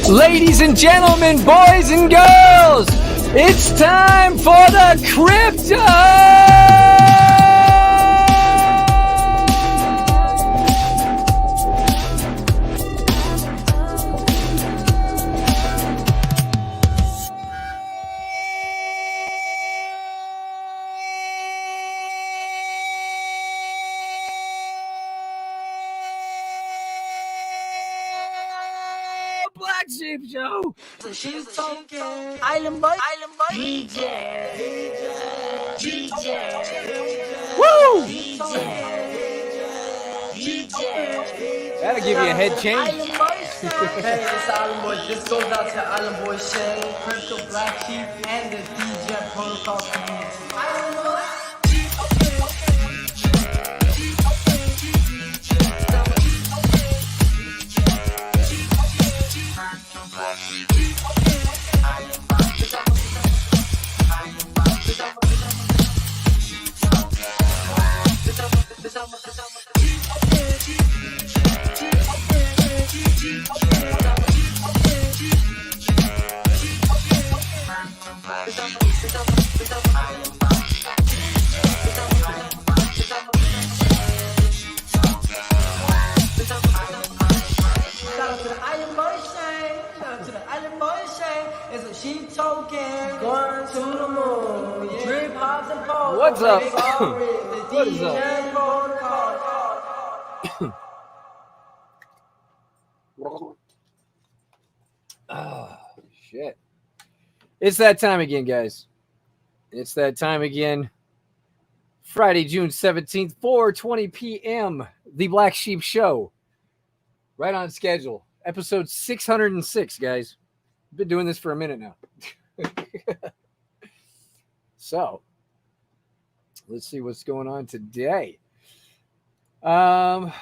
Ladies and gentlemen, boys and girls, it's time for the crypto! BlackSheep show. She's talking. Island boy. DJ. Woo! DJ. That'll give you a head change. Hey, it's Island Boy. This goes out to Island Boy Shay, Crypto BlackSheep, and the DJ Protocol community. Island Boy. What's up? What is up? Oh, shit. It's that time again, guys. It's that time again. Friday, June 17th, 4:20 p.m. The Black Sheep Show. Right on schedule. Episode 606, guys. Been doing this for a minute now. So, let's see what's going on today. There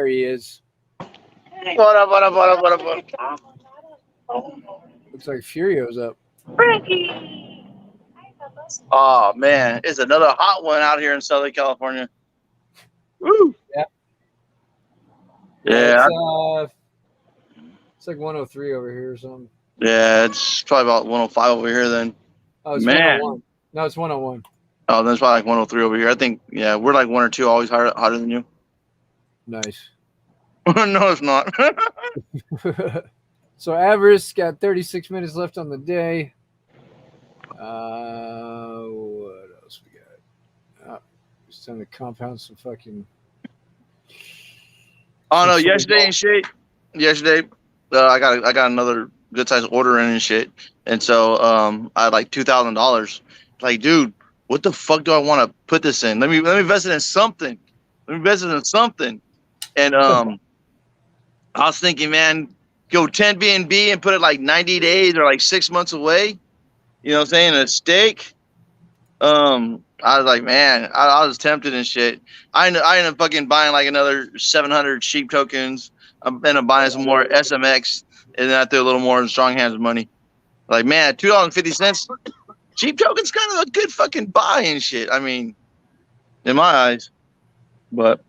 he is. What up? Looks like Furio's up. Frankie. Oh man, it's another hot one out here in Southern California. Woo! Yeah. Yeah. It's like 103 over here or something. Yeah, it's probably about 105 over here then. Oh, it's Man. 101. No, it's 101. Oh, then it's probably like 103 over here. I think, yeah, we're like 1 or 2 always hotter than you. Nice. No, it's not. So Avarice got 36 minutes left on the day. What else we got? It's time to compound some fucking. Oh no, yesterday and shit. Yesterday, I got another good sized order in and shit, and so I had like $2,000. Like, dude, what the fuck do I want to put this in? Let me invest it in something. And I was thinking, man, go 10 BNB and put it like 90 days or like 6 months away. You know what I'm saying? A stake. I was like, man, I was tempted and shit. I ended up fucking buying like another 700 sheep tokens. I ended up buying some more SMX, and then I threw a little more in strong hands money. Like, man, $2.50. Sheep tokens kind of a good fucking buy and shit. I mean, in my eyes, but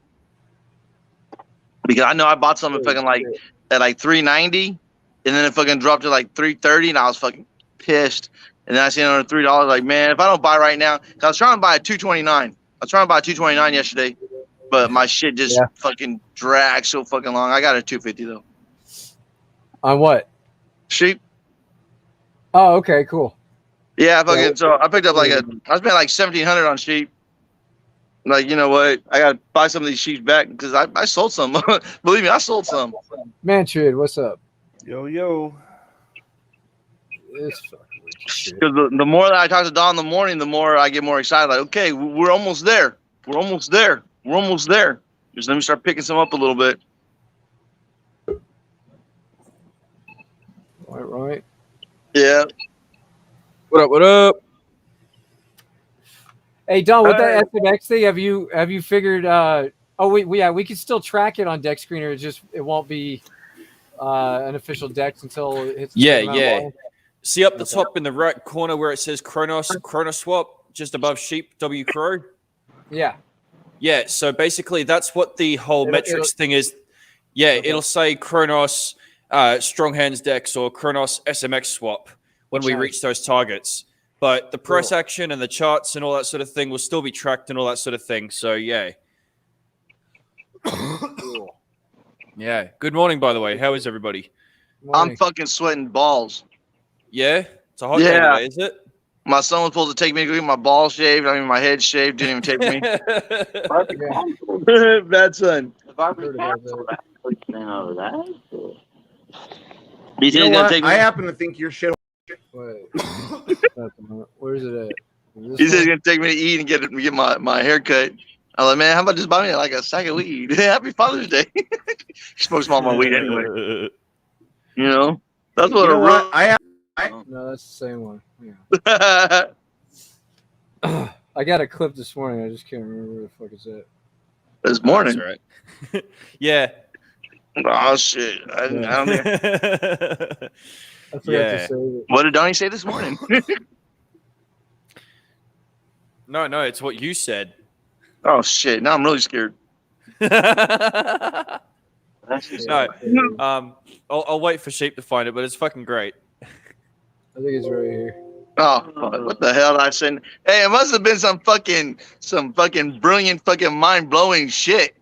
because I know I bought something fucking like at like 390, and then it fucking dropped to like 330, and I was fucking pissed. And then I seen another $3. Like, man, if I don't buy right now, cause I was trying to buy a 229. I was trying to buy a 229 yesterday, but my shit just fucking dragged so fucking long. I got a 250 though. On what? Sheep. Oh, okay, cool. Yeah, fucking. So I picked up I spent like 1,700 on sheep. Like, you know what? I gotta buy some of these sheep back because I sold some. Believe me, I sold some. Manchud, what's up? Yo. This fucking shit. Because the more that I talk to Don in the morning, the more I get more excited. Like, okay, we're almost there. We're almost there. Just let me start picking some up a little bit. Right. Yeah. What up? Hey Don, with that SMX thing, have you figured? We can still track it on Deck Screener. It won't be an official Dex until it hits. Yeah. See up the top in the right corner where it says Chronoswap, just above Sheep W Crow. Yeah. Yeah, so basically that's what the whole metrics thing is. Yeah, it'll say Kronos Strong Hands Dex or Kronos SMX swap when we reach those targets. But the price action and the charts and all that sort of thing will still be tracked and all that sort of thing. So, yeah. Yeah. Good morning, by the way. How is everybody? I'm fucking sweating balls. Yeah? It's a hot day today, is it? My son was supposed to take me to go get my balls shaved. I mean, my head shaved. Didn't even take me. Bad son. You know what? I happen to think your shit. Wait. Where's it at? He said he's gonna take me to eat and get my hair cut. I was like, man, how about just buy me like a sack of weed? Happy Father's Day. He smokes all my weed anyway. You know, that's what No, that's the same one. Yeah. I got a clip this morning. I just can't remember where the fuck it's at. This morning, that's right? Yeah. Oh shit! I don't think. I forgot to say it. What did Donnie say this morning? No, it's what you said. Oh shit! Now I'm really scared. No, I'll wait for Sheep to find it, but it's fucking great. I think it's right here. Oh, what the hell did I send? Hey, it must have been some fucking brilliant, fucking mind-blowing shit.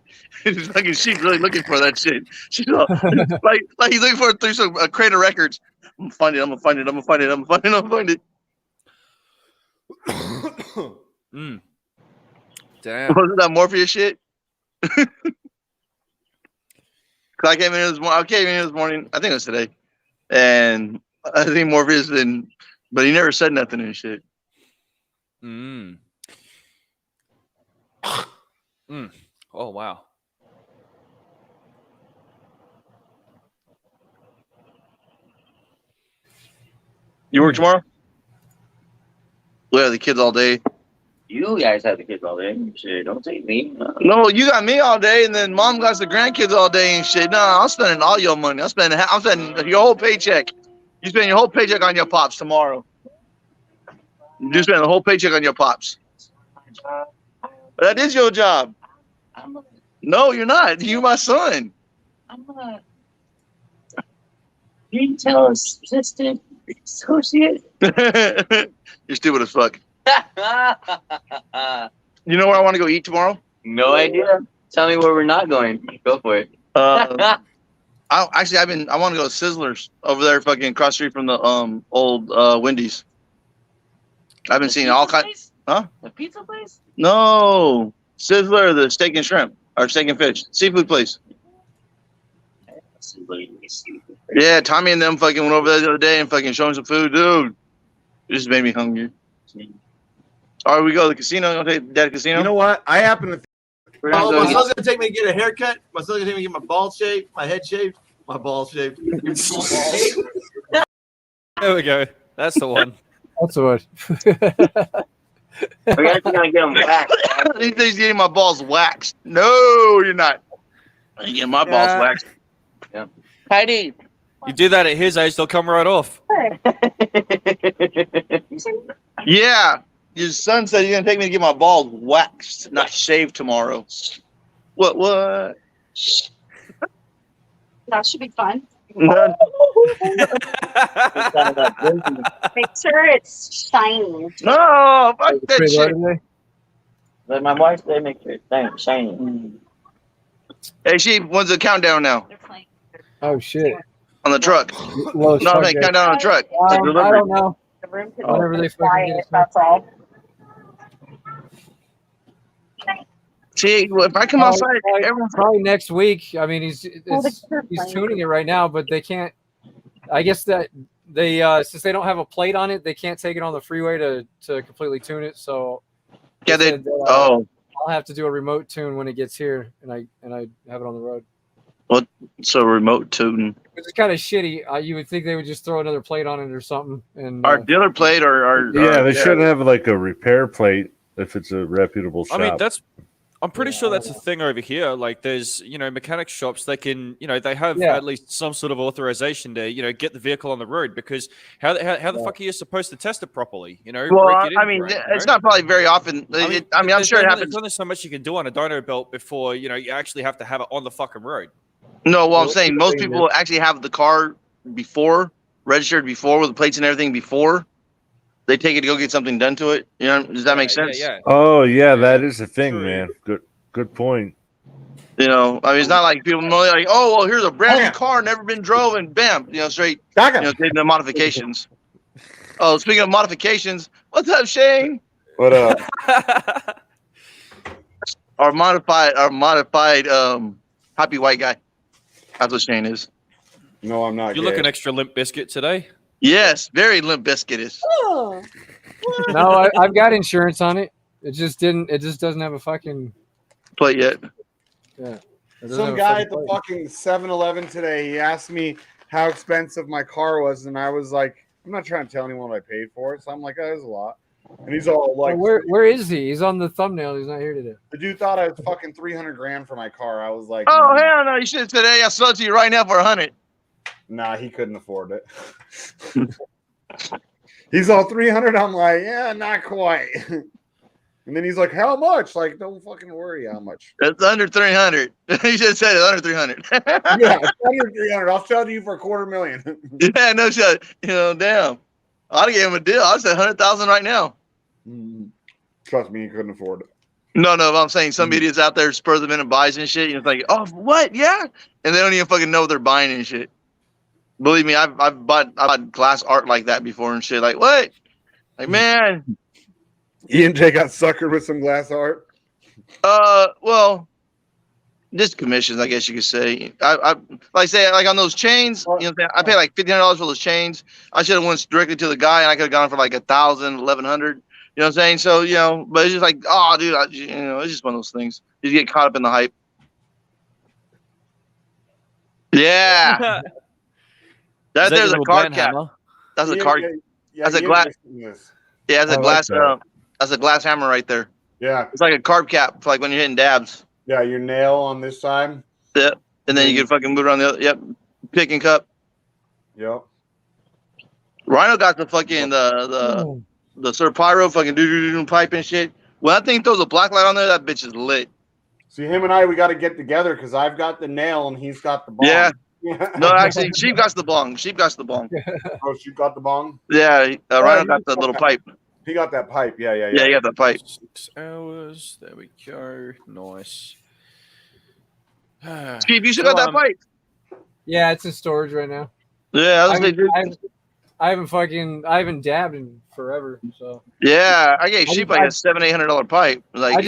Fucking Sheep really looking for that shit. She's like he's looking for it through some crate of records. I'm gonna find it. I'm gonna find it. Damn. Wasn't that Morpheus shit? I came in this morning. I think it was today, and I think Morpheus didn't, but he never said nothing and shit. Oh wow. You work tomorrow? We have the kids all day. You guys have the kids all day. Shit, don't take me. No, you got me all day, and then mom got the grandkids all day and shit. No, I'm spending all your money. I'm spending your whole paycheck. You spend your whole paycheck on your pops tomorrow. You spend the whole paycheck on your pops. That is your job. No, you're not. You're my son. I'm a retail assistant associate. You're stupid as fuck. You know where I want to go eat tomorrow? No idea. Tell me where we're not going. Go for it. I want to go to Sizzlers over there, fucking across the street from the old Wendy's. I've been seeing all kinds. Huh? The pizza place? No, Sizzler, the steak and shrimp or steak and fish seafood place. Yeah, Tommy and them fucking went over there the other day and fucking showing some food, dude. It just made me hungry. All right, we go to the casino. You want to take Dad to the casino? You know what? I happen to. My son's gonna take me to get a haircut. My son's gonna take me to get my balls shaved, my head shaved, my balls shaved. There we go. That's the one. That's the one. We're gonna get them waxed. He thinks he's getting my balls waxed. No, you're not. I ain't getting my balls waxed. Yeah. Heidi. You do that at his age, they'll come right off. Yeah. Your son said he's gonna take me to get my balls waxed, not shaved tomorrow. What? That should be fun. No. Make sure it's shiny. No, fuck that shit. But my wife, they make sure it's shiny. Hey, Sheep, when's the countdown now? Oh shit! On the truck. Well, No, they countdown on the truck. I don't know. The room could Whenever be they fucking quiet, get us that's all. See, if I come outside, everyone's Probably next week. I mean, he's playing. tuning it right now, but they can't. I guess that they since they don't have a plate on it, they can't take it on the freeway to completely tune it. So yeah, they. said, Oh, I'll have to do a remote tune when it gets here, and I have it on the road. what? So remote tuning. Which is kind of shitty. You would think they would just throw another plate on it or something. And Our dealer plate or they should have like a repair plate if it's a reputable shop. I mean, I'm pretty sure that's a thing over here. Like, there's, mechanic shops. They can, they have at least some sort of authorization to, get the vehicle on the road. Because how the fuck are you supposed to test it properly? Well, I mean, it's not probably very often. I'm sure it happens. There's only so much you can do on a dyno belt before you actually have to have it on the fucking road. No, well, I'm saying most people actually have the car registered before with the plates and everything before they take it to go get something done to it. Does that make sense? Yeah. Oh yeah, that is a thing, man. Good point. I mean, it's not like people normally like, oh, well, here's a brand new car, never been drove, and bam, straight, taking the modifications. Oh, speaking of modifications, what's up, Shane? What up? our modified, happy white guy. That's what Shane is. No, I'm not. You're looking extra Limp Biscuit today. Yes, very Limp Biscuit is. No, I've got insurance on it. It just doesn't have a fucking plate yet. Yeah. Some guy at the fucking 7-Eleven today, he asked me how expensive my car was, and I was like, I'm not trying to tell anyone what I paid for it. So I'm like, oh, that's a lot. And he's all like, where is he? He's on the thumbnail. He's not here today. The dude thought I was fucking $300,000 for my car. I was like, oh, hell no. You should have said, hey, I'll sell it to you right now for $100. Nah, he couldn't afford it. He's all 300. I'm like, yeah, not quite. And then he's like, how much? Like, don't fucking worry how much. It's under 300. You should have said it's under 300. Yeah, it's under 300. I'll sell to you for $250,000. Yeah, no shit. Damn. I'd have gave him a deal. I'd say 100,000 right now. Trust me, he couldn't afford it. No, I'm saying some idiots out there spur them in and buys and shit. It's like, oh, what? Yeah. And they don't even fucking know what they're buying and shit. Believe me, I've bought glass art like that before and shit. Like, what? Like, man. Ian J got suckered with some glass art. Well, just commissions, I guess you could say. I like on those chains. I pay like $1,500 for those chains. I should have went directly to the guy, and I could have gone for like 1,000, 1,100. You know what I'm saying? So but it's just like, oh, dude, it's just one of those things. You get caught up in the hype. Yeah. There's a card cap. That's a card. That's a glass. Yeah, that's a glass. That's a glass hammer right there. Yeah. It's like a carb cap for like when you're hitting dabs. Yeah, your nail on this side. Yeah. And then you can fucking move around the other. Yep. Pick and cup. Yep. Rhino got the fucking the Sir Pyro fucking doo pipe and shit. When that thing throws a black light on there, that bitch is lit. See, him and we got to get together because I've got the nail and he's got the bong. Yeah. No, actually, Sheep got the bong. Oh, Sheep got the bong? Yeah. Rhino got the little pipe. He got that pipe. Yeah. Yeah, he got the pipe. 6 hours. There we go. Nice. Steve, you still got that pipe? Yeah, it's in storage right now. Yeah, I haven't dabbed in forever. So yeah, I gave Sheep like a $700-800 pipe. Like,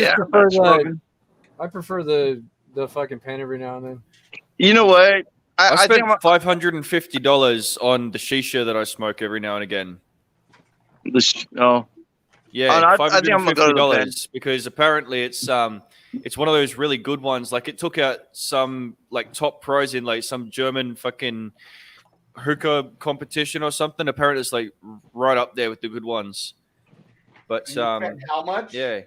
I prefer the fucking pen every now and then. You know what? I spent $550 on the shisha that I smoke every now and again. Yeah, $550 because apparently it's one of those really good ones. Like it took out some like top pros in like some German fucking hookah competition or something. Apparently it's like right up there with the good ones. But how much? Yeah,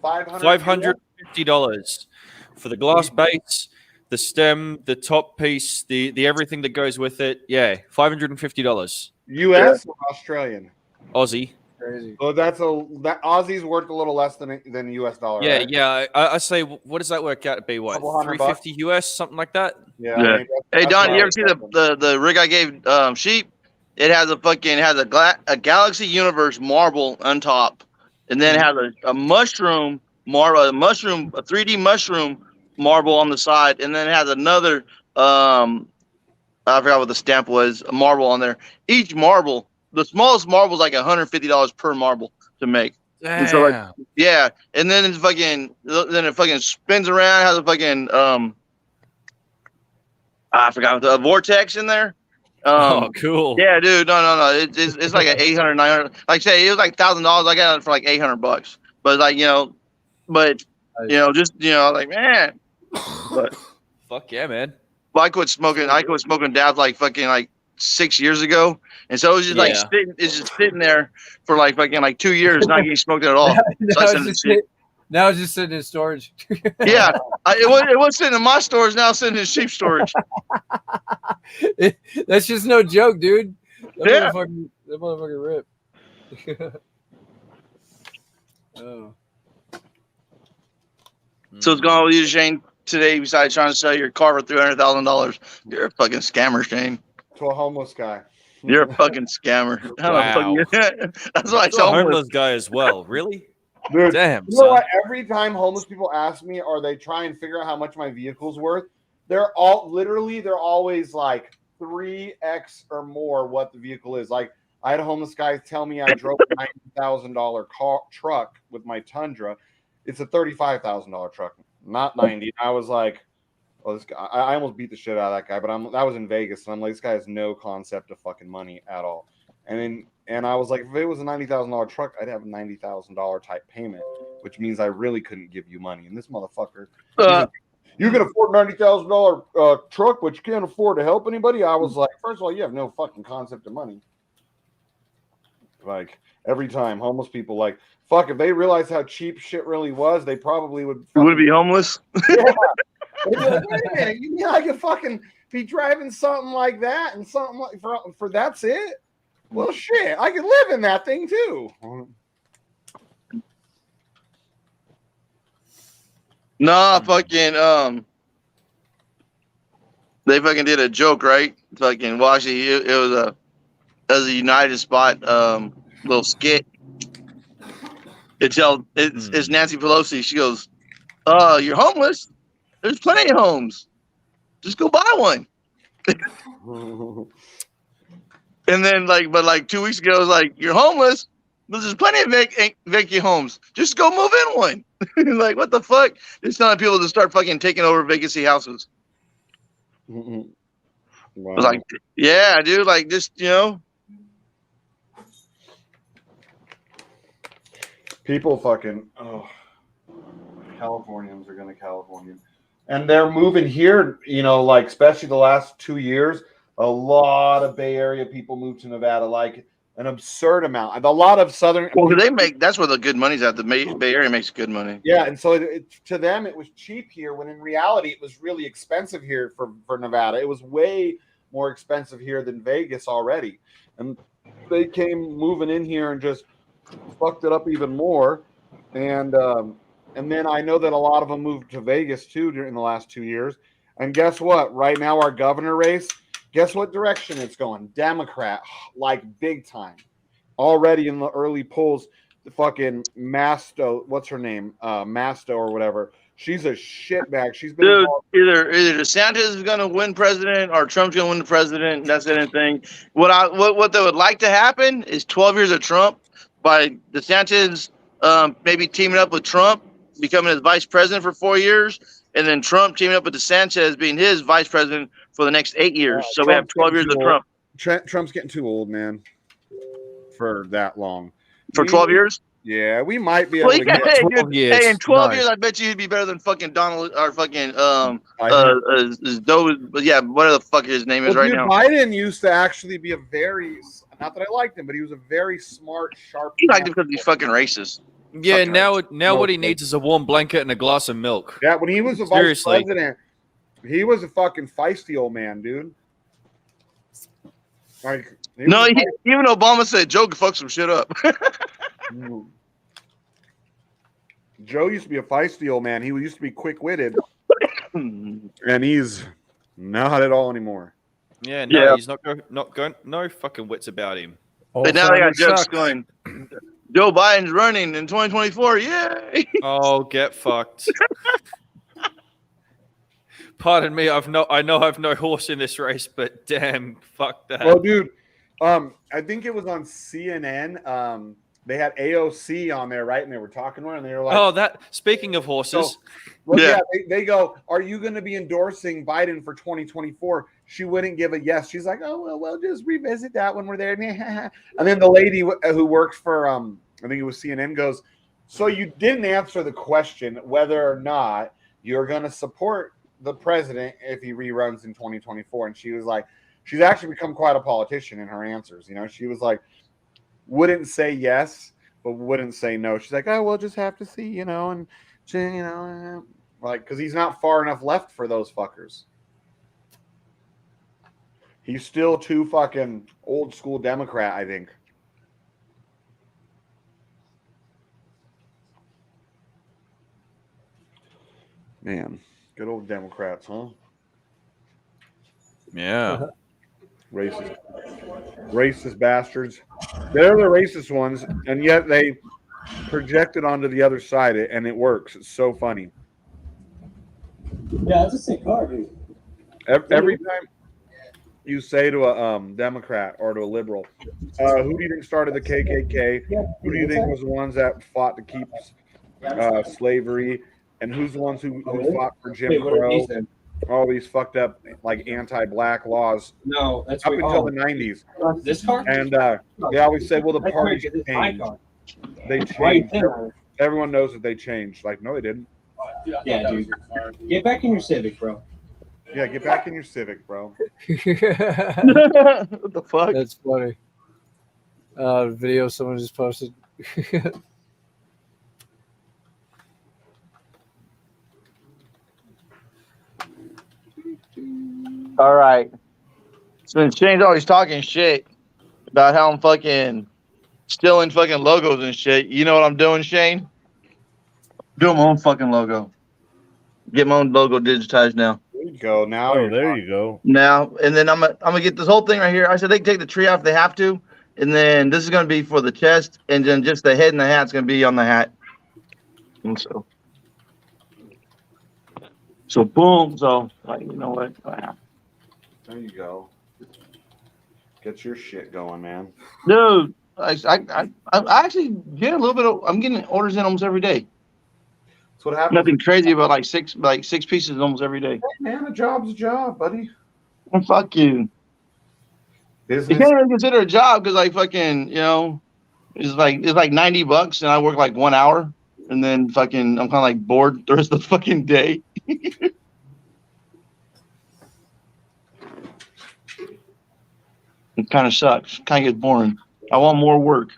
$550 for the glass base, the stem, the top piece, the everything that goes with it. Yeah, $550. US or Australian? Aussie. Crazy. So that Aussie's worth a little less than US dollar. Yeah, right? yeah. I say, what does that work out to be? What, $350 US, something like that? Yeah. I mean, hey Don, you ever see the rig I gave Sheep? It has a Galaxy Universe marble on top, and then it has a mushroom marble, a 3D mushroom marble on the side, and then it has another I forgot what the stamp was, a marble on there. Each marble. The smallest marble is like $150 per marble to make. Damn. And so like, yeah, and then it fucking spins around. Has a fucking I forgot the vortex in there. Oh, cool. Yeah, dude. No. It's like an $800, $900. Like I say, it was like $1,000. I got it for like $800. But like like man. But fuck yeah, man. Well, I quit smoking dabs like fucking like 6 years ago, and so it was just like sitting there for like fucking like 2 years, not getting smoked at all. Now it's just sitting in storage. Yeah, it was sitting in my storage. Now it's sitting in sheep storage. That's just no joke, dude. Yeah. That motherfucker rip. Oh. So it's going with you, Shane, today. Besides trying to sell your car for $300,000, you're a fucking scammer, Shane. To a homeless guy. You're a fucking scammer. Wow. That's why I To a tell homeless guy as well. Really? Dude, Damn, you know son. what? Every time homeless people ask me, or they try and figure out how much my vehicle's worth, they're always like 3x or more what the vehicle is. Like I had a homeless guy tell me I drove a $90,000 truck with my Tundra. It's a $35,000 truck, not 90. I was like, oh, this guy, I almost beat the shit out of that guy, but that was in Vegas, and I'm like, this guy has no concept of fucking money at all. And I was like, if it was a $90,000 truck, I'd have a $90,000 type payment, which means I really couldn't give you money. And this motherfucker, you can afford $90,000 truck, but you can't afford to help anybody. I was like, first of all, you have no fucking concept of money. Like every time homeless people, like, fuck, if they realized how cheap shit really was, they probably would be homeless. Yeah. They'd be like, wait a minute, you mean I could fucking be driving something like that and something like for that's it? Well, shit, I could live in that thing too. Nah, fucking they fucking did a joke, right? Fucking well, actually, it was a United Spot little skit. It's Nancy Pelosi. She goes, you're homeless? There's plenty of homes. Just go buy one. And then, but 2 weeks ago, it was like, you're homeless, but there's plenty of vacant homes. Just go move in one. Like, what the fuck? Just telling people to start fucking taking over vacancy houses. Wow. I was like, yeah, dude, like, just, People fucking, Californians are going to California. And they're moving here, like, especially the last 2 years. A lot of Bay Area people moved to Nevada, like an absurd amount. A lot of Southern. Well, that's where the good money's at. The Bay Area makes good money. Yeah, and so to them it was cheap here, when in reality it was really expensive here for Nevada. It was way more expensive here than Vegas already, and they came moving in here and just fucked it up even more. And then I know that a lot of them moved to Vegas too during the last 2 years. And guess what? Right now our governor race. Guess what direction it's going? Democrat, like big time. Already in the early polls, the fucking Masto, what's her name? Masto or whatever. She's a shitbag. She's been either DeSantis is going to win president or Trump's going to win the president. That's anything. What they would like to happen is 12 years of Trump by DeSantis maybe teaming up with Trump, becoming his vice president for 4 years, and then Trump teaming up with DeSantis being his vice president for the next 8 years. So we have 12 years of Trump. Trump's getting too old, man, for that long. For 12 years? Yeah, we might be able to get 12 years. Hey, in 12 years, I bet you he'd be better than fucking Donald or fucking whatever the fuck his name is right now. Biden used to actually be not that I liked him, but he was a very smart, sharp. He liked him because he's fucking racist. Yeah, now what he needs is a warm blanket and a glass of milk. Yeah, when he was a vice president, he was a fucking feisty old man, dude. Like, even Obama said Joe could fuck some shit up. Joe used to be a feisty old man. He used to be quick-witted, and he's not at all anymore. Yeah, no, he's not going. No fucking wits about him. But now they got jokes going. Joe Biden's running in 2024. Yay! Oh, get fucked. Pardon me, I know I've no horse in this race, but damn, fuck that. Well, dude, I think it was on CNN. They had AOC on there, right? And they were talking to her, and they were like, "Oh, that." Speaking of horses, they go, "Are you going to be endorsing Biden for 2024?" She wouldn't give a yes. She's like, "Oh, well, we'll just revisit that when we're there." And then the lady who works for, I think it was CNN, goes, "So you didn't answer the question whether or not you're going to support the president if he reruns in 2024?" And she was like, she's actually become quite a politician in her answers. She was like, wouldn't say yes, but wouldn't say no. She's like, oh, we'll just have to see, and she, like, because he's not far enough left for those fuckers. He's still too fucking old school Democrat, I think. Man, good old Democrats, huh? Yeah. Racist bastards. They're the racist ones, and yet they project it onto the other side, and it works. It's so funny. Yeah, that's a sick car, dude. Every time you say to a Democrat or to a liberal, who do you think started the KKK? Who do you think was the ones that fought to keep slavery? And who's the ones who fought for Jim Crow? All these fucked up like anti-black laws. No, that's up until the 90s. This car? And they always say, well, the parties changed. They changed. Everyone knows that they changed. Like, no, they didn't. Yeah, dude. Get back in your Civic, bro. Yeah, get back in your Civic, bro. What the fuck? That's funny. Video someone just posted. All right. So Shane's always talking shit about how I'm fucking stealing fucking logos and shit. You know what I'm doing, Shane? Doing my own fucking logo. Get my own logo digitized now. There you go. Now, there you go. Now, and then I'm gonna get this whole thing right here. I said they can take the tree off if they have to, and then this is gonna be for the chest, and then just the head and the hat's gonna be on the hat. And so boom. So like, you know what? There you go. Get your shit going, man. Dude, I actually get a little bit of. I'm getting orders in almost every day. That's what happens. Nothing crazy about like six pieces almost every day. Hey, man, a job's a job, buddy. Well, fuck you. Business. You can't really consider a job because like fucking, it's like $90 and I work like 1 hour and then fucking I'm kind of like bored the rest of the fucking day. It kind of sucks. Kind of gets boring. I want more work.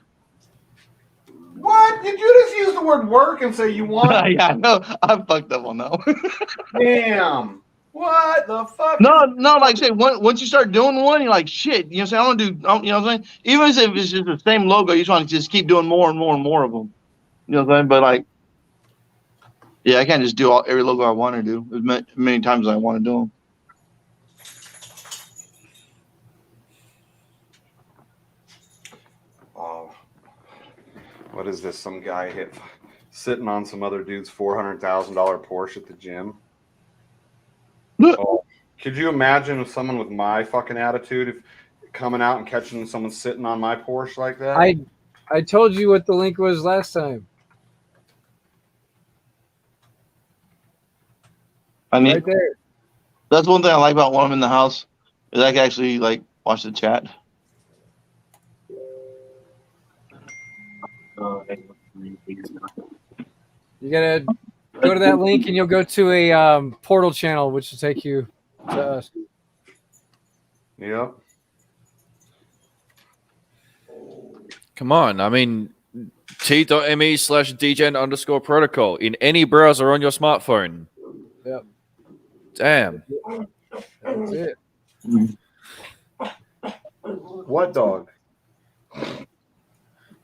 What? Did you just use the word work and say you want? Yeah, I know. I fucked up on that one. Damn. What the fuck? No, like I say, once you start doing one, you're like, shit. You know what I'm saying? I want to do, you know what I'm saying? Even if it's just the same logo, you just want to just keep doing more and more and more of them. You know what I'm saying? But like, yeah, I can't just do every logo I want to do as many times as I want to do them. Oh, what is this? Some guy sitting on some other dude's $400,000 Porsche at the gym. Oh, could you imagine if someone with my fucking attitude, if coming out and catching someone sitting on my Porsche like that? I told you what the link was last time. Right there. That's one thing I like about when I'm in the house is I can actually like watch the chat. You gotta go to that link and you'll go to a portal channel, which will take you to us. Yep. Come on. I mean, t.me/degen_protocol in any browser on your smartphone. Yep. Damn. That's it. What dog?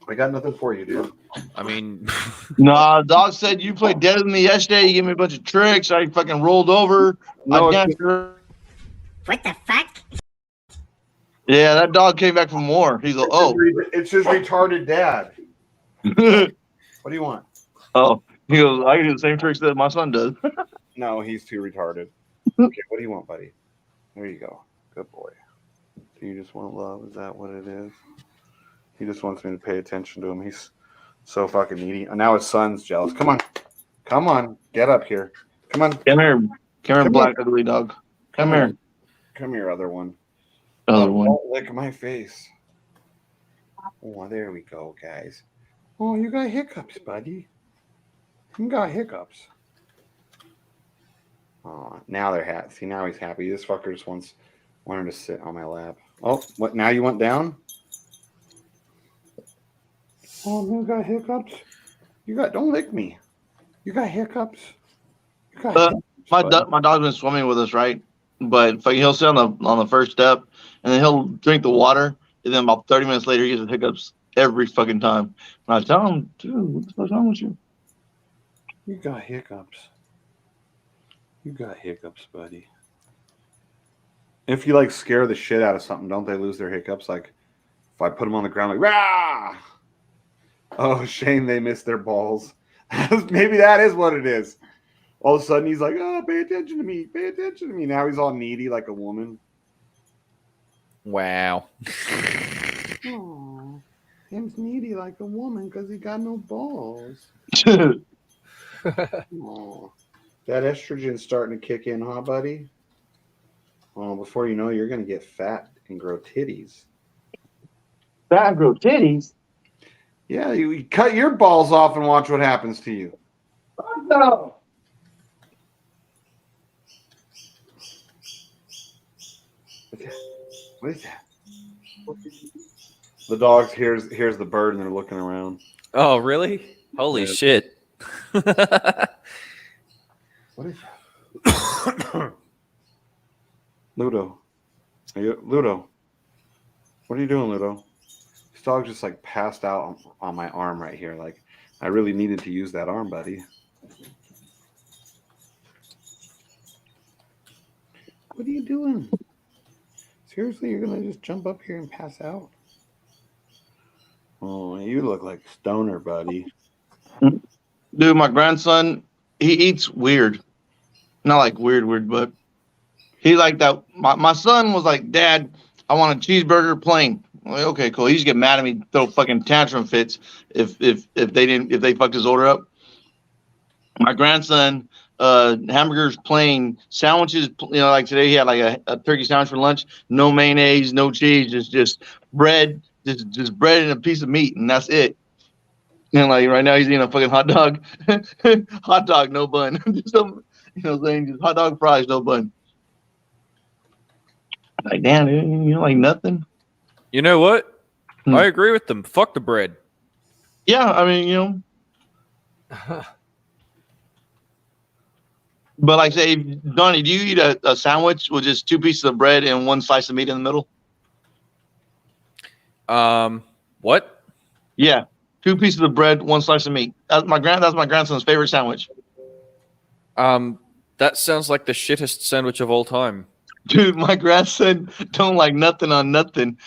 I got nothing for you, dude. I mean, Nah, dog said you played dead with me yesterday. You gave me a bunch of tricks. I fucking rolled over. No, what the fuck? Yeah, that dog came back from war. He's like, oh. It's his retarded dad. What do you want? Oh, he goes, I can do the same tricks that my son does. No, he's too retarded. Okay, what do you want, buddy? There you go. Good boy. Do you just want love? Is that what it is? He just wants me to pay attention to him. He's so fucking needy. And now his son's jealous. Come on. Come on. Get up here. Come on. Come here. Come here, black ugly dog. Come here. Come here, other one. Other one. Don't lick my face. Oh, there we go, guys. Oh, you got hiccups, buddy. You got hiccups. Oh, now they're happy. See, now he's happy. This fucker just wanted to sit on my lap. Oh, what? Now you want down? Oh, you got hiccups? Don't lick me. You got hiccups? You got hiccups, buddy. My dog's been swimming with us, right? But fucking he'll sit on the first step, and then he'll drink the water, and then about 30 minutes later, he gets hiccups every fucking time. And I tell him, dude, what the fuck's wrong with you? You got hiccups. You got hiccups, buddy. If you like scare the shit out of something, don't they lose their hiccups? Like if I put them on the ground, like rah! Oh, shame they missed their balls. Maybe that is what it is. All of a sudden, he's like, "Oh, pay attention to me! Pay attention to me!" Now he's all needy like a woman. Wow. Oh, him's needy like a woman because he got no balls. Oh, that estrogen's starting to kick in, huh, buddy? Well, before you know it, you're going to get fat and grow titties. Fat and grow titties? Yeah, you cut your balls off and watch what happens to you. No. What is that? The dogs here's the bird and they're looking around. Oh, really? Holy shit. What is that? Ludo. Ludo. What are you doing, Ludo? This dog just like passed out on my arm right here. Like I really needed to use that arm, buddy. What are you doing? Seriously, you're gonna just jump up here and pass out? Oh, you look like stoner, buddy. Dude, my grandson, he eats weird. Not like weird, but he like that. My son was like, Dad, I want a cheeseburger plain. I'm like, okay, cool. He used to get mad at me, throw fucking tantrum fits if they fucked his order up. My grandson, hamburgers plain, sandwiches, like today he had like a turkey sandwich for lunch, no mayonnaise, no cheese, just bread, just bread and a piece of meat, and that's it. And like right now he's eating a fucking hot dog, hot dog, no bun. Just hot dog fries, no bun. Like, damn, dude, you know, like nothing. You know what? I agree with them. Fuck the bread. Yeah, I mean, But like, say, Donnie, do you eat a sandwich with just 2 pieces of bread and 1 slice of meat in the middle? What? Yeah, 2 pieces of bread, 1 slice of meat. That's my grandson's favorite sandwich. That sounds like the shittest sandwich of all time. Dude, my grandson don't like nothing on nothing.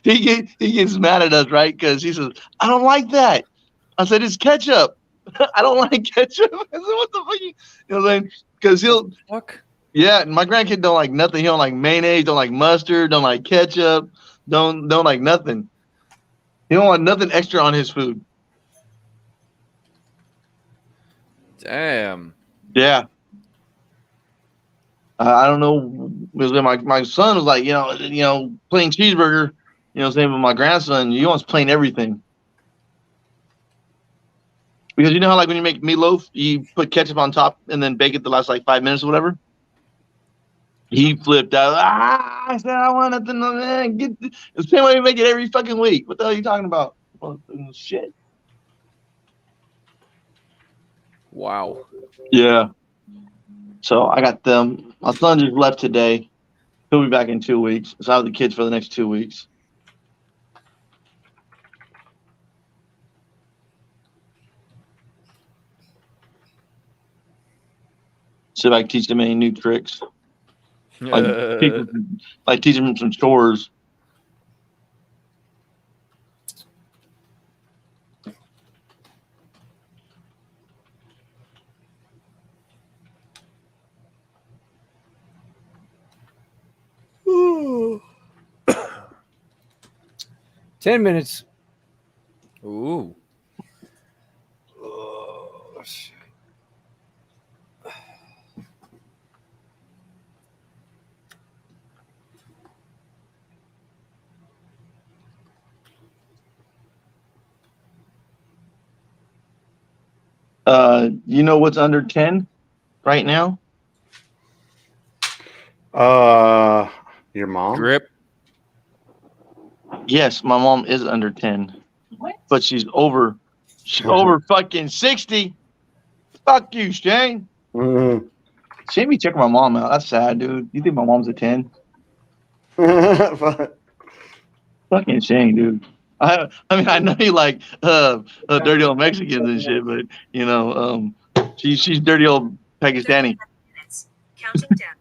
he gets mad at us, right? Because he says, I don't like that. I said, it's ketchup. I don't like ketchup. I said, what the fuck? You know what I'm saying? Because he'll. Fuck. Yeah, my grandkid don't like nothing. He don't like mayonnaise, don't like mustard, don't like ketchup, don't like nothing. He don't want nothing extra on his food. Damn. Yeah. I don't know. My son was like, plain cheeseburger. Same with my grandson. He wants plain everything. Because you know how like when you make meatloaf, you put ketchup on top and then bake it the last like 5 minutes or whatever. He flipped out. I said I want nothing. Get the same way we make it every fucking week. What the hell are you talking about? Well, shit. Wow. Yeah. So I got them. My son just left today. He'll be back in 2 weeks. So I have the kids for the next 2 weeks. See if I can teach them any new tricks. Like teach them some chores. Ooh. 10 minutes. Ooh. Oh, shit. You know what's under 10 right now? Your mom? Drip. Yes, my mom is under 10. but she's over fucking 60. Fuck you, Shane. Mhm. Shane be checking my mom out. That's sad, dude. You think my mom's a 10? But- Fucking Shane, dude. I mean, I know you like dirty old Mexicans and shit, but you know, she's dirty old Pakistani. Counting down.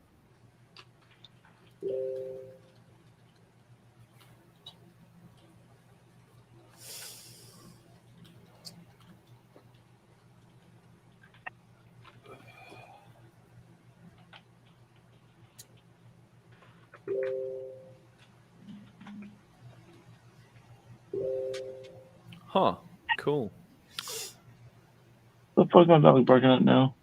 Huh. Cool. The fuck my dog barking at now?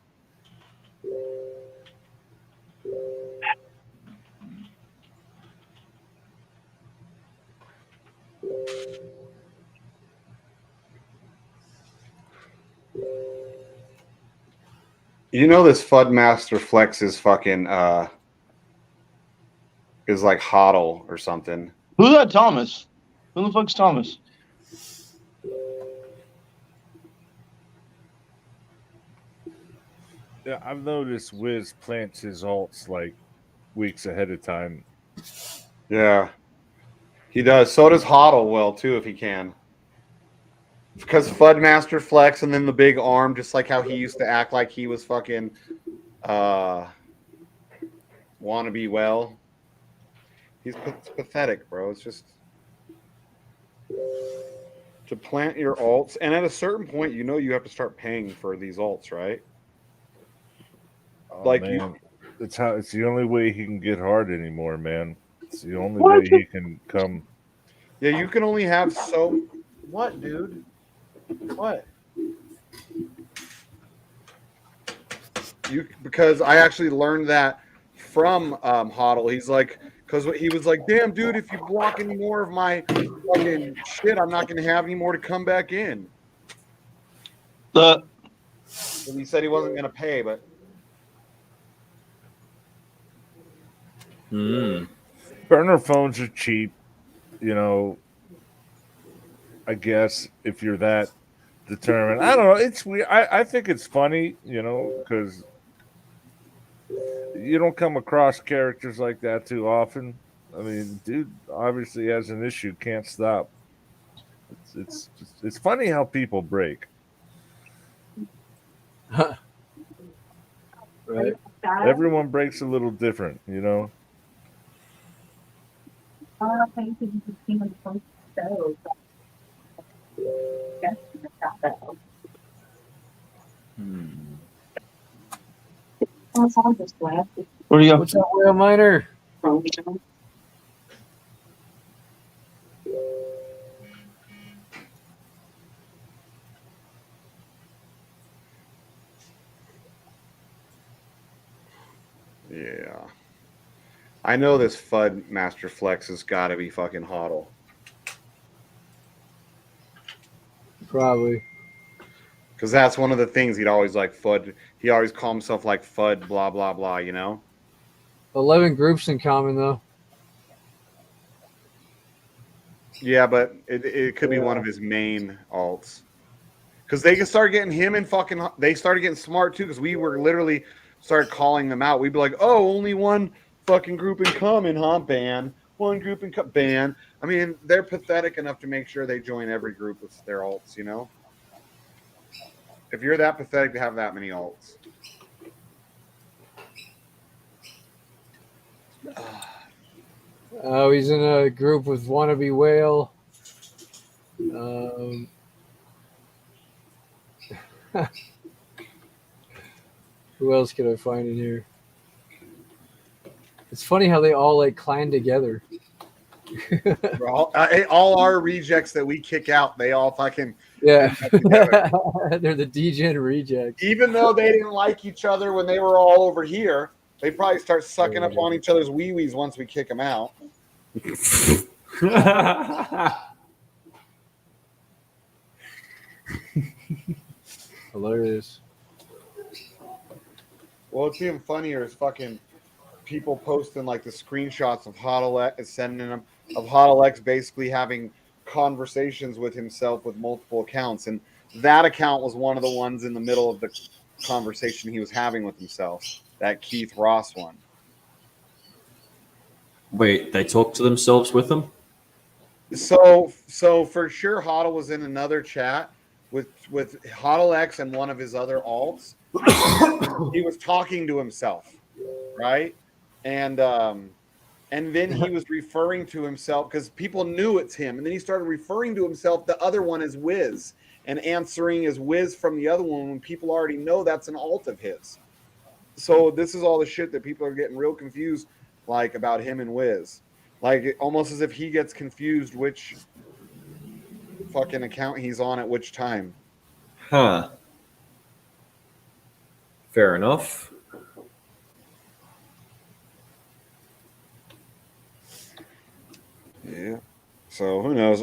You know this FUD Master Flex is fucking is like HODL or something. Who's that Thomas? Who the fuck's Thomas? Yeah, I've noticed Wiz plants his alts like weeks ahead of time. Yeah, he does. So does HODL well too if he can. Because FUD Master Flex and then the big arm, just like how he used to act like he was fucking wanna be well. He's pathetic, bro. It's just to plant your alts, and at a certain point, you know you have to start paying for these alts, right? Oh, Like man. It's the only way he can get hard anymore, man. It's the only way he can come. Yeah, you can only have so. What, dude? What? Because I actually learned that from HODL. He's like, because he was like, damn, dude, if you block any more of my fucking shit, I'm not going to have any more to come back in. So he said he wasn't going to pay, but. Burner phones are cheap, you know. I guess if you're that determined, I don't know. It's weird. I think it's funny, you know, because you don't come across characters like that too often. I mean, dude obviously has an issue, can't stop. It's funny how people break. Right. Everyone breaks a little different, you know. Where do you go? What's up, Whale Miner? Yeah. I know this FUD Master Flex has got to be fucking HODL. Probably. Because that's one of the things he'd always like FUD. He always called himself like FUD, blah, blah, blah, you know? 11 groups in common, though. Yeah, but it could be one of his main alts. Because they can start getting him and fucking... They started getting smart, too, because we were literally started calling them out. We'd be like, oh, only one fucking group in common, huh? Ban. One group in ban. I mean, they're pathetic enough to make sure they join every group with their alts, you know? If you're that pathetic to have that many alts. Oh, he's in a group with Wannabe Whale. Who else could I find in here? It's funny how they all like clan together. all our rejects that we kick out, they all fucking Yeah. They're the Degen rejects. Even though they didn't like each other when they were all over here, they probably start sucking up on each other's wee-wees once we kick them out. Hilarious. Well, what's even funnier is fucking people posting like the screenshots of HODL sending them of HODL X basically having conversations with himself with multiple accounts, and that account was one of the ones in the middle of the conversation he was having with himself. That Keith Ross one. Wait, they talk to themselves with them? So for sure, Hodl was in another chat with Hodl X and one of his other alts. He was talking to himself, right? And then he was referring to himself because people knew it's him, and then he started referring to himself, the other one, as Wiz, and answering as Wiz from the other one when people already know that's an alt of his. So this is all the shit that people are getting real confused, like about him and Wiz. Like almost as if he gets confused which fucking account he's on at which time. Huh. Fair enough. Yeah. So who knows?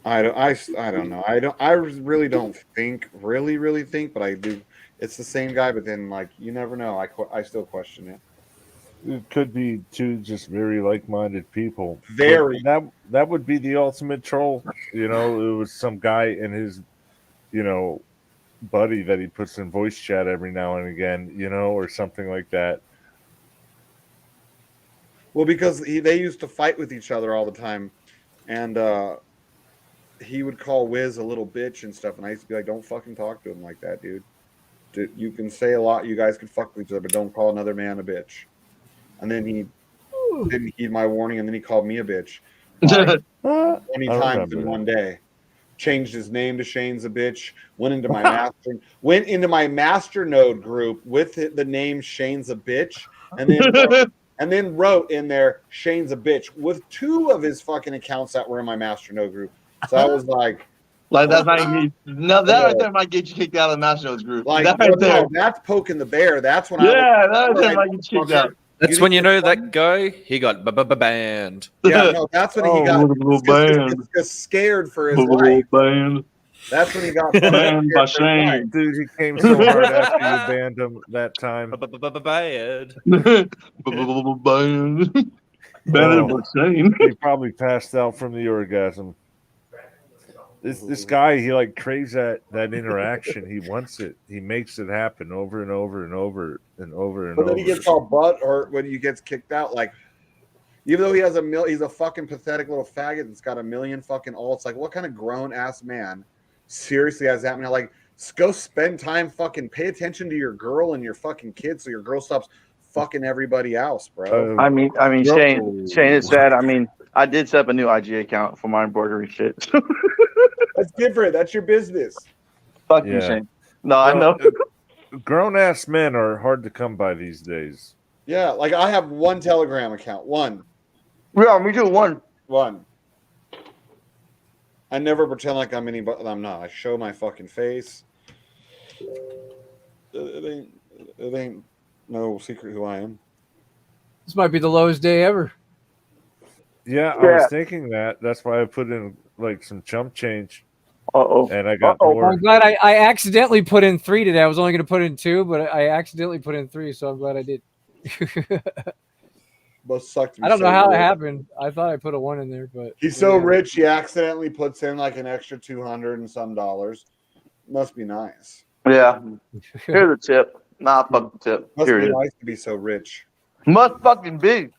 I don't know. I really don't really think, but I do. It's the same guy, but then like you never know. I still question it. It could be two just very like-minded people. Very. But that would be the ultimate troll. You know, it was some guy and his, buddy that he puts in voice chat every now and again, or something like that. Well, because they used to fight with each other all the time, and he would call Wiz a little bitch and stuff, and I used to be like, "Don't fucking talk to him like that, dude. You can say a lot. You guys can fuck with each other, but don't call another man a bitch." And then he didn't heed my warning, and then he called me a bitch. Like 20 times in one day. Changed his name to Shane's a bitch. Went into my master node group with the name Shane's a bitch, and then wrote in there Shane's a bitch with two of his fucking accounts that were in my master node group. So I was like, that right there might get you kicked out of the master nodes group. like, that right there. no, that's poking the bear. That's when that right there might get you kicked out. That's when you know that guy, he got banned. Yeah, no, that's when he got scared for his life. That's when he got banned by Shane. Dude, he came so hard after you banned him that time. Banned. Banned by Shane. He probably passed out from the orgasm. This guy, he like craves that interaction. He wants it. He makes it happen over and over and over and over and but over. Then he gets all butt, or when he gets kicked out, like even though he has he's a fucking pathetic little faggot that's got a million fucking alts. Like, what kind of grown ass man seriously has that? Like, go spend time, fucking pay attention to your girl and your fucking kids, so your girl stops fucking everybody else, bro. I mean, Shane, it's sad. I mean, I did set up a new IG account for my embroidery shit. That's different. That's your business. Fuck you, Shane. No, I know. Grown ass men are hard to come by these days. Yeah, like I have one Telegram account. One. Yeah, me too. One. I never pretend like I'm anybody. I'm not. I show my fucking face. It ain't no secret who I am. This might be the lowest day ever. Yeah, I was thinking that. That's why I put in like some chump change. And I got more. I'm glad I accidentally put in 3 today. I was only going to put in 2, but I accidentally put in 3, so I'm glad I did. Must suck to be I don't know how rich. it happened. I thought I put a 1 in there, but he's so rich he accidentally puts in like an extra $200 and some dollars. Must be nice. Yeah. Here's the tip. Nah, fuck the tip. Must be nice to be so rich. Must fucking be.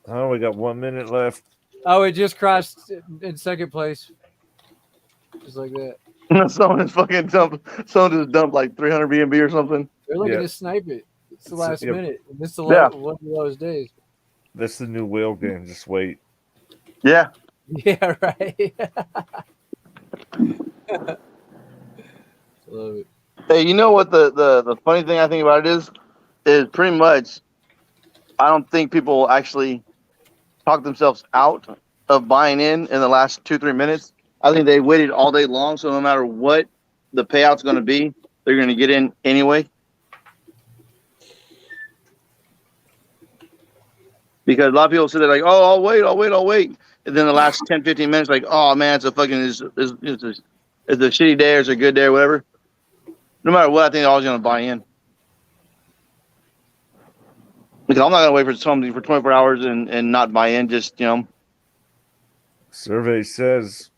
Oh, we got 1 minute left. Oh, it just crossed in second place. Just like that. Someone just dumped like 300 BNB or something. They're looking to snipe it. It's the last minute. This is one of those days. That's the new whale game. Just wait. Yeah. Yeah, right. Love it. Hey, you know what the funny thing I think about it is pretty much I don't think people actually talk themselves out of buying in the last 2-3 minutes. I think they waited all day long, so no matter what the payout's going to be, they're going to get in anyway. Because a lot of people say they're like, "Oh, I'll wait," and then the last 10-15 minutes, like, "Oh man, it's a fucking it's a shitty day or it's a good day or whatever." No matter what, I think they're always going to buy in. Because I'm not gonna wait for somebody for 24 hours and not buy in. Just Survey says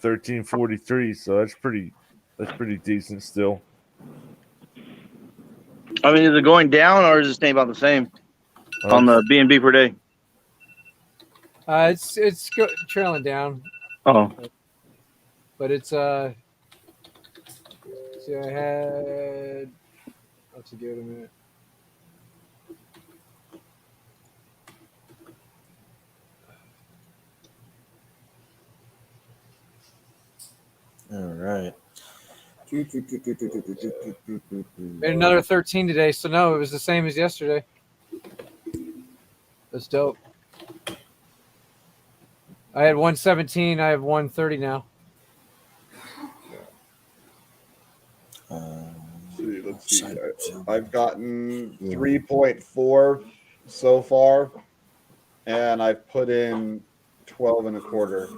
1343, so that's pretty decent still. I mean, is it going down or is it staying about the same on the B&B per day? It's trailing down. Oh, but it's see, I had. Let's give it a minute. All right. Made another 13 today, so no, it was the same as yesterday. That's dope. I had 117. I have 130 now. Let's see. I've gotten 3.4 so far, and I've put in 12 and a quarter.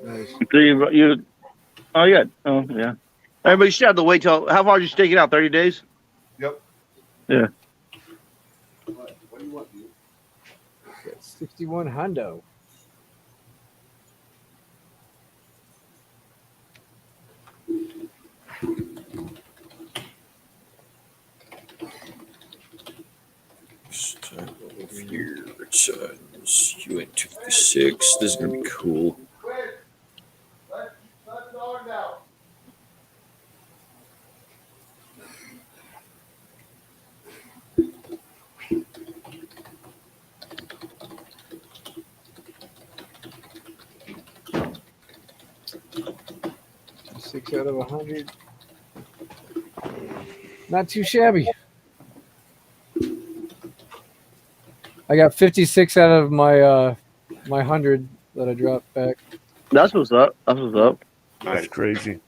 Nice. so you oh yeah, oh yeah. Everybody should have to wait till how far did you stake it out? 30 days? Yep. Yeah. What do you want, dude? 61 hundo. Start over here. Returns. You went 56. This is gonna be cool. Let the dog out. Six out of 100. Not too shabby. I got 56 out of my my 100 that I dropped back. That's what's up. That's what's up. That's crazy.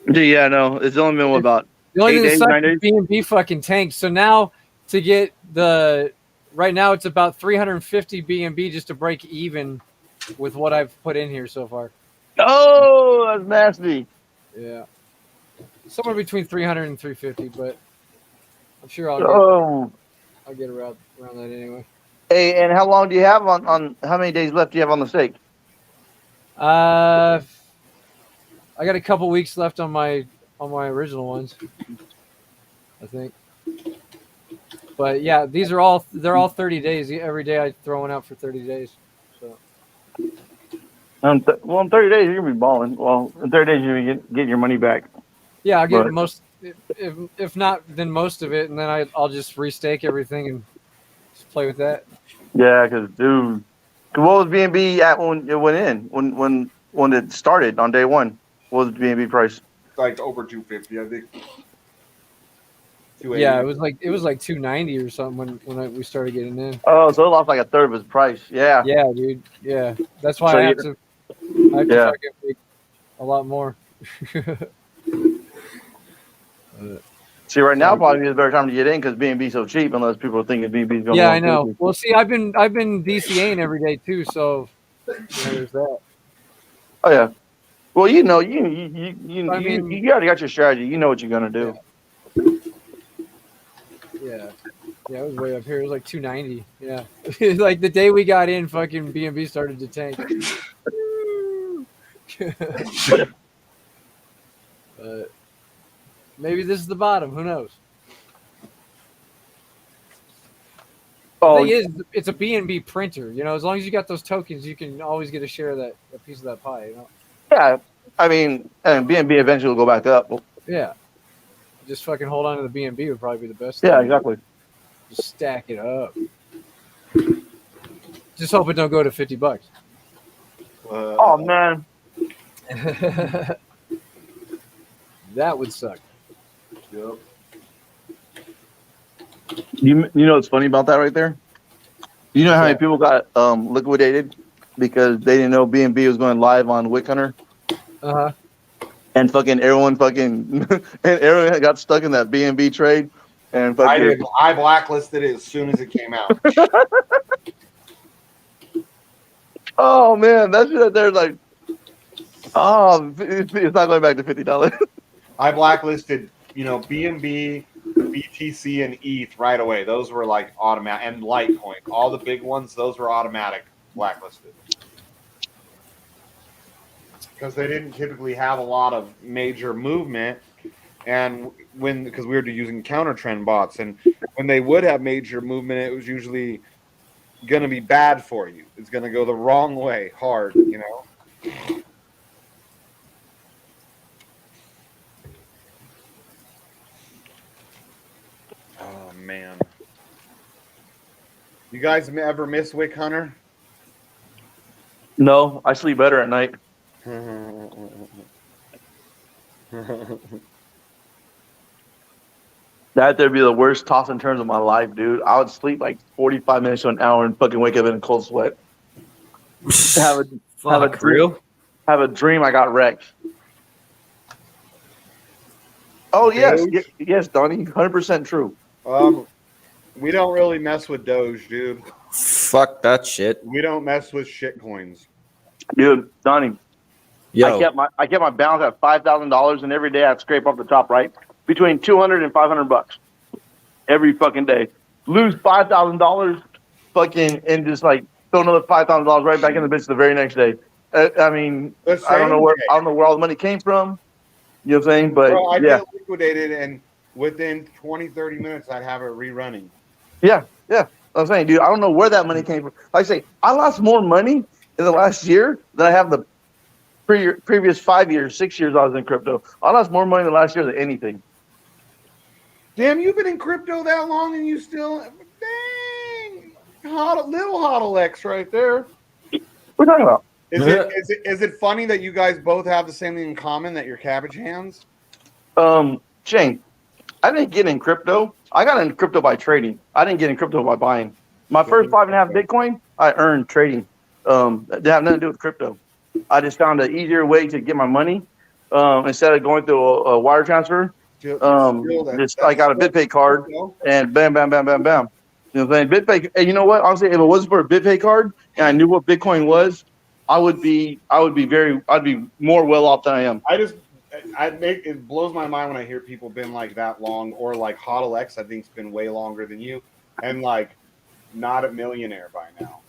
Yeah, no, it's only been what, about The only 8 thing that days, sucks 9 days. is B&B fucking tanked. So now to get the right now it's about 350 B&B just to break even with what I've put in here so far. Oh, that's nasty. Yeah. Somewhere between 300 and 350, but I'm sure Oh. I'll get around that anyway. Hey, and how long do you have on how many days left do you have on the stake? I got a couple weeks left on my original ones, I think. But yeah, they're all 30 days. Every day I throw one out for 30 days. So Well, in 30 days you're gonna be balling. Well, in 30 days you're gonna get your money back. yeah, I'll get But- most. If not, then most of it, and then I'll just restake everything and just play with that. Yeah, because dude, what was B&B at when it went in? When it started on day one, what was the B&B price? Like over 250, I think. 280. Yeah, it was like 290 or something when we started getting in. Oh, so it lost like a third of its price. Yeah. Yeah, dude. Yeah, that's why So I have to Yeah. fucking make a lot more. See, right now probably is a better time to get in because B&B so cheap, unless people are thinking B&B is going. Yeah, I know. Well, see, I've been DCAing every day too, so there's that. Oh yeah. Well, you know, you I mean- you already got your strategy. You know what you're gonna do. Yeah, it was way up here. It was like 290. Yeah, like the day we got in, fucking B&B started to tank. But maybe this is the bottom. Who knows? Oh, The thing is, it's a B&B printer. You know, as long as you got those tokens, you can always get a share of a piece of that pie. You know? yeah. I mean, and B&B eventually will go back up. Yeah. Just fucking hold on to the B&B would probably be the best. Yeah, thing. exactly. Just stack it up. Just hope it don't go to $50. Oh man. That would suck. Yep. You know what's funny about that right there? You know how many people got liquidated because they didn't know B&B was going live on Wick Hunter? Uh-huh. And fucking everyone got stuck in that B&B trade. And fucking, I blacklisted it as soon as it came out. oh man, that's right there. Like, oh, it's not going back to $50. I blacklisted, B&B, BTC and ETH right away. Those were like automatic, and Litecoin. All the big ones, those were automatic blacklisted. Because they didn't typically have a lot of major movement, and because we were using counter trend bots, and when they would have major movement, it was usually going to be bad for you. It's going to go the wrong way hard, you know. Oh man, you guys ever miss Wick Hunter? No, I sleep better at night. That'd be the worst toss and turns of my life, dude. I would sleep like 45 minutes to an hour and fucking wake up in a cold sweat. have a dream I got wrecked. Oh yes, yes, Donnie, 100% true. We don't really mess with Doge, dude. Fuck that shit. We don't mess with shit coins, dude. Donnie, yo, I kept my balance at $5,000, and every day I'd scrape off the top right between $200 and $500 every fucking day. Lose $5,000, fucking, and just like throw another $5,000 right back in the bitch the very next day. I mean, I don't know where all the money came from. You know what I'm saying? But bro, I'd yeah, get liquidated, and within 20-30 minutes, I'd have it rerunning. yeah. I'm saying, dude, I don't know where that money came from. Like I say, I lost more money in the last year than I have the previous 5 years, 6 years I was in crypto. I lost more money in the last year than anything. Damn, you've been in crypto that long and you still, dang, little HODL X right there. What are you talking about? Is it funny that you guys both have the same thing in common, that you're cabbage hands? Shane, I didn't get in crypto. I got in crypto by trading. I didn't get in crypto by buying. My first 5.5 Bitcoin, I earned trading. It had nothing to do with crypto. I just found an easier way to get my money instead of going through a wire transfer. I got a BitPay card and bam, bam, bam, bam, bam. You know what I'm saying? BitPay. And you know what? Honestly, if it wasn't for a BitPay card and I knew what Bitcoin was, I'd be more well off than I am. It blows my mind when I hear people been like that long, or like HODL X, I think's been way longer than you, and like not a millionaire by now.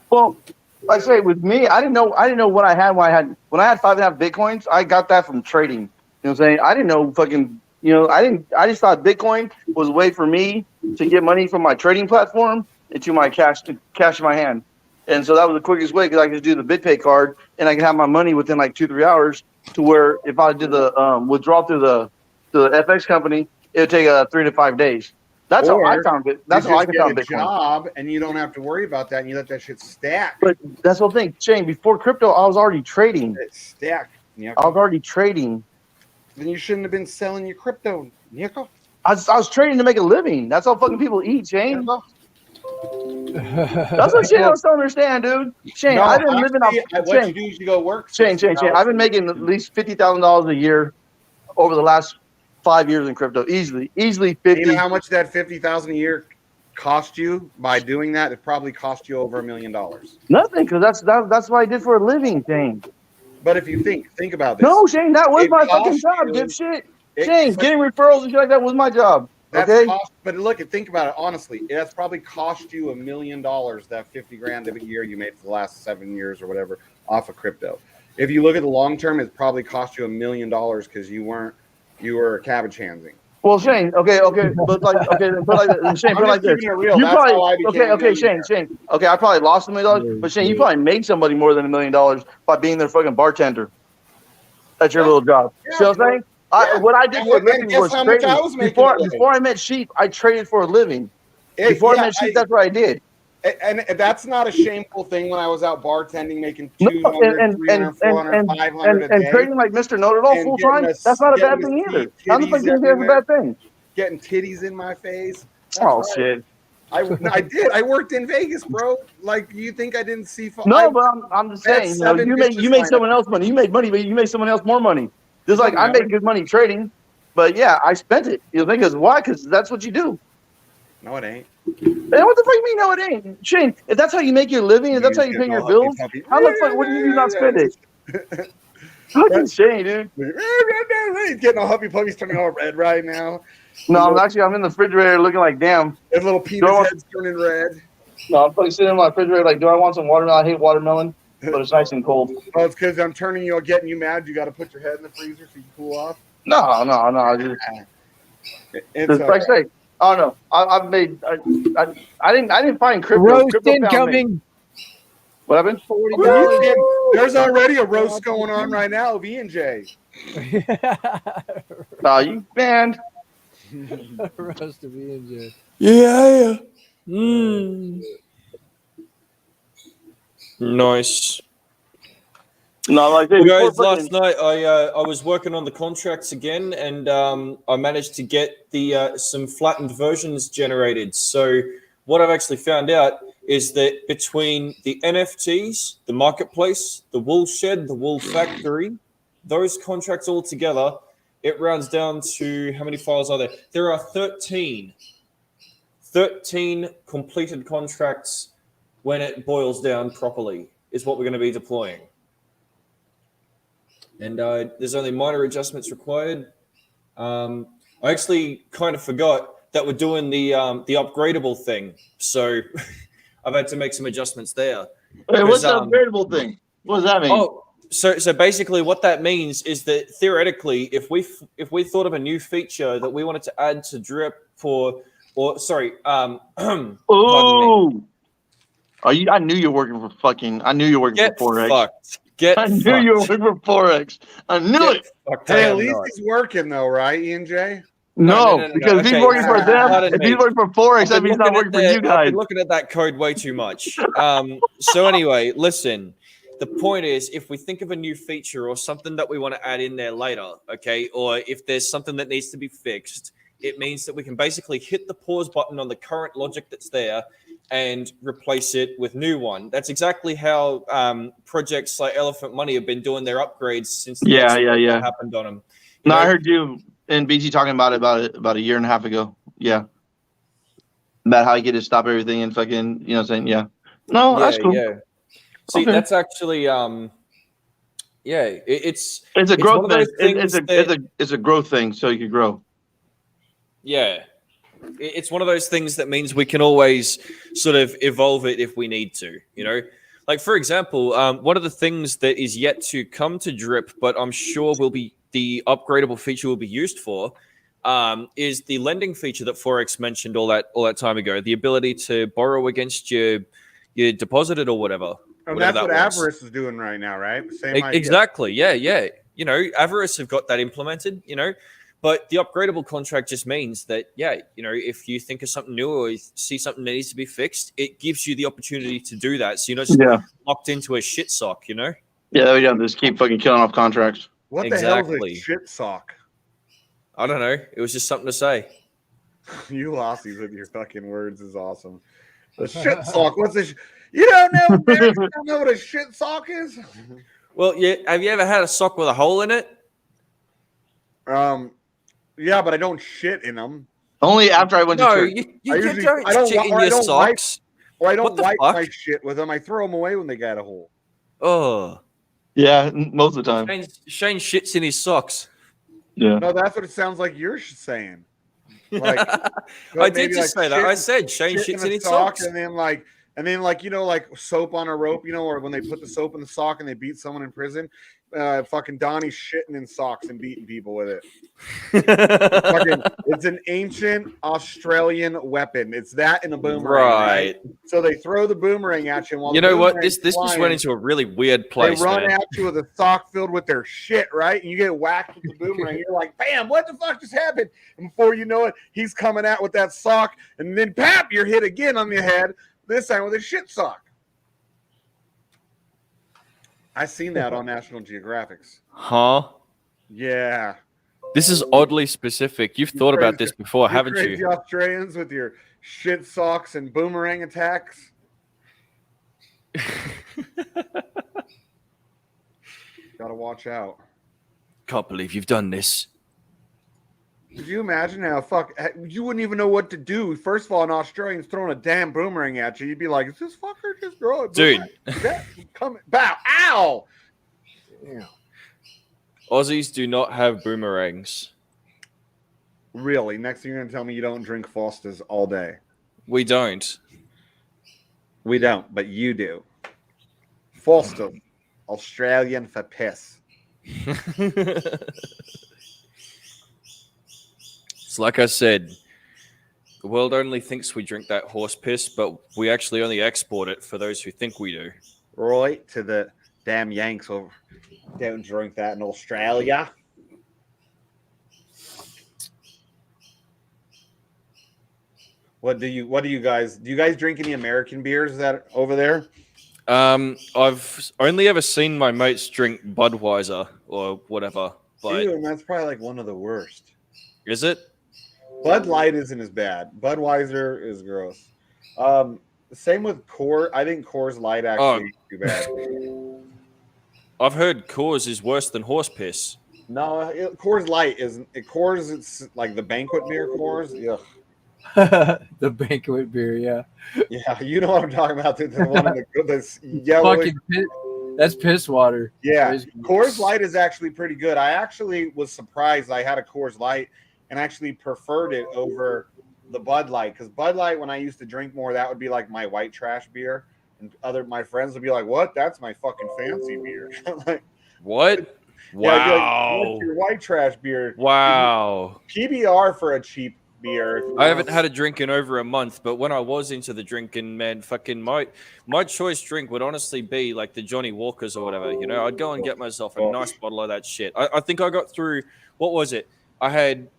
Well, like I say, with me, I didn't know what I had when I had 5.5 Bitcoins. I got that from trading. You know what I'm saying? I didn't know fucking, I just thought Bitcoin was a way for me to get money from my trading platform into my cash in my hand. And so that was the quickest way, because I could do the BitPay card and I could have my money within like 2-3 hours, to where if I did the withdrawal through the FX company, it would take 3 to 5 days. That's how I found it. That's how I found Bitcoin. Job, and you don't have to worry about that, and you let that shit stack. But that's the whole thing, Shane. Before crypto, I was already trading. It stacked. I was already trading. Then you shouldn't have been selling your crypto, Nico. I was trading to make a living. That's how fucking people eat, Shane. That's what Shane don't understand, dude. Shane, No, I've been living off. What you do is you go work. Shane. I've been making at least $50,000 a year over the last 5 years in crypto. Easily 50. You know how much that $50,000 a year cost you by doing that? It probably cost you over $1 million. Nothing, because that's what I did for a living, Shane. But if you think about this, no, Shane, that was my fucking job, dipshit. Shane, getting referrals and shit like that was my job. Okay. But look, think about it honestly. That's probably cost you $1 million. That $50,000 a year you made for the last 7 years or whatever off of crypto. If you look at the long term, it probably cost you $1 million because you were cabbage handsing. Well, Shane, okay, but Shane, put like this. You probably, Shane. Okay, I probably lost $1 million, but Shane, you probably made somebody more than $1 million by being their fucking bartender. That's your little job. See what I'm saying? What I did for a living was trading. Before I met Sheep, I traded for a living. Before I met Sheep, that's what I did. And that's not a shameful thing. When I was out bartending, making 200, 300, 400, 500 a day, and trading like Mr. Know-It-All full time, that's not a bad thing either. I don't think that's a bad thing. Getting titties in my face. Shit. I did. I worked in Vegas, bro. Like, you think I didn't see? No, but I'm just saying. You made someone else money. You made money, but you made someone else more money. Just like I made good money trading, but yeah, I spent it. You think is why? Because that's what you do. No, it ain't. And what the fuck you mean? No, it ain't, Shane. If that's how you make your living, if that's how you pay your bills, how the fuck? What do you not spend it? Fucking Shane, dude. He's getting all huffy puffy. He's turning all red right now. No, I'm in the refrigerator looking like damn. His little penis head's turning red. No, I'm fucking sitting in my refrigerator like, do I want some watermelon? I hate watermelon, but it's nice and cold. Oh, it's because I'm turning you, getting you mad. You got to put your head in the freezer so you can cool off. No. Just like say, oh no, I didn't find crypto. Roast Crypto found me. incoming. What happened? There's already a roast going on right now of E&J. Oh, you banned. Roast of E&J. Yeah. Nice. No, like well, guys, last night I was working on the contracts again, and I managed to get the some flattened versions generated. So what I've actually found out is that between the NFTs, the marketplace, the wool shed, the wool factory, those contracts all together, it rounds down to how many files are there? There are 13 completed contracts when it boils down properly is what we're going to be deploying. And there's only minor adjustments required. I actually kind of forgot that we're doing the upgradable thing. So I've had to make some adjustments there. Hey, what's the upgradable thing? What does that mean? Oh, so basically what that means is that theoretically, if we thought of a new feature that we wanted to add to Drip Ooh. pardon me. I knew you were working for fucking. I knew you were working for Forex. Fucked. I knew you were working for Forex. I knew it. Hey, at least he's working though, right, E&J? No, because if he's working for them, if he's working for Forex, that means he's not working for you guys. I've been looking at that code way too much. So anyway, listen. The point is, if we think of a new feature or something that we want to add in there later, okay, or if there's something that needs to be fixed, it means that we can basically hit the pause button on the current logic that's there and replace it with new one. That's exactly how projects like Elephant.money have been doing their upgrades since the that happened on them. No, I heard you and BT talking about it about a year and a half ago. Yeah. About how you get to stop everything and fucking, you know what I'm saying? Yeah. No, that's cool. Yeah. See, that's actually it's a growth thing. It's a growth thing, so you can grow. Yeah. It's one of those things that means we can always sort of evolve it if we need to, you know? Like, for example, one of the things that is yet to come to Drip, but I'm sure will be the upgradable feature will be used for, is the lending feature that Forex mentioned all that time ago. The ability to borrow against your deposited or whatever. And that's what Avarice is doing right now, right? Same idea. Exactly. Yeah. You know, Avarice have got that implemented, you know, but the upgradable contract just means that, you know, if you think of something new or you see something that needs to be fixed, it gives you the opportunity to do that. So you're not just locked into a shit sock, you know? Yeah, there we go. Just keep fucking killing off contracts. What the hell is a shit sock? I don't know. It was just something to say. You Aussies with your fucking words is awesome. A shit sock. What's this? You don't know, you don't know what a shit sock is? Well, have you ever had a sock with a hole in it? Yeah, but I don't shit in them. Only after I went to church. I don't shit in your socks. I don't wipe my shit with them. I throw them away when they got a hole. Oh. Yeah, most of the time. Shane shits in his socks. Yeah. No, that's what it sounds like you're saying. Like, I did just say that. I said Shane shits in his socks. And then like you know, like soap on a rope, you know, or when they put the soap in the sock and they beat someone in prison, fucking Donnie's shitting in socks and beating people with it. It's an ancient Australian weapon. It's that in a boomerang. Right. So they throw the boomerang at you. While you know what? This just went into a really weird place. They run at you with a sock filled with their shit, right? And you get whacked with the boomerang. You're like, bam, what the fuck just happened? And before you know it, he's coming out with that sock. And then, pap, you're hit again on the head, this time with a shit sock. I seen that on National Geographics. Huh? Yeah. This is oddly specific. You've thought about this before, haven't you? Crazy Australians with your shit socks and boomerang attacks. Gotta watch out. Can't believe you've done this. Could you imagine how you wouldn't even know what to do? First of all, an Australian's throwing a damn boomerang at you. You'd be like, is this fucker just growing? Dude. Come, bow, ow! Aussies do not have boomerangs. Really? Next thing you're gonna tell me you don't drink Foster's all day? We don't. We don't, but you do. Foster, Australian for piss. It's like I said, the world only thinks we drink that horse piss, but we actually only export it for those who think we do. Right to the damn Yanks over. Don't drink that in Australia. What do you guys drink any American beers that over there? I've only ever seen my mates drink Budweiser or whatever, but Ew, and that's probably like one of the worst. is it? Bud Light isn't as bad. Budweiser is gross. Same with Coors. I think Coors Light actually is too bad. I've heard Coors is worse than horse piss. No, Coors Light isn't. Coors, it's like the banquet beer Coors. Ugh. The banquet beer, yeah. Yeah, you know what I'm talking about. The one in the yellow. That's piss water. Yeah, Coors Light is actually pretty good. I actually was surprised I had a Coors Light and actually preferred it over the Bud Light, because Bud Light, when I used to drink more, that would be like my white trash beer, and my friends would be like, "What? That's my fucking fancy beer." Like, what? Yeah, Wow! like, what's your white trash beer? Wow! PBR for a cheap beer. I haven't had a drink in over a month, but when I was into the drinking, man, fucking my choice drink would honestly be like the Johnny Walkers or whatever. You know, I'd go and get myself a nice bottle of that shit. I think I got through, what was it? I had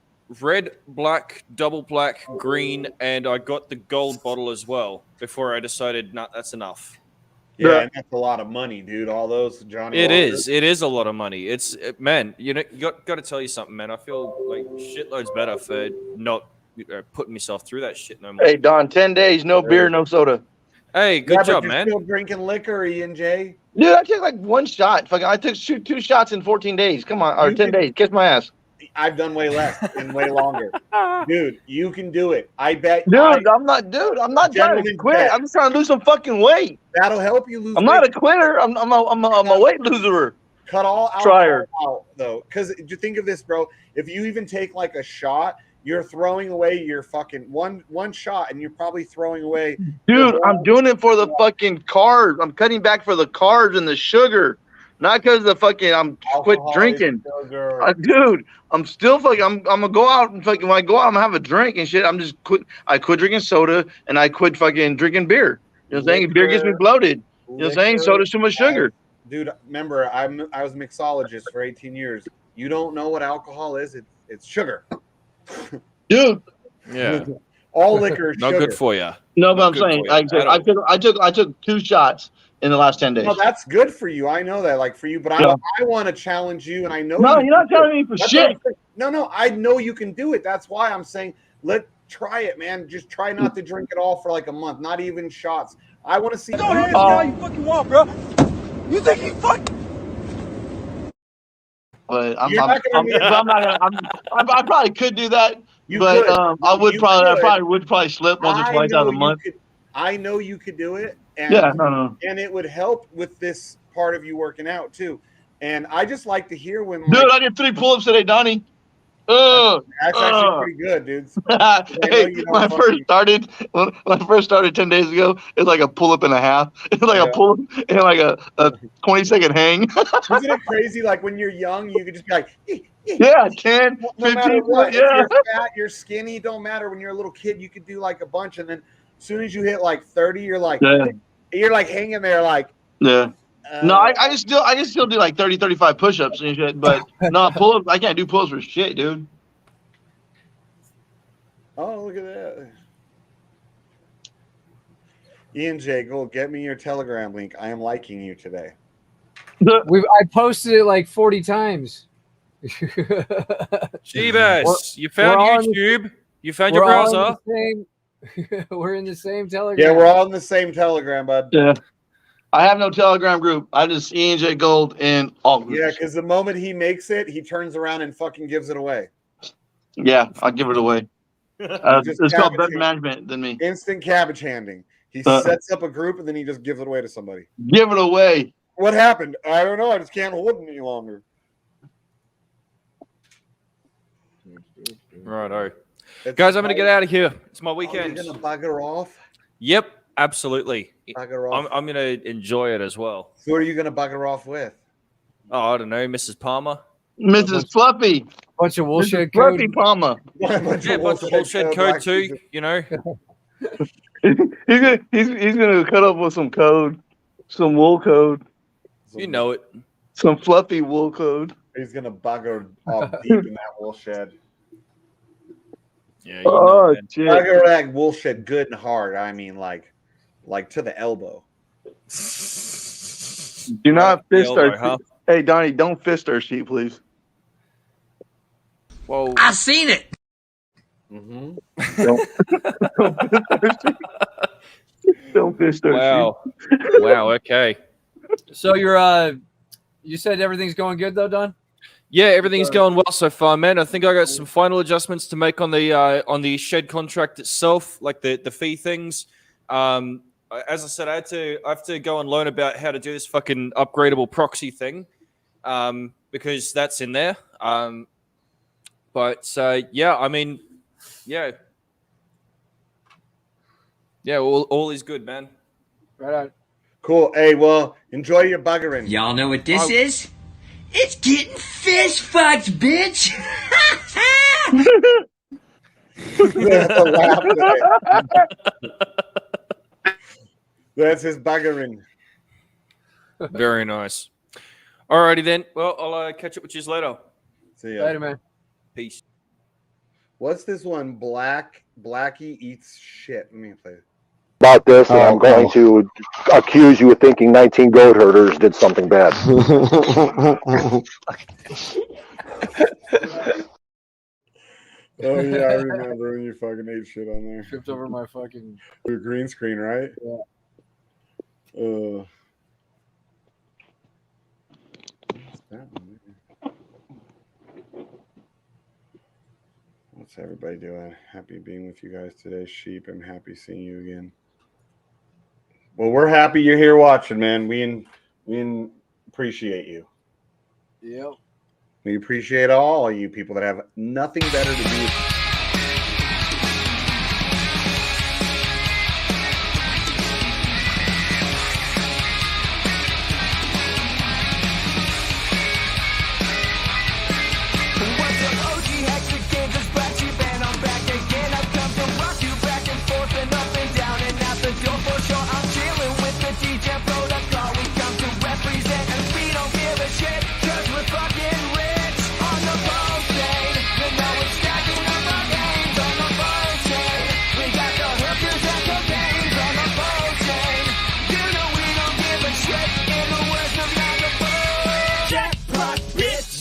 red, black, double black, green, and I got the gold bottle as well before I decided, nah, that's enough. Yeah, and that's a lot of money, dude. All those Johnny It is a lot of money. Man, you know, you got to tell you something, man. I feel like shitloads better for not putting myself through that shit no more. Hey, Don, 10 days, no beer, no soda. Hey, good job, you're man. Still drinking liquor, J. Dude, I took like one shot. Fucking, I took 2 shots in 14 days. Come on, or 10 days. Kiss my ass. I've done way less and way longer. Dude, you can do it. I bet. Dude, I'm not trying to quit. I'm just trying to lose some fucking weight. That'll help you lose I'm not a quitter. I'm a weight loser. Cut all alcohol out, though. Because you think of this, bro. If you even take like a shot, you're throwing away your fucking one shot, and you're probably throwing away. Dude, I'm doing it for the fucking carbs. I'm cutting back for the carbs and the sugar. Not because the fucking I'm quit drinking. Dude, I'm still fucking I'm gonna go out and fucking when I go out I'm gonna have a drink and shit. I quit drinking soda and I quit fucking drinking beer. You know what I'm saying? Beer gets me bloated. You know what I'm saying? Soda's too much sugar. Dude, remember I was a mixologist for 18 years. You don't know what alcohol is, it's sugar. Dude. Yeah. All liquor is not sugar. good for you. No, but I'm saying I took 2 shots in the last 10 days. No, that's good for you. I know that, like for you, but I want to challenge you, and I know. No, you're not telling me for shit. No, I know you can do it. That's why I'm saying try it, man. Just try not to drink it all for like a month, not even shots. I want to see. Go ahead, all you fucking want, bro. You think you fuck? But I probably could do that. I would probably slip once or twice out of the month. I know you could do it. And, and it would help with this part of you working out too. And I just like to hear when I did 3 pull-ups today, Donnie. That's actually pretty good, dude. Hey, when I first started 10 days ago, it's like a pull-up and a half. It's like a pull-up and like a 20-second hang. Isn't it crazy? Like when you're young, you could just be like, yeah, 10, 15, what, yeah. If you're fat, you're skinny, don't matter. When you're a little kid, you could do like a bunch, and then as soon as you hit like 30, you're like hanging there like. Yeah. No, I can still do like 30, 35 push-ups and shit, but no pull-ups. I can't do pull-ups for shit, dude. Oh, look at that. J, go get me your Telegram link. I am liking you today. I posted it like 40 times. Jeebus, you found YouTube. You found your browser. We're in the same Telegram. Yeah, we're all in the same Telegram, bud. Yeah. I have no Telegram group. I just J Gold in all groups. Yeah, because the moment he makes it, he turns around and fucking gives it away. Yeah, I'll give it away. It's called better management than me. Instant cabbage handing. He sets up a group and then he just gives it away to somebody. Give it away. What happened? I don't know. I just can't hold it any longer. Righto. Guys, I'm going to get out of here. It's my weekend. You're going to bugger off? Yep, absolutely. Bugger off. I'm going to enjoy it as well. Who are you going to bugger off with? Oh, I don't know, Mrs. Palmer. Mrs. Fluffy. Bunch of woolshed Fluffy code. Palmer. Yeah, bunch of bullshit code too, you know. He's gonna cut up with some code, some wool code. You know it. Some fluffy wool code. He's gonna bugger off deep in that wool shed. Yeah, Oh shit! Bugger that wool shed good and hard. I mean, like to the elbow. Do not fist elbow, our huh? sheep. Hey Donnie, don't fist our sheep, please. Well, I seen it. Mm-hmm. Don't fist our wow. sheep. Wow. Okay. So you said everything's going good though, Don? Yeah, everything's going well so far, man. I think I got some final adjustments to make on the shed contract itself, like the fee things. As I said, I have to go and learn about how to do this fucking upgradable proxy thing, because that's in there. But yeah, I mean, yeah, all is good, man. Right on. Cool. Hey, well, enjoy your buggering. Y'all know what this is? It's getting fish fucked, bitch. That's his buggering. Very nice. Alrighty then. Well, I'll catch up with you later. See ya. Later, man. Peace. What's this one? Blackie eats shit. Let me play it. About this, and I'm going to accuse you of thinking 19 goat herders did something bad. Oh yeah, I remember when you fucking ate shit on there. Tripped over my fucking Your green screen, right? Yeah. That one there. What's everybody doing? Happy being with you guys today, Sheep. I'm happy seeing you again. Well, we're happy you're here watching, man. We appreciate you. Yep. We appreciate all you people that have nothing better to do.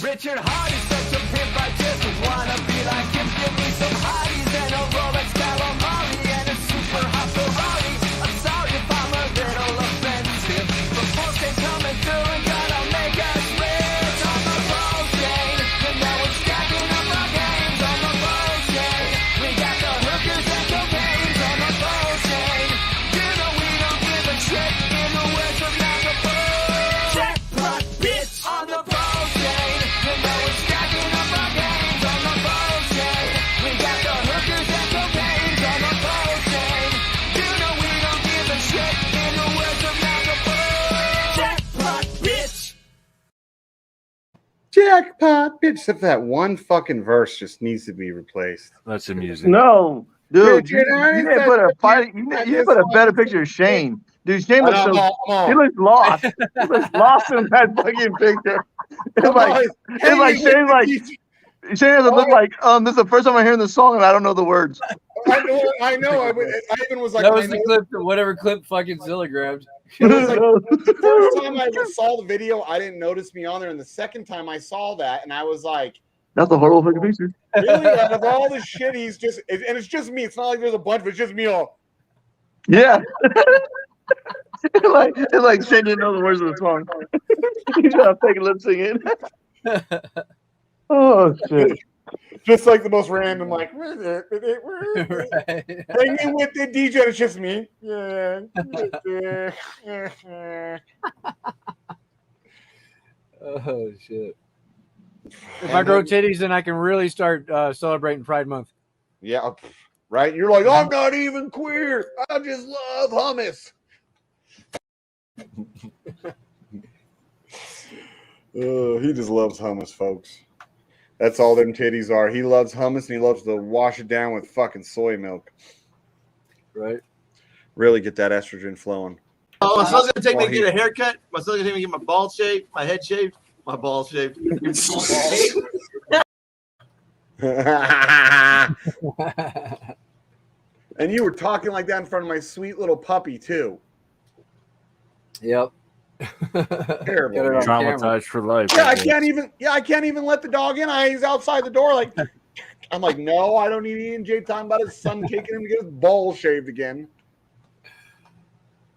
Richard Hardy said to him, I just wanna be like him. Give me some hotties and a Rolex calamari and a super hot Ferrari. I'm sorry if I'm a little offensive, but folks ain't coming through and gonna make us rich on the road chain. And now we're stacking up our games on the road chain. We got the hookers and cocaines on the road chain. You know we don't give a shit in the words of Nagabo. Jackpot bitch on the road chain. Jackpot, bitch. Except that one fucking verse just needs to be replaced. That's amusing. No, dude, you Richard, didn't put a fight. You didn't put a better picture of Shane. Dude, Shane looks he looks lost. He looks lost in that fucking picture. It's like Shane doesn't look like this is the first time I'm hearing the song and I don't know the words. I know. I even was like, that was the clip, whatever clip fucking Zilla grabbed. It was like, the first time I saw the video, I didn't notice me on there, and the second time I saw that, and I was like, "That's a horrible fucking picture." Really? Out of all the shit, he's just, and it's just me. It's not like there's a bunch, but it's just me. All. Yeah. it's like Shane didn't know the words of the song. He's trying to fake lip singing. Oh shit. Just like the most random, like, hanging with the DJ, it's just me. Yeah. Oh shit. If I grow titties, then I can really start celebrating Pride Month. Yeah, right. You're like, I'm not even queer. I just love hummus. He just loves hummus, folks. That's all them titties are. He loves hummus and he loves to wash it down with fucking soy milk. Right. Really get that estrogen flowing. Oh, my son's gonna take me to get a haircut. My son's gonna take me to get my balls shaved, my head shaved, my balls shaved. And you were talking like that in front of my sweet little puppy too. Yep. Terrible. Traumatized for life. Yeah, I can't even let the dog in. He's outside the door. Like, I'm like, no, I don't need E&J talking about his son taking him to get his balls shaved again.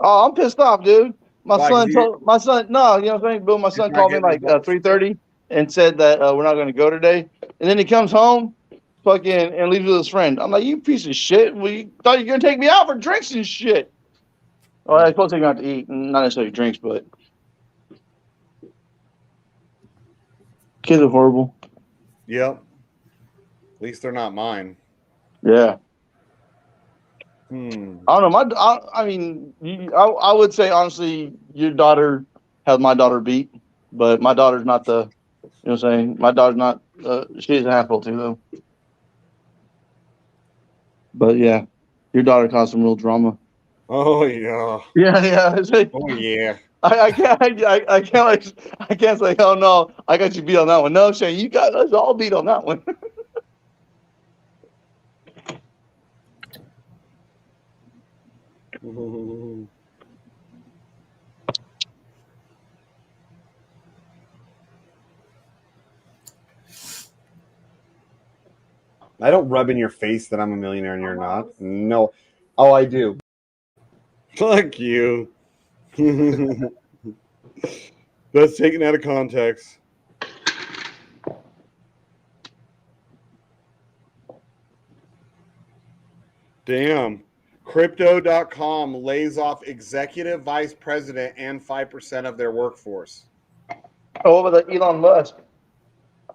Oh, I'm pissed off, dude. My Why, son told my son, no, you know what I'm saying? Bill, my son called me like 3:30 and said that we're not going to go today. And then he comes home, fucking, and leaves with his friend. I'm like, you piece of shit. We thought you were going to take me out for drinks and shit. Well, I was supposed to take him out to eat, not necessarily drinks, but kids are horrible. Yep. At least they're not mine. Yeah. I don't know. I mean, I would say honestly, your daughter has my daughter beat, but my daughter's not the. You know what I'm saying? My daughter's not. She's a handful too, though. But yeah, your daughter caused some real drama. Oh yeah. Yeah. Oh yeah. I can't say, oh no, I got you beat on that one. No, Shane, you got us all beat on that one. I don't rub in your face that I'm a millionaire and you're not. No. Oh, I do. Fuck you. That's taken out of context. Damn. Crypto.com lays off executive vice president and 5% of their workforce. Oh, what about Elon Musk?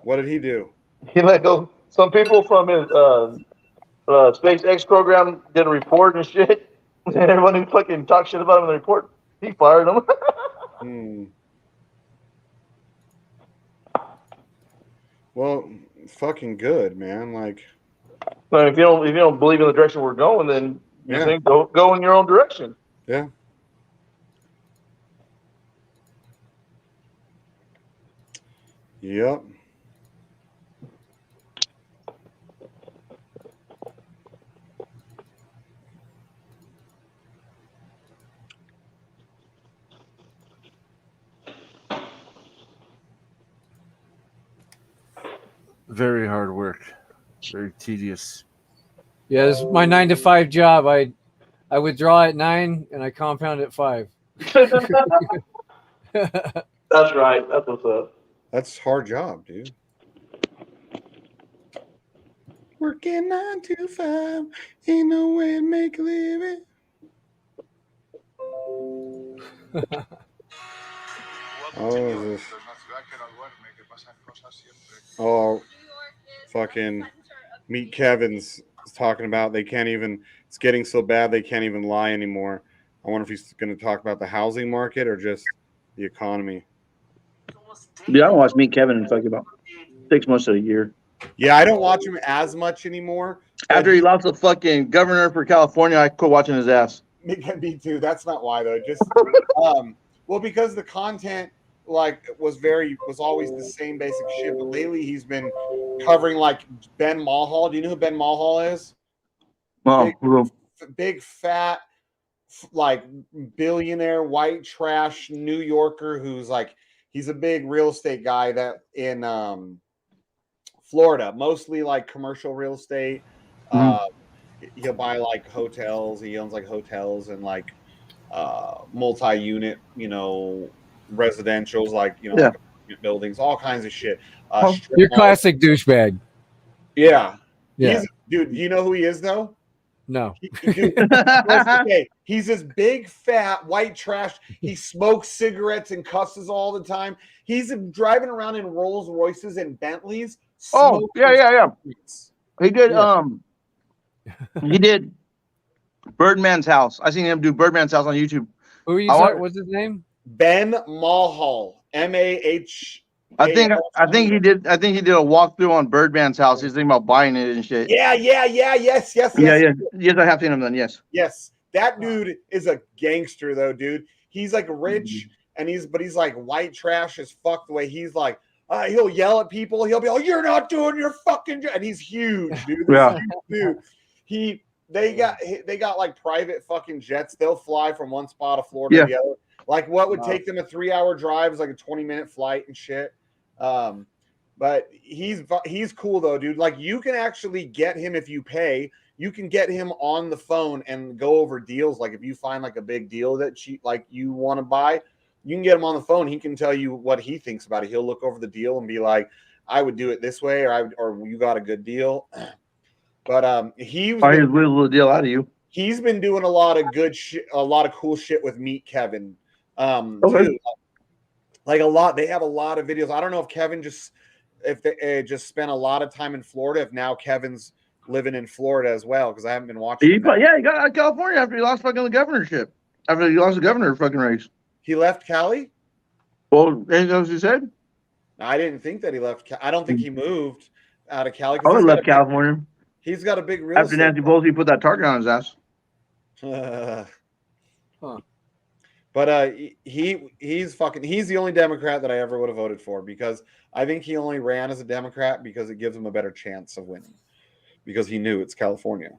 What did he do? He let go some people from his SpaceX program, did a report and shit. And everyone who fucking talked shit about him in the report, he fired them. Well, fucking good, man. Like, but if you don't believe in the direction we're going, then you think go in your own direction. Yeah. Yep. Very hard work. Very tedious. Yeah, this is my 9 to 5 job. I withdraw at 9 and I compound at 5. That's right. That's what's up. That's a hard job, dude. Working 9 to 5, ain't no way to make a living. Oh, fucking Meet Kevin's talking about they can't even, it's getting so bad they can't even lie anymore. I wonder if he's going to talk about the housing market or just the economy. Yeah, I don't watch Meet Kevin in fucking about 6 months to a year. Yeah, I don't watch him as much anymore. After he lost the fucking governor for California, I quit watching his ass. Me too. That's not why though. Just well, because the content was always the same basic shit. But lately he's been covering like Ben Mulhall. Do you know who Ben Mulhall is? Big fat like billionaire white trash New Yorker who's like he's a big real estate guy that in Florida, mostly like commercial real estate. He'll buy like hotels. He owns like hotels and like multi-unit, residentials, like like buildings, all kinds of shit. Your classic douchebag. Yeah. Yeah. Dude, you know who he is though? No. Okay, he's this big, fat, white trash. He smokes cigarettes and cusses all the time. He's driving around in Rolls Royces and Bentleys. Oh, yeah. cigarettes. He did Yeah. he did Birdman's house. I seen him do Birdman's house on YouTube. Who are you talking? What's his name? Ben Mulhall. M-A-H. I think he did a walkthrough on Birdman's house. He's thinking about buying it and shit. Yes. Yes, I have seen him then, yes. Yes. That dude is a gangster though, dude. He's like rich and he's like white trash as fuck the way he's like he'll yell at people. He'll be like, "You're not doing your fucking job." And he's huge, dude. Yeah. Dude. They got like private fucking jets. They'll fly from one spot of Florida to the other. Like what would take them a 3-hour drive is like a 20-minute flight and shit. But he's cool though, dude. Like you can actually get him if you pay. You can get him on the phone and go over deals. Like if you find like a big deal that you want to buy, you can get him on the phone. He can tell you what he thinks about it. He'll look over the deal and be like, "I would do it this way," or "You got a good deal." But he's whittle the deal out of you. He's been doing a lot of good shit, a lot of cool shit with Meet Kevin. Too. Like a lot. They have a lot of videos. I don't know if Kevin just spent a lot of time in Florida. If now Kevin's living in Florida as well, because I haven't been watching. He got out of California after he lost fucking the governorship. After he lost the governor fucking race. He left Cali? Well, ain't that what you said? I didn't think that he left. I don't think he moved out of Cali. I would have left California. He's got a big real after Nancy Pelosi put that target on his ass. But he's the only Democrat that I ever would have voted for, because I think he only ran as a Democrat because it gives him a better chance of winning, because he knew it's California.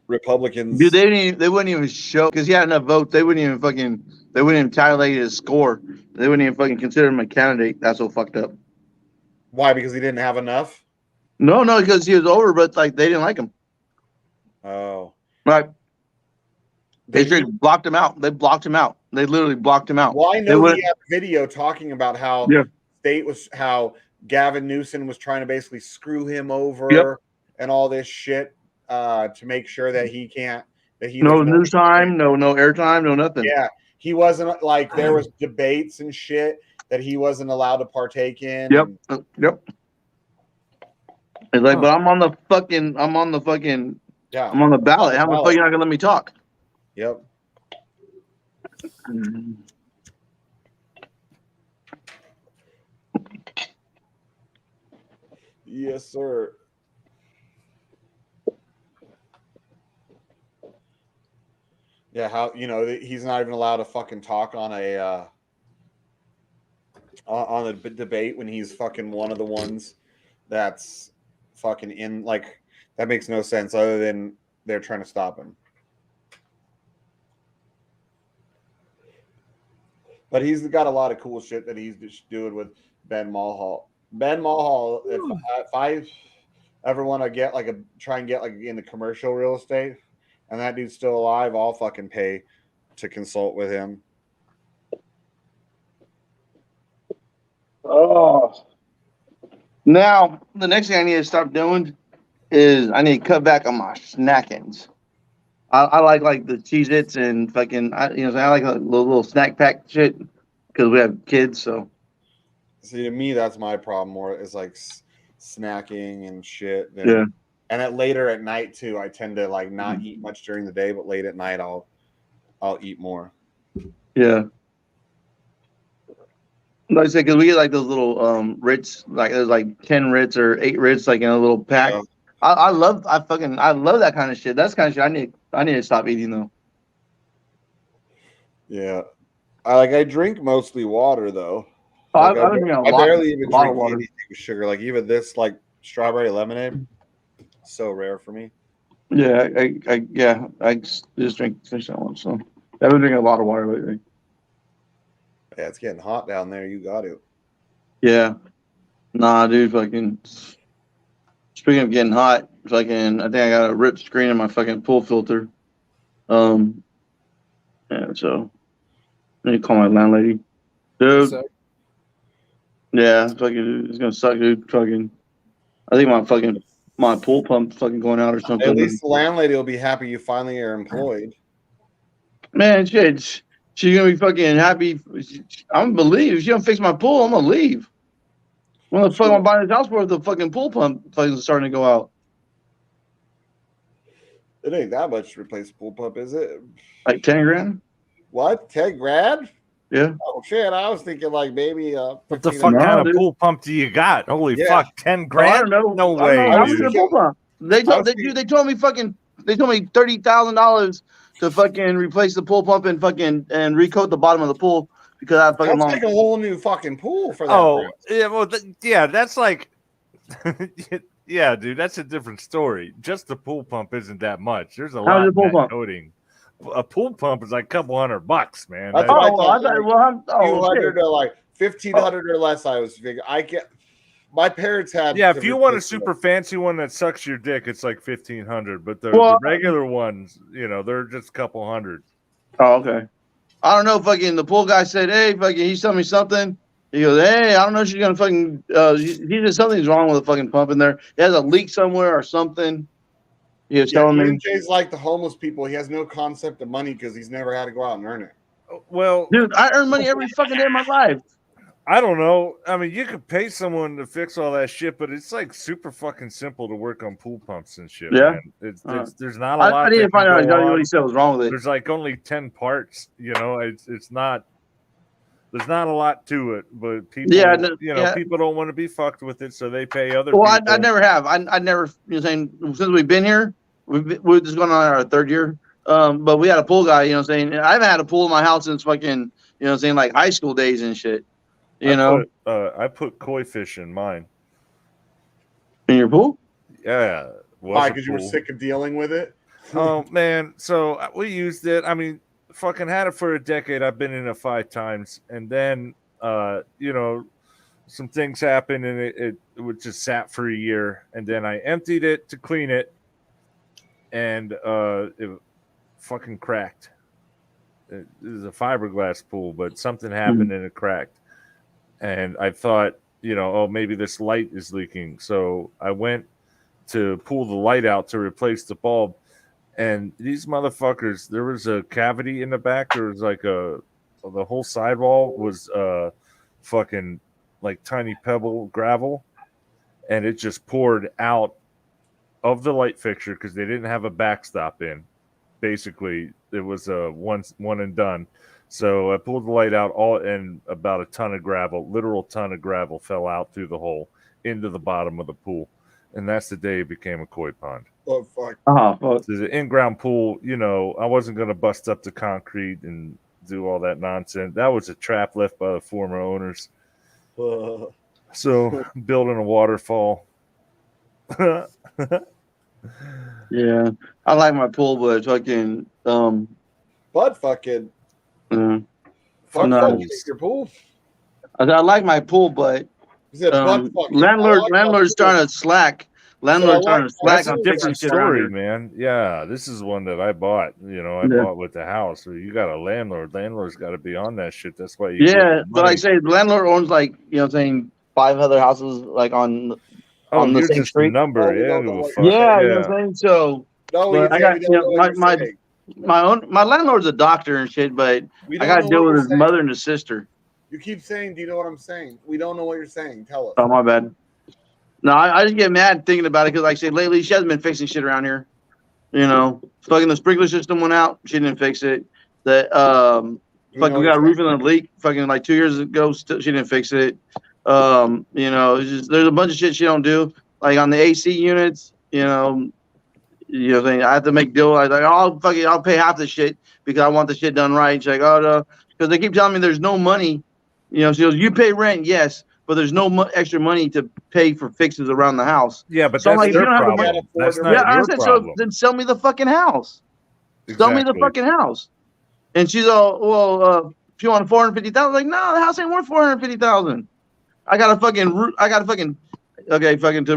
Republicans, dude, they wouldn't even show, because he had enough votes. They wouldn't even tabulate his score. They wouldn't even fucking consider him a candidate. That's so fucked up. Why? Because he didn't have enough? No, because he was over, but like they didn't like him. Oh, right. They blocked him out. They blocked him out. They literally blocked him out. Well, I know he had a video talking about how how Gavin Newsom was trying to basically screw him over and all this shit to make sure that he can't. That he no news time, no airtime, no nothing. Yeah, he wasn't like there was debates and shit that he wasn't allowed to partake in. Yep. It's like, but I'm on the ballot. How the fuck you not gonna let me talk? Yep. Yes, sir. Yeah, how he's not even allowed to fucking talk on a debate when he's fucking one of the ones that's fucking in, like, that makes no sense other than they're trying to stop him. But he's got a lot of cool shit that he's just doing with Ben Mulhall. Ben Mulhall, if I ever want to try and get into commercial real estate, and that dude's still alive, I'll fucking pay to consult with him. Oh. Now, the next thing I need to start doing is I need to cut back on my snackings. I like the Cheez-Its and fucking, I like a little snack pack shit because we have kids, so. See, to me, that's my problem more. Is like snacking and shit. Yeah. And at later at night too, I tend to not eat much during the day, but late at night I'll eat more. Yeah. Like I said, because we get those little Ritz, there's 10 Ritz or 8 Ritz in a little pack. Yeah. I love that kind of shit. That's the kind of shit I need to stop eating though. Yeah. I drink mostly water though. I barely even drink anything with sugar. Even this strawberry lemonade, so rare for me. Yeah, I just drink fish that one. So I've been drinking a lot of water lately. Yeah, it's getting hot down there. You got it. Yeah. Nah, dude, fucking. Speaking of getting hot, I think I got a ripped screen in my fucking pool filter. Yeah, so I need to call my landlady. Dude. Yeah, fucking, it's gonna suck, dude. Fucking, I think my fucking my pool pump fucking going out or something. At least the landlady will be happy you finally are employed. Man, shit, she's gonna be fucking happy. I'm gonna leave. If she don't fix my pool, I'm gonna leave. When the fuck am I buying this house for if the fucking pool pump fucking starting to go out? It ain't that much to replace a pool pump, is it? Like 10 grand? What? 10 grand? Yeah. Oh shit! I was thinking like maybe. What the fuck kind of pool pump do you got? Holy fuck, 10 grand? I don't know. No way. I was dude. in a pool pump. They told me $30,000 to fucking replace the pool pump and fucking and recoat the bottom of the pool because I have fucking That's long. like a whole new fucking pool for that. Oh, price. yeah, well, yeah, that's like, yeah, dude, that's a different story. Just the pool pump isn't that much. There's a lot How's the in pool that pump? coating. A pool pump is like a couple $100, man. That's That- what I Oh, thought. I thought, Like, well, I'm, oh, 200 shit. to like 1,500 or less. I was figuring. I get. My parents had. yeah, to if you want a replace super fancy one that sucks your dick, it's like 1,500. But the Well, regular ones, you know, they're just a couple hundred. Oh, okay. I don't know. Fucking the pool guy said, "Hey, fucking," he's telling me something. He goes, "Hey, I don't know if she's gonna fucking." He said something's wrong with the fucking pump in there. It has a leak somewhere or something. He was telling me. Jay's like the homeless people. He has no concept of money because he's never had to go out and earn it. Well, dude, I earn money every fucking day of my life. I don't know. I mean, you could pay someone to fix all that shit, but it's like super fucking simple to work on pool pumps and shit. Yeah. Man. There's not a lot. I need to that find can out go exactly on. what he said was wrong with it. There's like only 10 parts. You know, it's not. There's not a lot to it, but people, people don't want to be fucked with it, so they pay other Well, people. I never have. I never. You know, saying since we've been here, we're just going on our third year. But we had a pool guy. You know, saying I haven't had a pool in my house since fucking. You know, saying like high school days and shit. I put koi fish in mine. In your pool? Yeah. Why? Because you were sick of dealing with it? Oh man, so we used it. I mean, fucking had it for a decade. I've been in it 5 times, and then you know, some things happened, and it was just sat for a year, and then I emptied it to clean it, and it fucking cracked. It was a fiberglass pool, but something happened and it cracked. And I thought, you know, oh, maybe this light is leaking. So I went to pull the light out to replace the bulb. And these motherfuckers, there was a cavity in the back. There was like the whole sidewall was fucking like tiny pebble gravel. And it just poured out of the light fixture because they didn't have a backstop in. Basically, it was a one and done. So I pulled the light out, and about a ton of gravel, literal ton of gravel, fell out through the hole into the bottom of the pool, and that's the day it became a koi pond. Oh fuck! Fuck. So the in-ground pool, you know, I wasn't going to bust up the concrete and do all that nonsense. That was a trap left by the former owners. So building a waterfall. Yeah, I like my pool, but fucking But fucking. Fuck no. your pool. I like my pool, but He said, "Butt fucking." landlord's trying to slack. Landlord's trying to slack That's on a fixing different shit around story, here. man. Yeah, this is one that I bought. You know, I bought with the house. So you got a landlord. Landlord's got to be on that shit. That's why you. Yeah, but like I say, the landlord owns like, you know, what I'm saying 5 other houses like on the you're same just street. a number. Yeah, you Yeah, you know what I'm saying. So, but I got, you know, my landlord's a doctor and shit, but We I don't got to know deal what with you're his saying. mother and his sister. You keep saying, "Do you know what I'm saying?" We don't know what you're saying. Tell us. Oh, my bad. No, I just get mad thinking about it because, like I said, lately she hasn't been fixing shit around here. You know, fucking the sprinkler system went out. She didn't fix it. The fucking we got a roof in a leak. Fucking like 2 years ago, still, she didn't fix it. You know, it's just, there's a bunch of shit she don't do. Like on the AC units, you know, I have to make deal. I like, I'll pay half the shit because I want the shit done right. She's like, oh no, because they keep telling me there's no money. You know, she goes, you pay rent, yes, but there's no extra money to pay for fixes around the house. Yeah, but so that's I'm like, their you don't have the problem. money. That's not I your said, problem. so then sell me the fucking house. Sell me the Exactly. fucking house. And she's all, well, if you want 450,000, like, no, the house ain't worth 450,000. I got to fucking to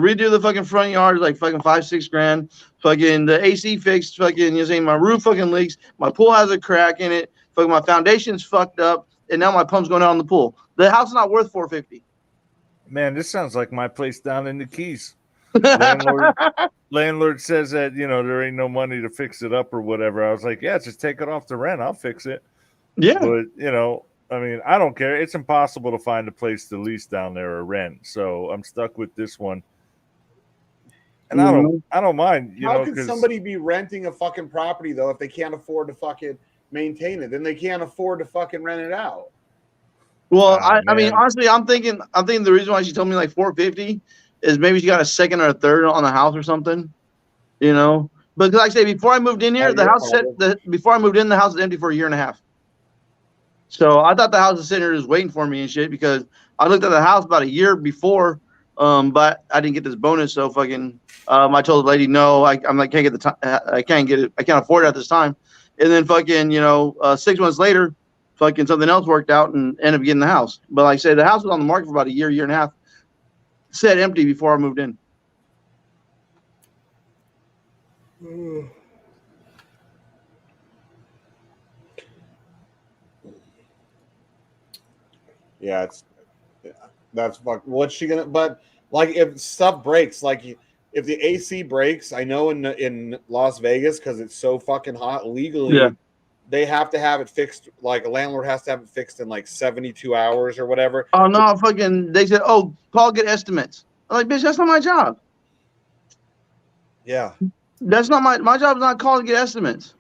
redo the fucking front yard, like fucking $5-6 grand. Fucking the AC fixed. Fucking, you saying my roof fucking leaks. My pool has a crack in it. Fucking my foundation's fucked up, and now my pump's going out on the pool. The house is not worth 450. Man, this sounds like my place down in the Keys. landlord says that, you know, there ain't no money to fix it up or whatever. I was like, yeah, just take it off the rent. I'll fix it. Yeah. But, you know, I mean, I don't care. It's impossible to find a place to lease down there or rent. So I'm stuck with this one. And I don't mind, you How know, could because somebody be renting a fucking property though if they can't afford to fucking maintain it? Then they can't afford to fucking rent it out. Well, Ah, I mean, man. honestly, I'm thinking the reason why she told me like 450 is maybe she got a second or a third on the house or something, you know. But like I say, before I moved in here, the house before I moved in, the house was empty for a year and a half. So I thought the house was sitting here just waiting for me and shit because I looked at the house about a year before, but I didn't get this bonus. So fucking, I told the lady no, I'm like can't get the time, I can't get it, I can't afford it at this time. And then fucking, you know, 6 months later, fucking something else worked out and ended up getting the house. But like I said, the house was on the market for about a year and a half, sat empty before I moved in. Yeah, that's fuck. What's she gonna? But like, if stuff breaks, like if the AC breaks, I know in Las Vegas because it's so fucking hot legally. Yeah. They have to have it fixed. Like a landlord has to have it fixed in like 72 hours or whatever. Oh no, fucking! They said, "Oh, call get estimates." I'm like, bitch, that's not my job. Yeah, That's not my job. Is not call to get estimates.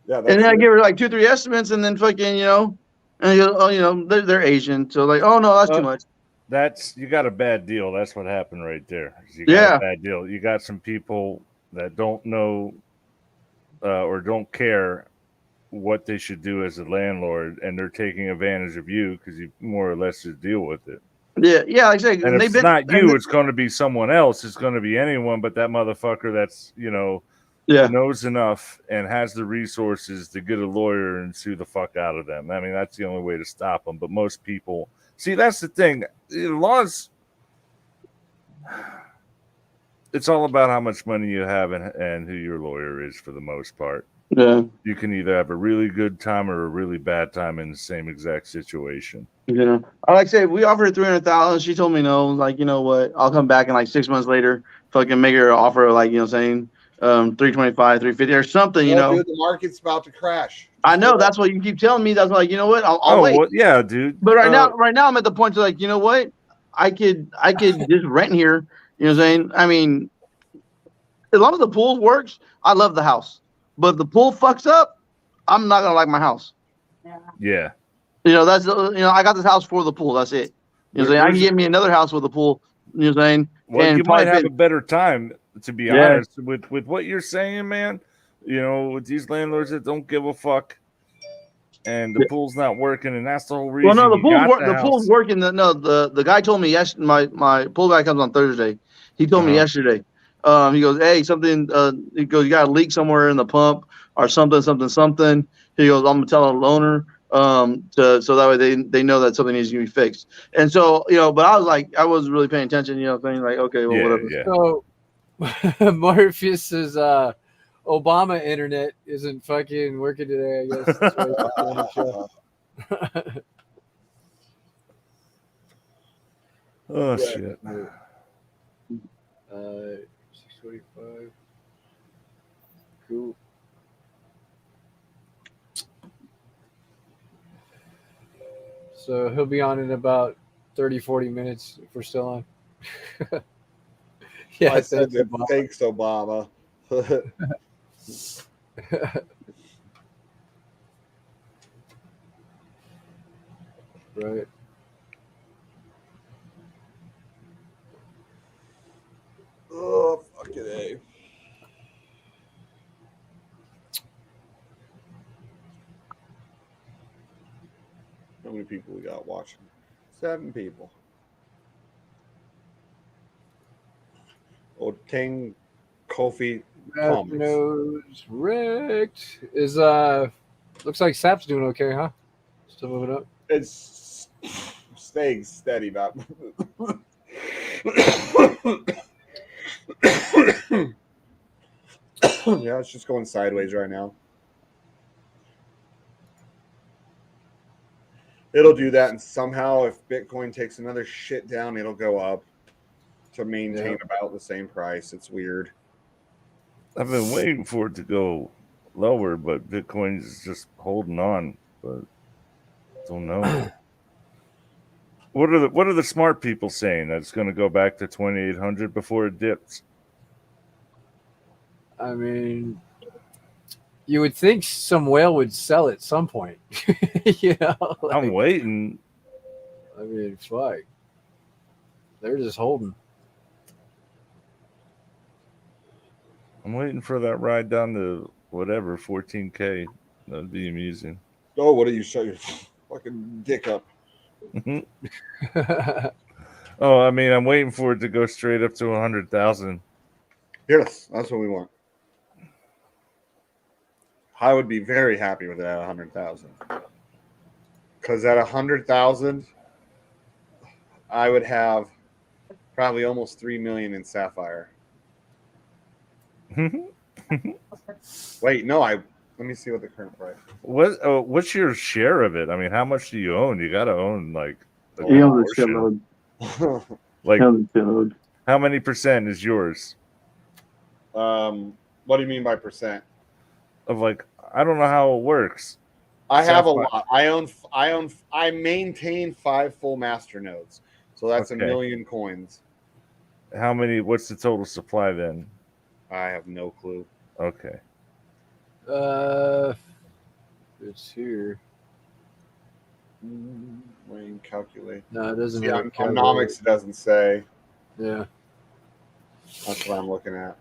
yeah. And then I give her like 2-3 estimates, and then fucking, you know, and you go, oh, you know, they're Asian, so like, oh no, that's too much. That's you got a bad deal. That's what happened right there. You Yeah. got a bad deal. You got some people that don't know or don't care what they should do as a landlord, and they're taking advantage of you because you more or less just deal with it. Yeah, like I say, And if it's not you, it's going to be someone else. It's going to be anyone but that motherfucker that's, you know, knows enough and has the resources to get a lawyer and sue the fuck out of them. I mean, that's the only way to stop them. But most people, see, that's the thing. Laws, it's all about how much money you have and who your lawyer is for the most part. Yeah. You can either have a really good time or a really bad time in the same exact situation. You know, I like I said, we offered her 300,000. She told me no. Like, you know what? I'll come back in like 6 months later, fucking make her an offer of like, you know, saying 325, 350 or something. You know, dude, the market's about to crash. I know that's what you keep telling me. That's like, you know what? I'll wait. Well, yeah, dude. But right now I'm at the point to like, you know what? I could just rent here. You know what I'm saying? I mean, as long as the pool works, I love the house. But if the pool fucks up, I'm not gonna like my house. Yeah. You know, that's you know, I got this house for the pool. That's it. You know what I'm saying? I can get me another house with a pool. You know what I'm saying? Well, and you might have a better time, to be Yeah. honest, with what you're saying, man. You know, with these landlords that don't give a fuck, and the pool's not working, and that's the whole reason. Well, no, the you pool's got the pool's working. The guy told me yesterday. My pool guy comes on Thursday. He told me yesterday. He goes, hey, something. He goes, you got a leak somewhere in the pump or something. He goes, I'm gonna tell the owner. So that way they know that something needs to be fixed. And so, you know, but I was like, I wasn't really paying attention. You know, thinking like, okay, well, whatever. So Morpheus's Obama internet isn't fucking working today, I guess. That's why he's doing the show. Oh shit. 6:45. Cool. So he'll be on in about 30-40 minutes if we're still on. I said thanks, Obama. Right. Oh, fucking A. How many people we got watching? 7 people. Old King Kofi Thomas. Nose wrecked. Is looks like Sap's doing okay, huh? Still moving up. It's staying steady, about. Yeah, it's just going sideways right now. It'll do that, and somehow if Bitcoin takes another shit down, it'll go up. to maintain about the same price. It's weird. I've been waiting for it to go lower, but Bitcoin's just holding on. But don't know. What are the smart people saying? That it's going to go back to 2,800 before it dips? I mean, you would think some whale would sell at some point. You know, like, I'm waiting. I mean, fuck. They're just holding. I'm waiting for that ride down to whatever 14K. That'd be amusing. Oh, what do you show your fucking dick up? Oh, I mean, I'm waiting for it to go straight up to 100,000. Yes, that's what we want. I would be very happy with that 100,000. Because at 100,000, I would have probably almost 3 million in Sapphire. Wait, no, let me see what the current price is. What's your share of it? I mean, how much do you own? You got to own like a He good owns a portion. shitload. Like, He owns a shitload. how many percent is yours? What do you mean by percent? Of like, I don't know how it works. I have a lot. I maintain 5 full master nodes. So that's Okay. 1 million coins. How many? What's the total supply then? I have no clue. Okay. It's here. Wayne calculate. No, it doesn't. See, have on calculate. Nomics, it doesn't say. Yeah. That's what I'm looking at.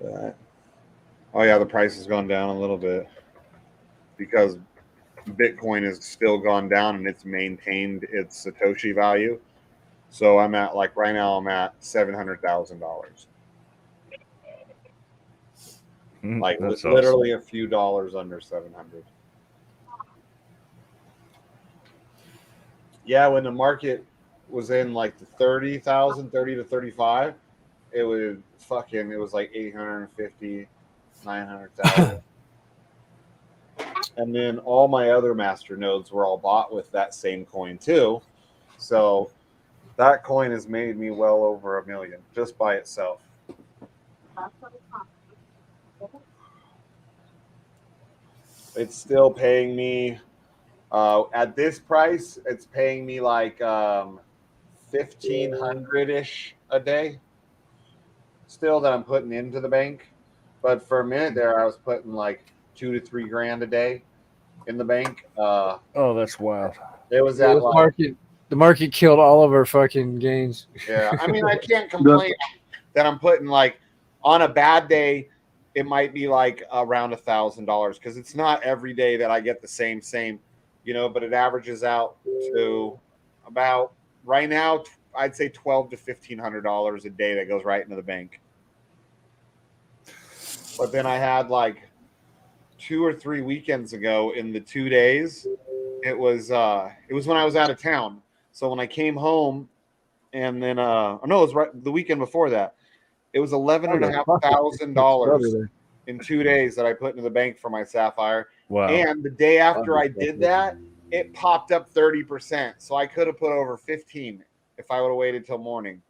But, oh yeah, the price has gone down a little bit because Bitcoin has still gone down and it's maintained its Satoshi value. So I'm at right now I'm at $700,000. Like That's literally a few dollars under 700. Yeah, when the market was in like the 30,000, 30 to 35, it was like 850, 900,000. And then all my other master nodes were all bought with that same coin too. So that coin has made me well over $1 million just by itself. It's still paying me at this price. It's paying me like 1,500-ish a day. Still that I'm putting into the bank, but for a minute there, I was putting like $2 to $3 grand a day in the bank. Oh, that's wild. It was at the market killed all of our fucking gains. Yeah, I mean, I can't complain that I'm putting like on a bad day, it might be like around $1,000 because it's not every day that I get the same, but it averages out to about right now. I'd say $1,200 to $1,500 a day that goes right into the bank. But then I had like 2 or 3 weekends ago in the 2 days. It was when I was out of town. So when I came home, and then no, it was right the weekend before that. It was $11,500 in 2 days that I put into the bank for my Sapphire. Wow. And the day after I did that, it popped up 30%. So I could have put over 15 if I would have waited till morning.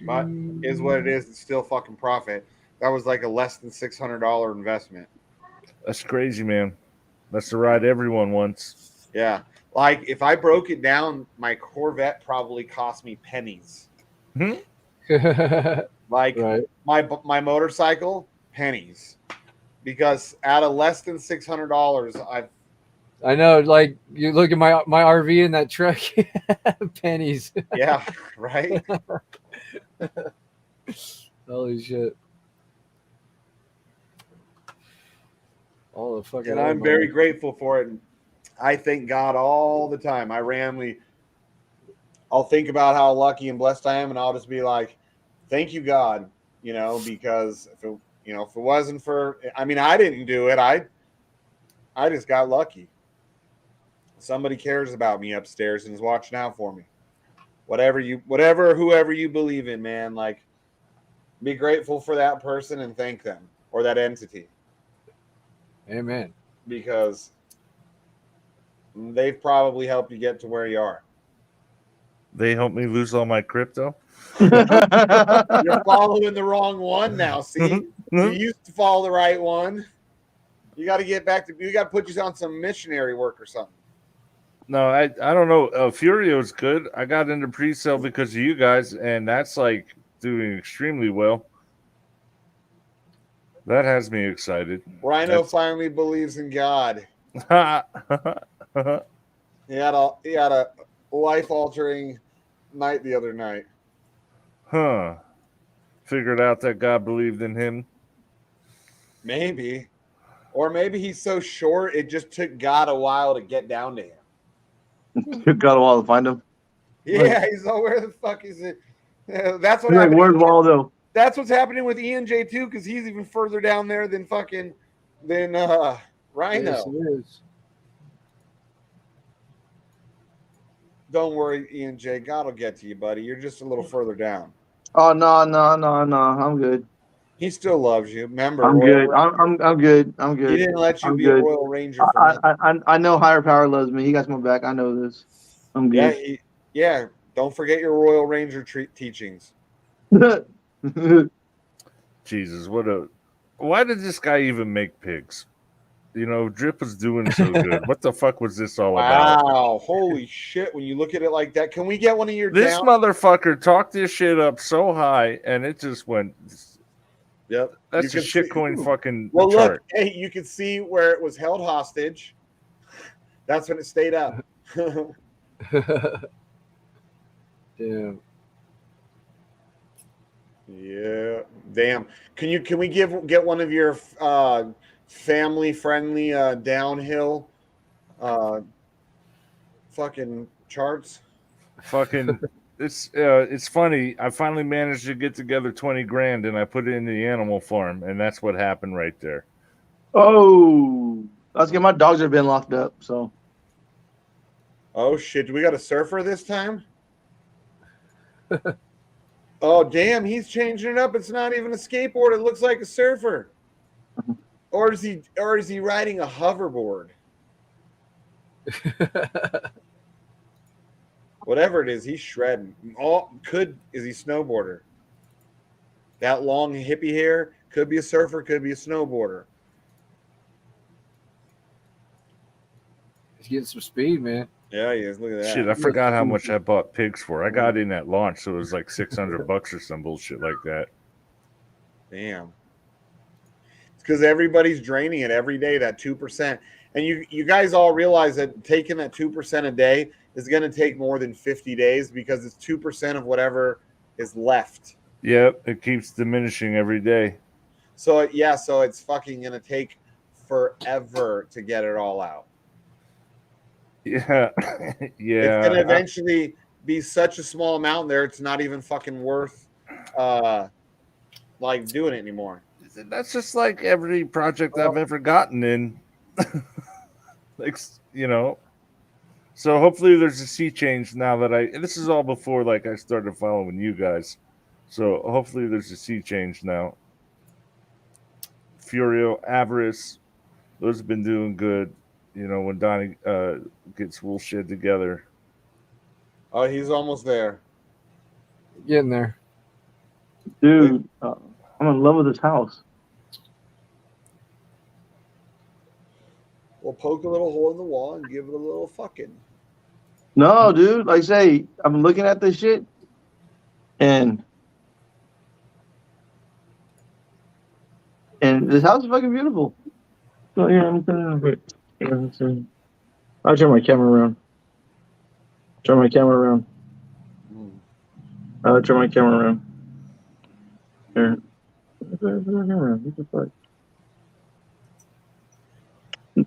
But is what it is. It's still fucking profit. That was like a less than $600 investment. That's crazy, man. That's the ride everyone wants. Yeah. Like if I broke it down, my Corvette probably cost me pennies. Like my motorcycle, pennies. Because at a less than $600, I know, like you look at my RV in that truck, pennies. Yeah, right. Holy shit! All the fucking. And I'm very grateful for it. I thank God all the time. I'll think about how lucky and blessed I am, and I'll just be like, "Thank you, God," because if it wasn't for, I didn't do it. I just got lucky. Somebody cares about me upstairs and is watching out for me. Whoever you believe in, man, like, be grateful for that person and thank them or that entity. Amen. because they've probably helped you get to where you are. They helped me lose all my crypto. You're following the wrong one now. See, you used to follow the right one. You got to get back to. You got to put you on some missionary work or something. No, I don't know. Furio's good. I got into pre-sale because of you guys, and that's like doing extremely well. That has me excited. Rhino finally believes in God. He had a life-altering night the other night. Huh. Figured out that God believed in him. Maybe. Or maybe he's so short, it just took God a while to get down to him. Took God a while to find him. Yeah, he's all, where the fuck is it? That's what He's like, happened. where's Waldo? That's what's happening with ENJ too, because he's even further down there than Rhino. Yes, it is. Don't worry, ENJ. God will get to you, buddy. You're just a little further down. Oh no. I'm good. He still loves you. Remember, I'm Royal good. Ranger. I'm good. I'm good. He didn't let you I'm be good. a Royal Ranger for nothing. I know higher power loves me. He got my back. I know this. I'm good. Yeah. Don't forget your Royal Ranger teachings. Jesus, why did this guy even make pigs? You know, Drip was doing so good. What the fuck was this all about? Wow, holy shit! When you look at it like that, can we get one of your This motherfucker talked this shit up so high, and it just went. Yep, that's a shitcoin fucking Well, chart. look, hey, you can see where it was held hostage. That's when it stayed up. Damn. Yeah, damn. Can we get one of your family friendly downhill fucking charts? Fucking it's funny. I finally managed to get together 20 grand and I put it in the animal farm, and that's what happened right there. Oh, let's get my dogs have been locked up. So, oh shit, do we got a surfer this time? Oh damn, he's changing it up. It's not even a skateboard. It looks like a surfer. Or is he riding a hoverboard? Whatever it is, he's shredding. Is he snowboarder? That long hippie hair could be a surfer, could be a snowboarder. He's getting some speed, man. Yeah, he is. Look at that. Shit, I forgot how much I bought pigs for. I got in at launch, so it was like $600 or some bullshit like that. Damn. It's because everybody's draining it every day, that 2%. And you guys all realize that taking that 2% a day is going to take more than 50 days because it's 2% of whatever is left. Yep, it keeps diminishing every day. So it's fucking going to take forever to get it all out. Yeah. Yeah. It's going to eventually be such a small amount there, it's not even fucking worth like doing it anymore. That's just like every project I've ever gotten in. Like, you know. So hopefully there's a sea change now that this is all before like I started following you guys. So hopefully there's a sea change now. Furio, Avarice, those have been doing good. You know, when Donnie gets wool shed together. Oh, he's almost there. Getting there. Dude, I'm in love with this house. We'll poke a little hole in the wall and give it a little fucking. No, dude. Like I say, I'm looking at this shit, and this house is fucking beautiful. Oh yeah, I'll turn my camera around. Turn my camera around. Turn my camera around. Here. What the fuck?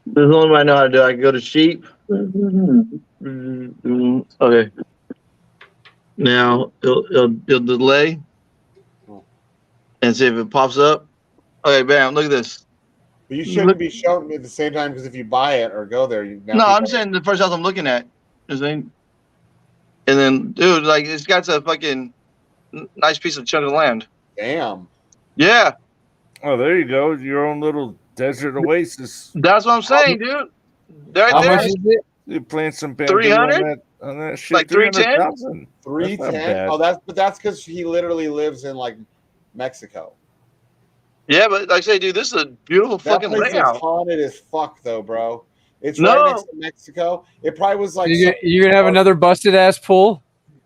There's only way I know how to do it. I can go to sheep. Okay. Now it'll delay and see if it pops up. Okay, bam! Look at this. But you shouldn't be showing me at the same time because if you buy it or go there, No, I'm saying the first house I'm looking at. And then, dude, like it's got a fucking nice piece of chunk of land. Damn. Yeah. Oh, there you go. Your own little Desert Oasis. That's what I'm saying, dude. They're right How there. much is it? You plant some bamboo 300? on that shit. Like 310? 300,000. That's not 310. bad. Oh, that's because he literally lives in like Mexico. Yeah, but like I say, dude, this is a beautiful That fucking place is layout. haunted as fuck, though, bro. It's No. right next to Mexico. It probably was like You're gonna have another busted ass pool.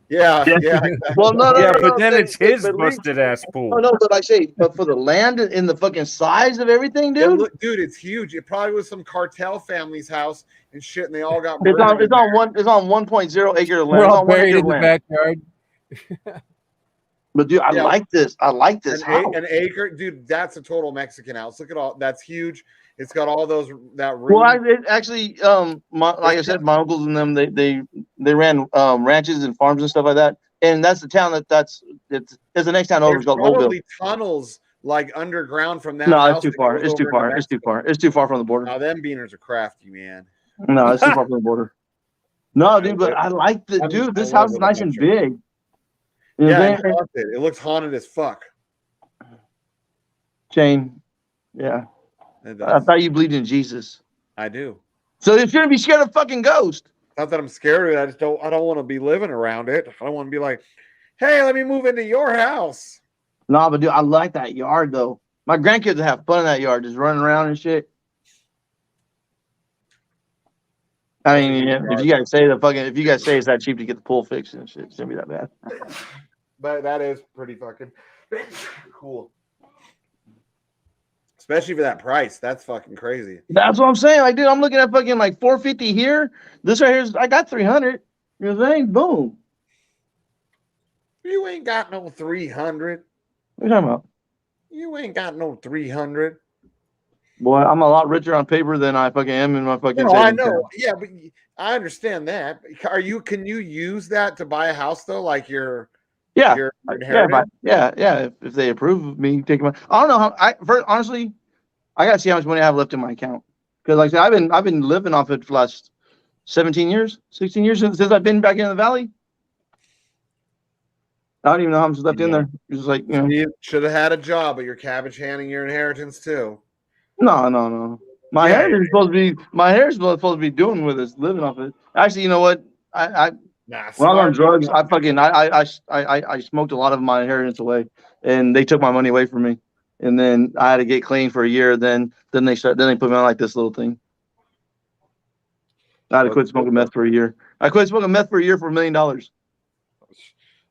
yeah. Yeah. Well, no, Yeah, but no, then it's his but leave- busted ass No, pool. no, but like I say, but for the land and the fucking size of everything, Yeah, dude. look, dude, it's huge. It probably was some cartel family's house and shit, and they all got It's murdered. on, it's on one. It's on 1.0 acre of land. We're It's all on 1 buried acre in of the land. backyard. But dude, I Yeah. like this. I like this house. An acre, dude. That's a total Mexican house. Look at all. That's huge. It's got all that room. Well, it actually, like I said, my uncles and them, they ran ranches and farms and stuff like that. And that's the town it's the next town over. There's It's called Oldville. probably tunnels like underground from that No, house. it's too that far. goes It's too over far. into It's too Mexico. far. It's too far from the border. Now them beaners are crafty, man. No, it's too far from the border. No, dude, but I like the dude. This house is nice and big. You know Yeah, what and I'm saying? haunted. It looks haunted as fuck. Shane. Yeah. It I does. thought you believed in Jesus. I do. So you shouldn't be scared of fucking ghost. Not that I'm scared of it. I don't want to be living around it. I don't want to be like, hey, let me move into your house. No, but dude, I like that yard though. My grandkids have fun in that yard, just running around and shit. I mean, yeah, if you guys say it's that cheap to get the pool fixed and shit, it shouldn't be that bad. But that is pretty fucking cool. Especially for that price. That's fucking crazy. That's what I'm saying. Like, dude, I'm looking at fucking like 450 here. This right here is I got 300. You know what I'm saying? Boom. You ain't got no 300. What are you talking about? You ain't got no 300. Boy, I'm a lot richer on paper than I fucking am in my fucking. No, I savings know. account. Yeah, but I understand that. Can you use that to buy a house though? Like your inheritance? Yeah. If they approve of me taking my, I don't know how. Honestly, I gotta see how much money I have left in my account because, like I said, I've been living off it for the last 17 years, 16 years since I've been back in the valley. I don't even know how much left in there. It's just like, You should have had a job, but you're cabbage handing your inheritance too. No. My hair is supposed to be doing with us, living off it. Actually, you know what? When I was on drugs, I smoked a lot of my inheritance away, and they took my money away from me. And then I had to get clean for a year. Then they put me on like this little thing. I had to quit smoking meth for a year. I quit smoking meth for a year for $1 million.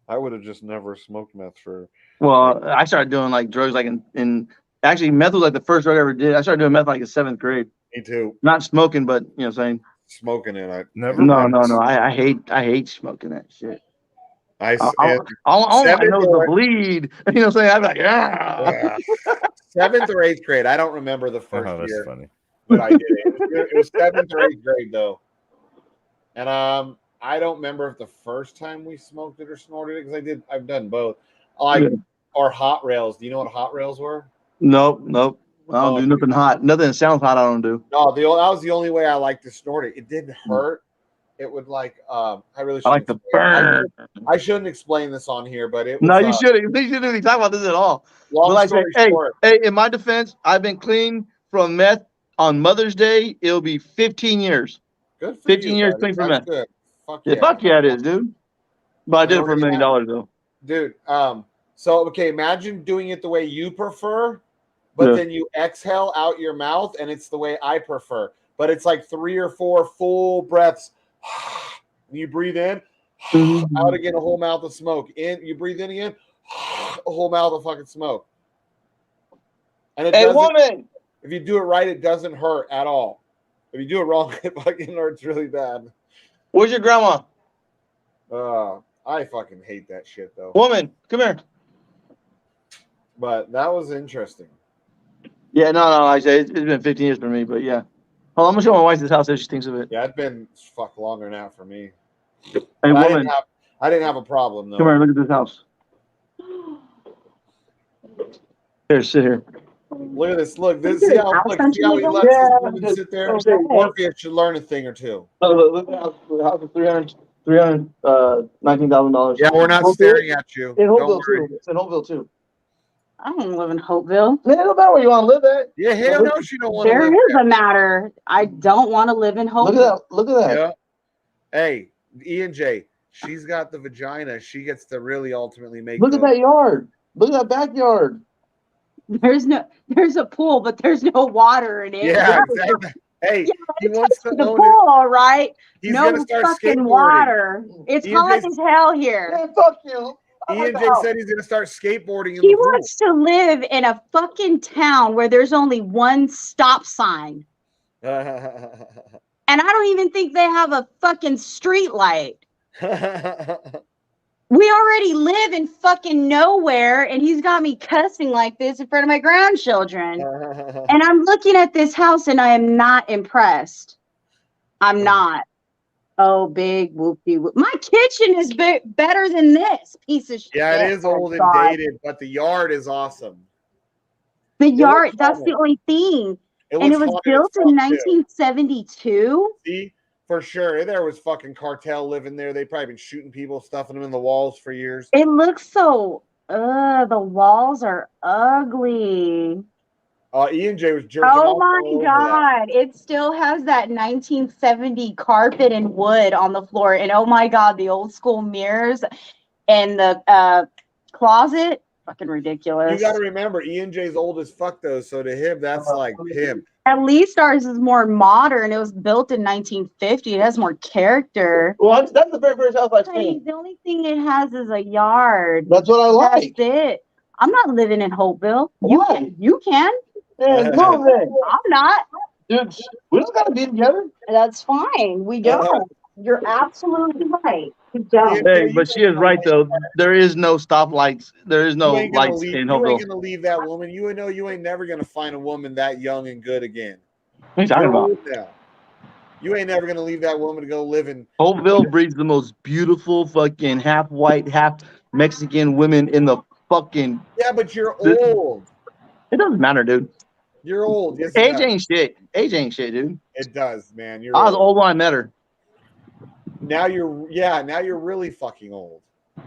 I would have just never smoked meth for. Well, I started doing like drugs like in actually meth was like the first drug I ever did. I started doing meth like in 7th grade. Me too. Not smoking, but you know what I'm saying. Smoking it, I never. No. I hate smoking that shit. All I know is the bleed. You know what I'm saying? I'm like, yeah. 7th or 8th grade. I don't remember the first that's year. funny. But I did it. It was 7th or 8th grade though. And I don't remember if the first time we smoked it or snorted it because I've done both. Or hot rails. Do you know what hot rails were? Nope. I don't do nothing hot. Nothing that sounds hot. I don't do. No, that was the only way I liked to snort it. It didn't hurt. It would like I really. I like the burn. I shouldn't explain this on here, but it was. No, you shouldn't. You shouldn't be talking about this at all. Long but story short. Hey, in my defense, I've been clean from meth on Mother's Day. It'll be 15 years. Good for 15 you, years buddy. clean from That's meth. good. Fuck Yeah, fuck yeah, it is, dude. But I did it for $1 million though. Dude, so okay, imagine doing it the way you prefer, but then you exhale out your mouth, and it's the way I prefer. But it's like 3 or 4 full breaths. And you breathe in, out again, a whole mouth of smoke. In, you breathe in again, a whole mouth of fucking smoke. And it doesn't, woman, if you do it right, it doesn't hurt at all. If you do it wrong, it fucking hurts really bad. Where's your grandma? I fucking hate that shit though. Woman, come here. But that was interesting. Yeah, no. I say it's been 15 years for me, but yeah. Hold on, I'm gonna show my wife this house if she thinks of it. Yeah, it's been longer now for me. Hey, But woman, I didn't have a problem though. come here. Look at this house. Here, sit here. Look at this. Look, see how he lets this woman sit there. Morpheus should learn a thing or two. Look at the house. The house is $19,000. Yeah, we're not staring at you. In Don't Holtville worry. too. It's in Holtville too. I don't live in Hopeville. Man, no matter where you want to live at. Yeah, hell no, she don't want to There live is there. a matter. I don't want to live in Look at Hopeville. that. Look at that. Yeah. Hey, E&J, she's got the vagina. She gets to really ultimately make. Look at that yard. Look at that backyard. There's a pool, but there's no water in it. Yeah, exactly. Hey, he wants to the own pool, it. all right. He's No gonna start fucking skateboarding. water. It's hot E&J's as hell here. Man, fuck you. E&J said he's gonna start skateboarding in He the pool. wants to live in a fucking town where there's only one stop sign. And I don't even think they have a fucking street light. We already live in fucking nowhere, and he's got me cussing like this in front of my grandchildren. And I'm looking at this house, and I am not impressed. I'm not. Oh, big whoopie whoop. My kitchen is better than this piece of shit. Yeah, it is old and God. dated, but the yard is awesome. The yard, looks that's haunted. the only thing. It And it looks was haunted as built in fuck, too. 1972. See, for sure, there was fucking cartel living there. They probably been shooting people, stuffing them in the walls for years. It looks so, the walls are ugly. E&J was jerking Oh off my all over that. God. It still has that 1970 carpet and wood on the floor. And oh my God, the old school mirrors and the closet. Fucking ridiculous. You got to remember, E&J's old as fuck, though. So to him, that's like him. At least ours is more modern. It was built in 1950. It has more character. Well, that's the very first house I've seen. The only thing it has is a yard. That's what I like. That's it. I'm not living in Hopeville. Why? You can. Man, move it. I'm not. Dude, we just got to be together. That's fine. We don't. You're absolutely right. We don't. Hey, but she is right though. There is no stoplights. There is no You ain't gonna lights leave, in you ain't Hopeville. gonna leave that woman. You know you ain't never gonna find a woman that young and good again. What are you talking You're about? old now. You ain't never gonna leave that woman to go live in. Hopeville breeds the most beautiful fucking half white, half Mexican women in the fucking. Yeah, but you're old. It doesn't matter, dude. You're old. Yes, Age ain't shit. Age ain't shit, dude. It does, man. You're I was old when I met her. Now you're really fucking old.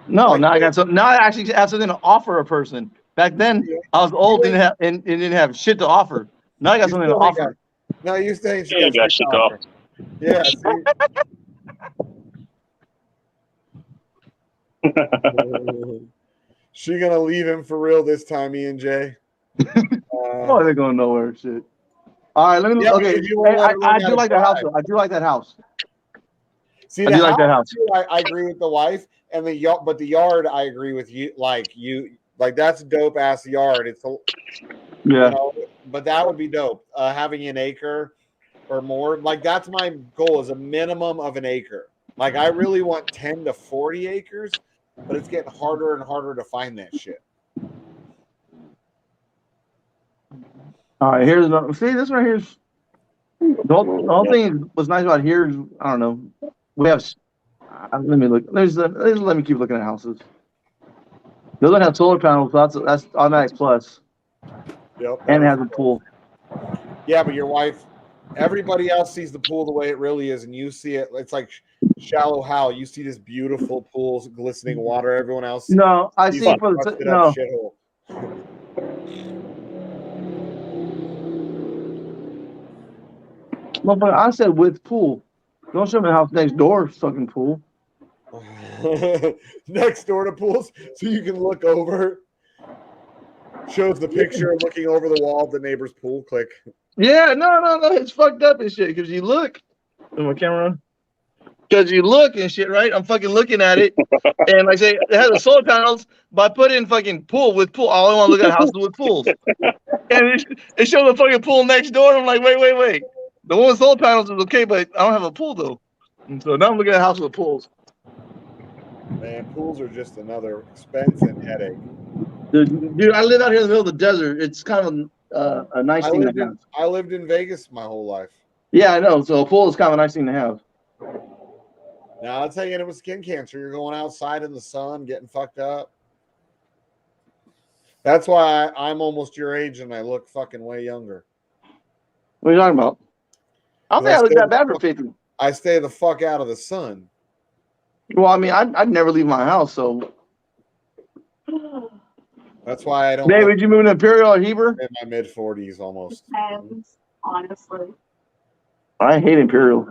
No, now I got something. Now I actually have something to offer a person. Back then, I was old and didn't have shit to offer. Now I got something to offer. No, you saying You got shit to offer. Yeah. See? She gonna leave him for real this time, E&J. Oh, they're going nowhere. Shit. All right, let me. Yeah, Okay, because you won't let her I learn how do to like that house. drive. Though. I do like that house. See, I do like that house. too, I agree with the wife, and the yard, but the yard, I agree with you. Like that's a dope ass yard. It's a, Yeah. you know, but that would be dope. Having an acre or more, like that's my goal, is a minimum of an acre. Like I really want 10 to 40 acres, but it's getting harder and harder to find that shit. All right, here's see this right here's the whole thing was nice about here is I don't know. We have let me look. Let me keep looking at houses. Those don't have solar panels, so that's automatic plus. Yep. And it has a pool. Yeah, but your wife, everybody else sees the pool the way it really is, and you see it. It's like Shallow Hal. You see this beautiful pool, glistening water. Everyone else, No, I sees see a for the busted no. up shithole. Motherfucker, I said with pool. Don't show me the house next door, fucking pool. Next door to pools, so you can look over. Shows the picture looking over the wall of the neighbor's pool. Click. Yeah, no, it's fucked up and shit. Because you look, is my camera on? Because you look and shit, right? I'm fucking looking at it, and like I say, it has the solar panels, but I put in fucking pool with pool. All I want to look at houses with pools, and it shows the fucking pool next door. And I'm like, wait. The one with solar panels is okay, but I don't have a pool though. And so now I'm looking at houses with pools. Man, pools are just another expense and headache. Dude, I live out here in the middle of the desert. It's kind of a nice thing to have. I lived in Vegas my whole life. Yeah, I know. So a pool is kind of a nice thing to have. Now I'll tell you, it was skin cancer. You're going outside in the sun, getting fucked up. That's why I'm almost your age and I look fucking way younger. What are you talking about? I don't think I look that bad for 50. I stay the fuck out of the sun. Well, I mean, I'd never leave my house, so. That's why I don't. David, you moving to Imperial or Heber? In my mid-40s almost. Depends, honestly. I hate Imperial.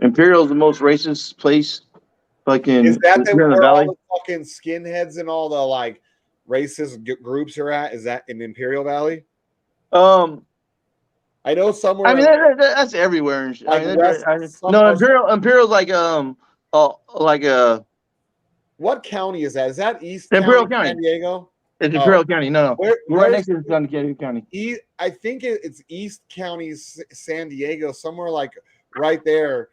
Imperial is the most racist place. Fucking Is that here in the where valley. all the fucking skinheads and all the like racist groups are at? Is that in Imperial Valley? I know somewhere. I mean, that's everywhere. Like no, Imperial's like What county is that? Is that East Imperial County, County. San Diego? It's Imperial County. No, We're right next to San Diego County. I think it's East County, San Diego, somewhere like right there.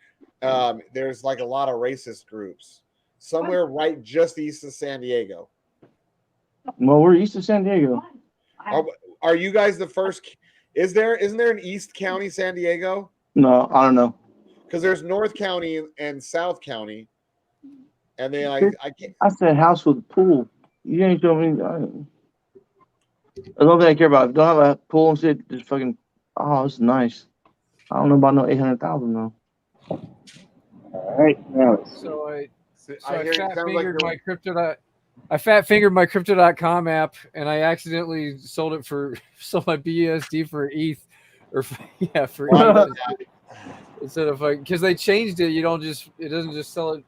There's like a lot of racist groups. Somewhere right just east of San Diego. Well, we're east of San Diego. Are you guys the first? Isn't there an East County, San Diego? No, I don't know. Because there's North County and South County, and then I can't. I said house with a pool. You ain't showing me. I don't think I care about. If you don't have a pool and shit, just fucking. Oh, it's nice. I don't know about no 800,000 though. All right, now So I hear it fat sounds fingered like my crypto. I fat fingered my crypto.com app and I accidentally sold my BUSD for ETH or for ETH instead of because they changed it. It doesn't just sell it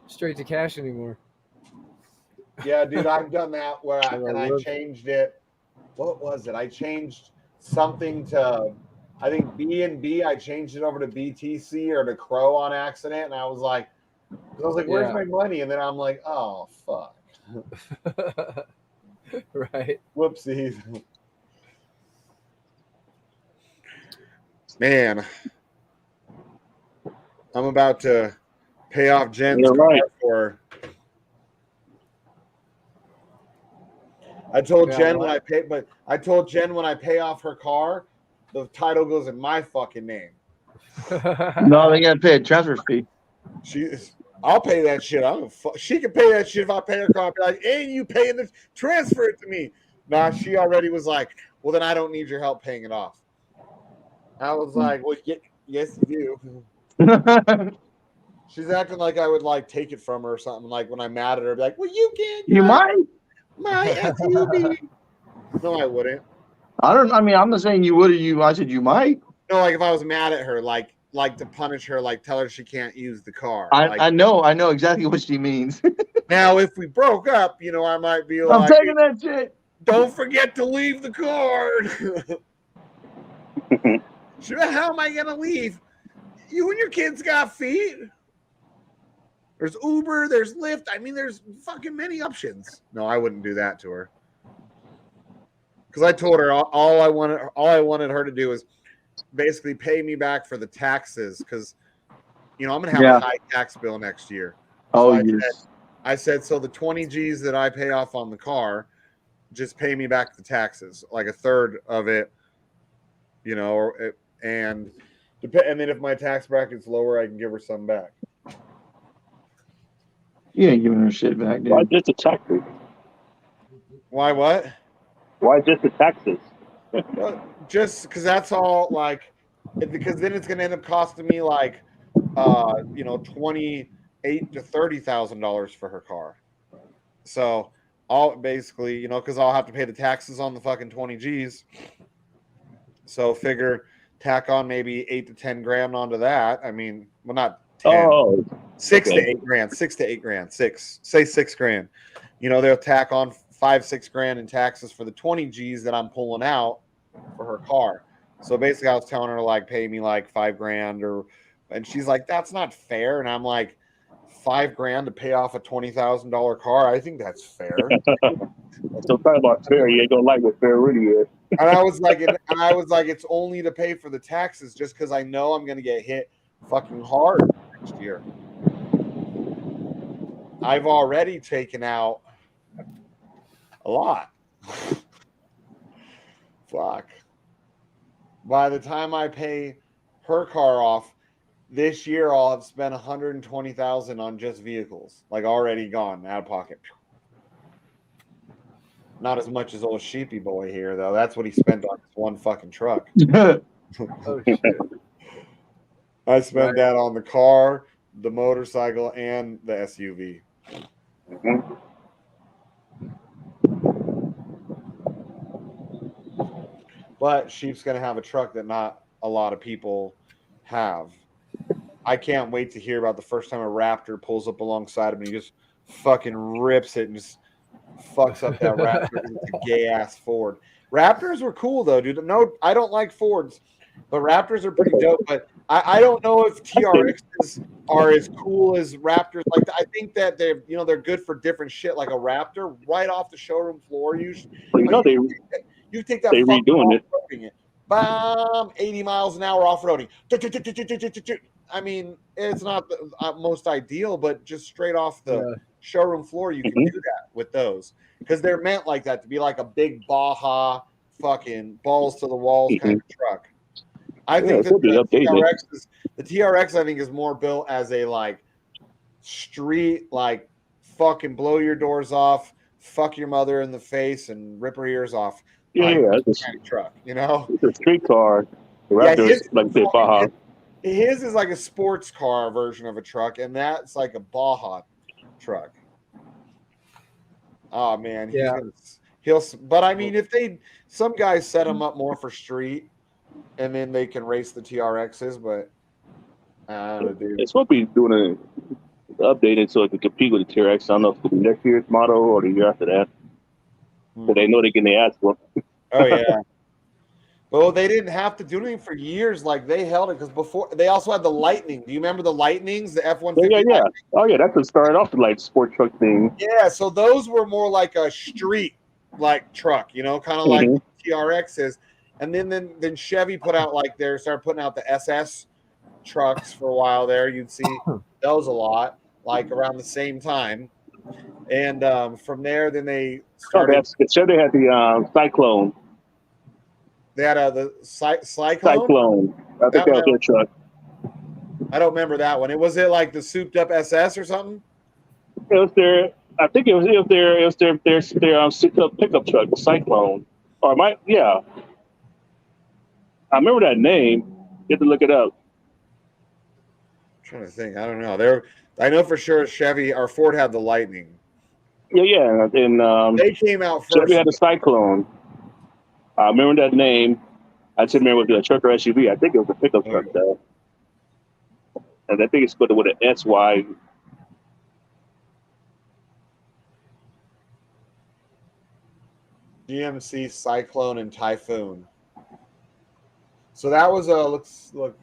straight to cash anymore. Yeah, dude, I've done that where I changed it. What was it? I changed something to, I think BNB. I changed it over to BTC or to Crow on accident, and I was like, "Where's my money?" And then I'm like, "Oh fuck." Right. Whoopsies. Man, I'm about to pay off Jen's car for her. I told Jen when I pay off her car, the title goes in my fucking name. No, they gotta pay a transfer fee. I'll pay that shit. She can pay that shit if I pay her car. I'll be like, "Ain't you paying this? Transfer it to me." Nah, she already was like, "Well, then I don't need your help paying it off." I was like, "Well, yes, you do." She's acting like I would like take it from her or something. Like when I'm mad at her, I'd be like, "Well, you can't." You might. My SUV. No, I wouldn't. I mean, I'm not saying you would or you. I said you might. No, like if I was mad at her, like to punish her, like tell her she can't use the car. I know exactly what she means. Now, if we broke up, I might be like, I'm taking that shit. Don't forget to leave the car. How am I gonna leave? You and your kids got feet. There's Uber, there's Lyft. I mean, there's fucking many options. No, I wouldn't do that to her. Because I told her all I wanted her to do is basically pay me back for the taxes. Because, I'm going to have a high tax bill next year. So I said, so the 20 G's that I pay off on the car, just pay me back the taxes, like a third of it, and then if my tax bracket's lower, I can give her some back. You ain't giving her shit back, dude. Why just the taxes? Why what? Why just the taxes? Well, just because that's all because then it's gonna end up costing me $28,000 to $30,000 for her car. So I'll basically, because I'll have to pay the taxes on the fucking 20 G's. So figure tack on maybe 8 to 10 grand onto that. I mean, well, not 10. 6 to 8 grand. 6 to 8 grand. Say 6 grand. They'll tack on 5-6 grand in taxes for the 20 G's that I'm pulling out for her car. So basically, I was telling her to pay me $5 grand, and she's like, "That's not fair." And I'm like, $5 grand to pay off a $20,000 car? I think that's fair. So talk about fair. You ain't gonna like what fair really is. And I was like, it's only to pay for the taxes, just because I know I'm gonna get hit fucking hard next year. I've already taken out a lot. Fuck. By the time I pay her car off this year, I'll have spent $120,000 on just vehicles, already gone out of pocket. Not as much as old Sheepy Boy here, though. That's what he spent on his one fucking truck. Oh, shit. I spent that on the car, the motorcycle, and the SUV. but Sheep's going to have a truck that not a lot of people have. I can't wait to hear about the first time a Raptor pulls up alongside him and he just fucking rips it and just fucks up that Raptor. It's a gay ass Ford. Raptors were cool though, dude. No, I don't like Fords, but Raptors are pretty dope. But I don't know if TRXs are as cool as Raptors. Like I think that they're good for different shit. Like a Raptor, right off the showroom floor, usually. Well, You take that they fucking redoing it. off-roading it. Bam, 80 miles an hour off-roading. I mean, it's not the most ideal, but just straight off the showroom floor, you can do that with those because they're meant like that to be like a big Baja fucking balls to the walls kind of truck. I think that the TRX I think is more built as a like street like fucking blow your doors off, fuck your mother in the face, and rip her ears off. It's Kind of truck, you know. It's a street car. The Raptors, like the Baja. His is like a sports car version of a truck, and that's like a Baja truck. Oh man, but I mean, if some guys set him up more for street, and then they can race the TRXs, but I don't know, dude. It's supposed to be doing an updated so it can compete with the TRX. I don't know if it's next year's model or the year after that. But they know they're getting their ass whooped. Oh yeah. Well, they didn't have to do anything for years. Like they held it because before they also had the Lightning. Do you remember the Lightnings, the F-150? Yeah. Oh yeah, that's what started off the like sport truck thing. Yeah, so those were more like a street like truck, you know, kind of like TRX is. And then Chevy started putting out the SS trucks for a while there. You'd see those a lot, like around the same time. And from there, then they started. Chevy had the Cyclone. They had the Cyclone. Cyclone. I think that was their truck. I don't remember that one. Was it like the souped up SS or something? It was their. I think it was their souped up pickup truck, the Cyclone. I remember that name. You have to look it up. I'm trying to think. I don't know. I know for sure Chevy or Ford had the Lightning. Yeah, and they came out first. Chevy had the Cyclone. I remember that name. I just remember with the truck or SUV. I think it was a pickup truck though. And I think it's put with an SY. GMC Cyclone and Typhoon. So that was what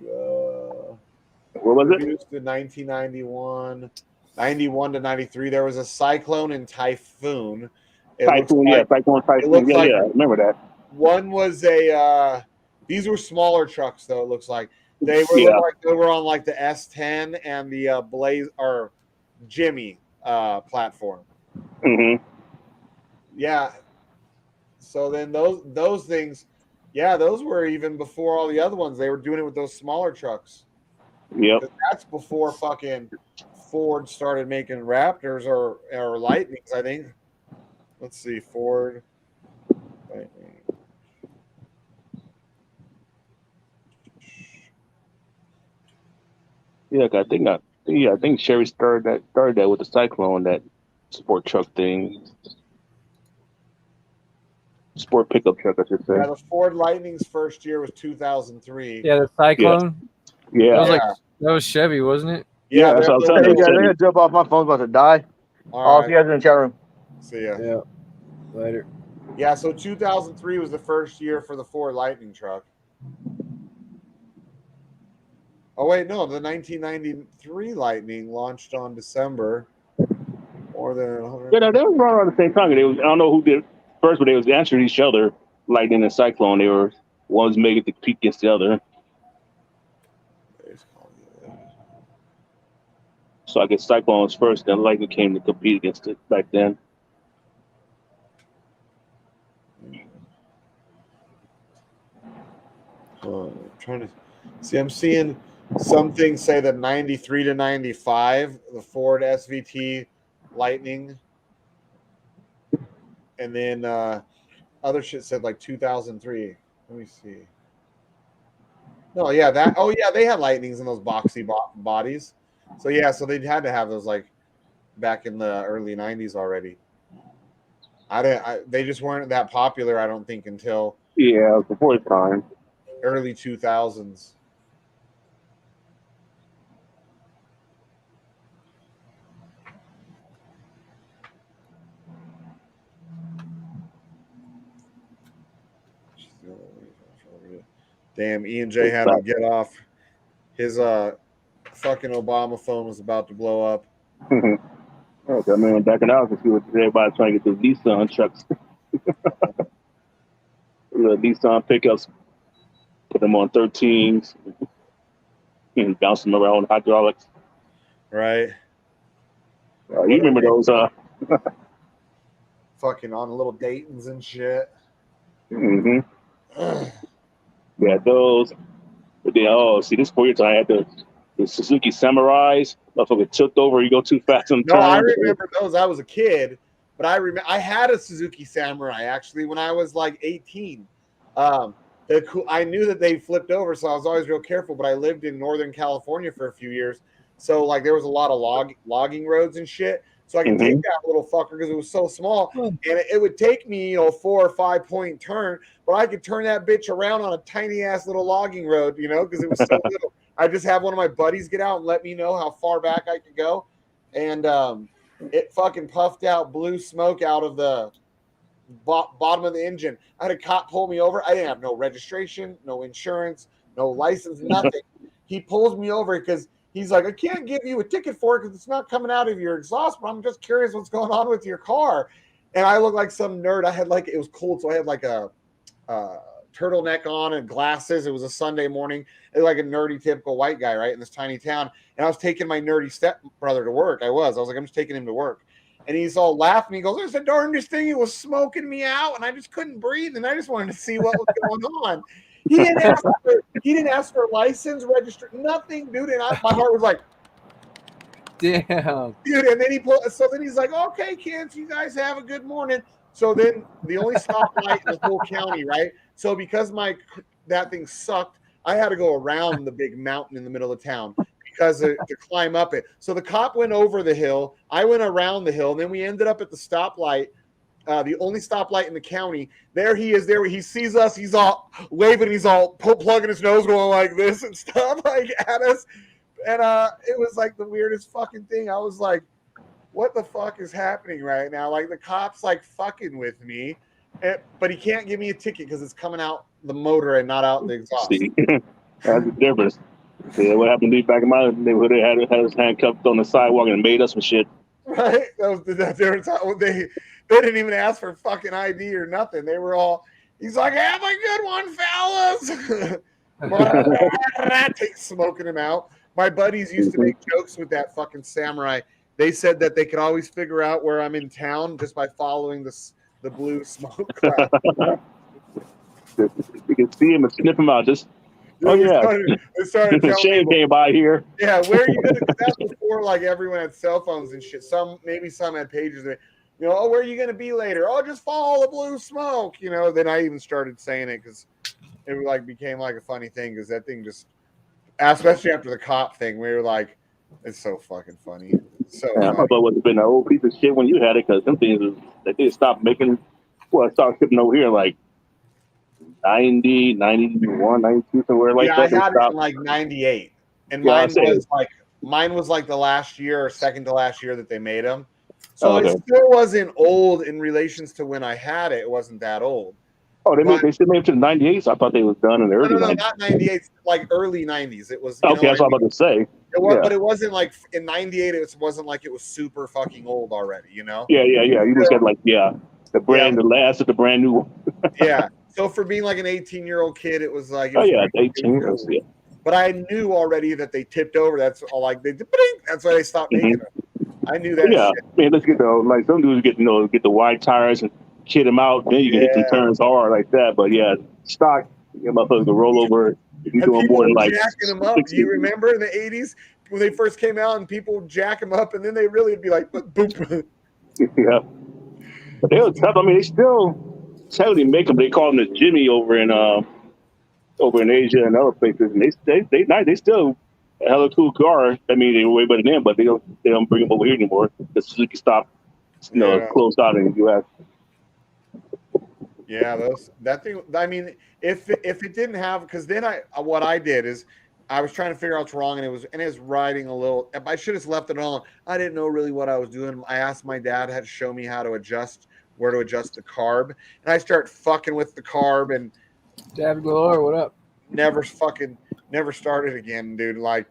was it? In 1991, 91 to 93. There was a Cyclone and Typhoon. Typhoon. I remember that. One was these were smaller trucks though. It looks like they were on like the S10 and the Blaze or Jimmy platform. Mm-hmm. Yeah. So then those things, those were even before all the other ones. They were doing it with those smaller trucks. Yep. That's before fucking Ford started making Raptors or Lightnings, I think. Let's see, Ford. Lightning. Yeah, I think Chevy started that with the Cyclone, that sport truck thing. Sport pickup truck, I should say. Yeah, the Ford Lightning's first year was 2003. Yeah, the Cyclone. Yeah. That was Chevy, wasn't it? Yeah, that's what I'm telling you. Guys, I'm gonna jump off. My phone's about to die. I'll see you guys in the chat room. See ya. Yeah. Later. Yeah, so 2003 was the first year for the Ford Lightning truck. Oh wait, no, the 1993 Lightning launched on December. More than 100. Yeah, they were around the same time. I don't know who did first, but they was answering each other. Lightning and Cyclone. They were one's making it to compete against the other. So I guess Cyclone was first, then Lightning came to compete against it back then. I'm seeing some things say that 93 to 95, the Ford SVT Lightning. And then other shit said like 2003. Let me see. No, yeah, they had Lightnings in those boxy bodies. So yeah, so they had to have those like back in the early 90s already. They just weren't that popular, I don't think, until Yeah, before its time. Early 2000s. Damn, Ian J had to get off. His fucking Obama phone was about to blow up. Okay, man, back in the house, see what everybody's trying to get those Nissan trucks. The Nissan pickups, put them on 13s, and bounce them around hydraulics. Right. You remember those? Fucking on little Daytons and shit. Mm-hmm. Yeah, those. But then, see, this 4 years I had the Suzuki Samurais. Motherfucker tilt over, you go too fast on No, I turns. remember those. I was a kid, but I had a Suzuki Samurai actually when I was like 18. I knew that they flipped over, so I was always real careful. But I lived in Northern California for a few years, so like there was a lot of logging roads and shit. So I could take that little fucker because it was so small, and it would take me, 4 or 5 point turn, but I could turn that bitch around on a tiny ass little logging road, because it was so little. I just have one of my buddies get out and let me know how far back I could go, and it fucking puffed out blue smoke out of the bottom of the engine. I had a cop pull me over. I didn't have no registration, no insurance, no license, nothing. He pulls me over because he's like, I can't give you a ticket for it because it's not coming out of your exhaust, but I'm just curious what's going on with your car. And I look like some nerd. I had it was cold, so I had like a turtleneck on and glasses. It was a Sunday morning. I was like a nerdy, typical white guy, right, in this tiny town. And I was taking my nerdy stepbrother to work. I was like, I'm just taking him to work. And he's all laughing. He goes, "There's the darndest thing. It was smoking me out, and I just couldn't breathe. And I just wanted to see what was going on." He didn't ask for a license, register, nothing, dude. And my heart was like, damn, dude. And then he's like, "Okay, kids, you guys have a good morning." So then the only stoplight in the whole county, right? So because that thing sucked, I had to go around the big mountain in the middle of town because to climb up it. So the cop went over the hill. I went around the hill. And then we ended up at the stoplight, the only stoplight in the county. There he is. There he sees us. He's all waving. He's all plugging his nose, going like this and stuff, like at us. And it was like the weirdest fucking thing. I was like, what the fuck is happening right now? Like the cop's like fucking with me, but he can't give me a ticket because it's coming out the motor and not out the exhaust. See, that's the difference. Yeah, what happened to me back in my neighborhood? They had us handcuffed on the sidewalk and made us some shit. Right? They didn't even ask for fucking ID or nothing. They were all, he's like, have a good one, fellas. Takes smoking him out. My buddies used to make jokes with that fucking Samurai. They said that they could always figure out where I'm in town just by following the blue smoke cloud. You can see him and sniff him out. Just they started telling Shane came by here. Yeah, where are you gonna? Because that's before like everyone had cell phones and shit. Some had pages that, oh, where are you gonna be later? Oh, just follow the blue smoke. Then I even started saying it because it like became like a funny thing because that thing just, especially after the cop thing, we were like, it's so fucking funny. So I thought it would have been an old piece of shit when you had it because them things that they stopped making. Well, I started shipping over here like 90, 91, 92, somewhere like that. I had it in like 98. And mine was like the last year or second to last year that they made them. So it still wasn't old in relations to when I had it. It wasn't that old. Oh, they still made it to the 98, so I thought they was done in the early 90s. No, not 98, like early 90s. It was. Okay, that's what I'm about to say. But it wasn't like in 98, it wasn't like it was super fucking old already, Yeah. You just got like, the last of the brand new one. Yeah. So for being like an 18-year-old kid, it was like, 18 years, yeah. But I knew already that they tipped over. That's all like that's why they stopped making them. I knew that. Yeah, shit. man, let's get some dudes get the wide tires and kid them out. Then you can hit some turns hard like that. But stock, motherfuckers can roll over. If you're doing more than like jacking them up. 60. Do you remember in the 80s when they first came out and people would jack them up and then they really would be like, boop. Yeah, but they were tough. I mean, they still totally make them. They call them the Jimmy over in Asia and other places, and they still a hella cool car. I mean, they were way better than them, but they don't bring them over here anymore. The Suzuki stopped, closed out in the U.S. Yeah, that thing. I mean, if it didn't have, because then what I did is I was trying to figure out what's wrong, and it was riding a little. I should have left it on. I didn't know really what I was doing. I asked my dad had to show me how to adjust where to adjust the carb, and I start fucking with the carb, and Dad Galore, what up? never started again, dude. I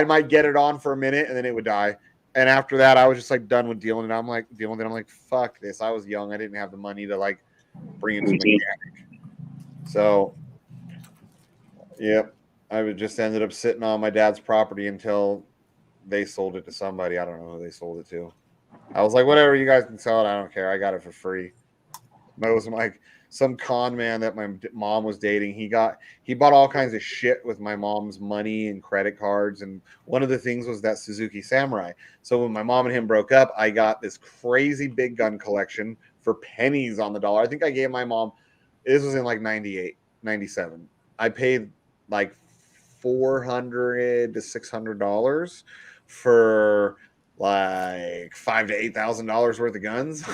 might get it on for a minute and then it would die. And after that, I was just like done with dealing with it. I'm like, fuck this. I was young. I didn't have the money to like bring it to mechanic. So, yep. I would just ended up sitting on my dad's property until they sold it to somebody. I don't know who they sold it to. I was like, whatever, you guys can sell it. I don't care. I got it for free. But it was like some con man that my mom was dating. He bought all kinds of shit with my mom's money and credit cards. And one of the things was that Suzuki Samurai. So when my mom and him broke up, I got this crazy big gun collection for pennies on the dollar. I think I gave my mom, this was in like 98, 97. I paid like $400 to $600 for like $5,000 to $8,000 worth of guns.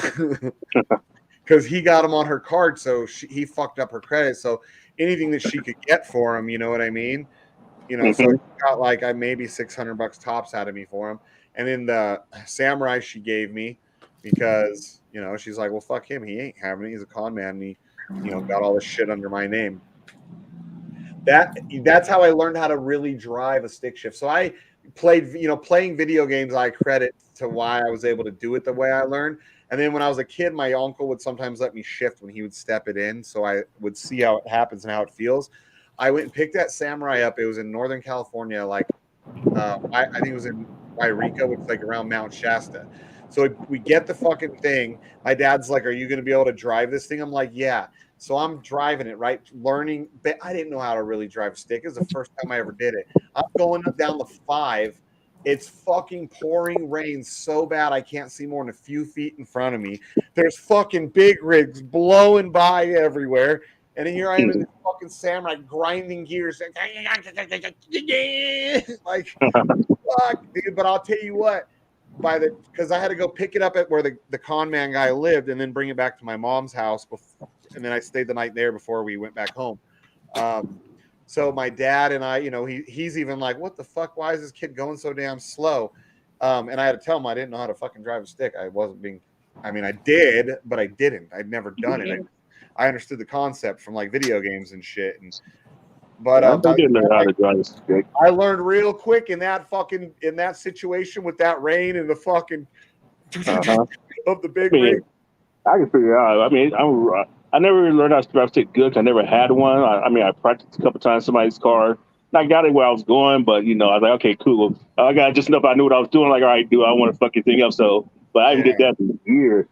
Because he got them on her card, so he fucked up her credit. So anything that she could get for him, you know what I mean? So he got like maybe $600 tops out of me for him. And then the Samurai she gave me because she's like, well, fuck him, he ain't having it. He's a con man. And he got all this shit under my name. That's how I learned how to really drive a stick shift. So I played, playing video games. I credit to why I was able to do it the way I learned. And then when I was a kid, my uncle would sometimes let me shift when he would step it in, so I would see how it happens and how it feels. I went and picked that Samurai up. It was in Northern California, like I think it was in Wairika, which is like around Mount Shasta. So we get the fucking thing. My dad's like, "Are you going to be able to drive this thing?" I'm like, "Yeah." So I'm driving it, right? Learning, but I didn't know how to really drive a stick. It was the first time I ever did it. I'm going up down the 5. It's fucking pouring rain so bad I can't see more than a few feet in front of me. There's fucking big rigs blowing by everywhere. And then here I am in this fucking Samurai grinding gears. Like, fuck, dude. But I'll tell you what, because I had to go pick it up at where the con man guy lived and then bring it back to my mom's house. And then I stayed the night there before we went back home. So my dad and I, he's even like, what the fuck? Why is this kid going so damn slow? And I had to tell him I didn't know how to fucking drive a stick. I did, but I didn't. I'd never done it. I understood the concept from like video games and shit. But I didn't learn how to drive a stick. I learned real quick in that situation with that rain and the fucking of the big rig. I can figure it out. I never really learned how to drive a stick good. I never had one. I practiced a couple times in somebody's car. And I got it where I was going, but I was like, okay, cool. I got just enough. I knew what I was doing. Like, all right, I want to fucking thing up. So, but I did that for years.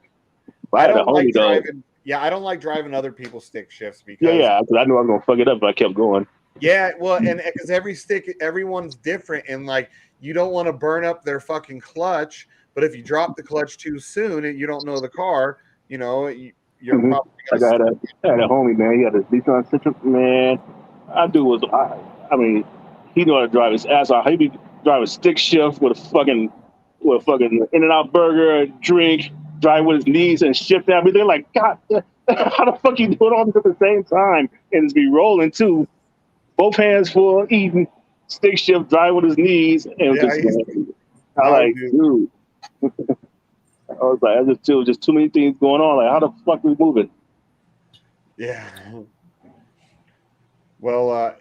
I don't like driving. Yeah, I don't like driving other people's stick shifts because because I knew I was gonna fuck it up, but I kept going. Yeah, well, and because everyone's different, and like you don't want to burn up their fucking clutch. But if you drop the clutch too soon and you don't know the car, you're probably. I had a homie, man. He had a Nissan Sentra, man. He knew how to drive his ass off. He'd be driving stick shift with a fucking In-N-Out burger, drink, drive with his knees and shift everything. Like, God, how the fuck you doing all this at the same time and just be rolling too? Both hands full, eating, stick shift, drive with his knees, and dude. I was like, just too many things going on. Like, how the fuck are we moving? Yeah. Well,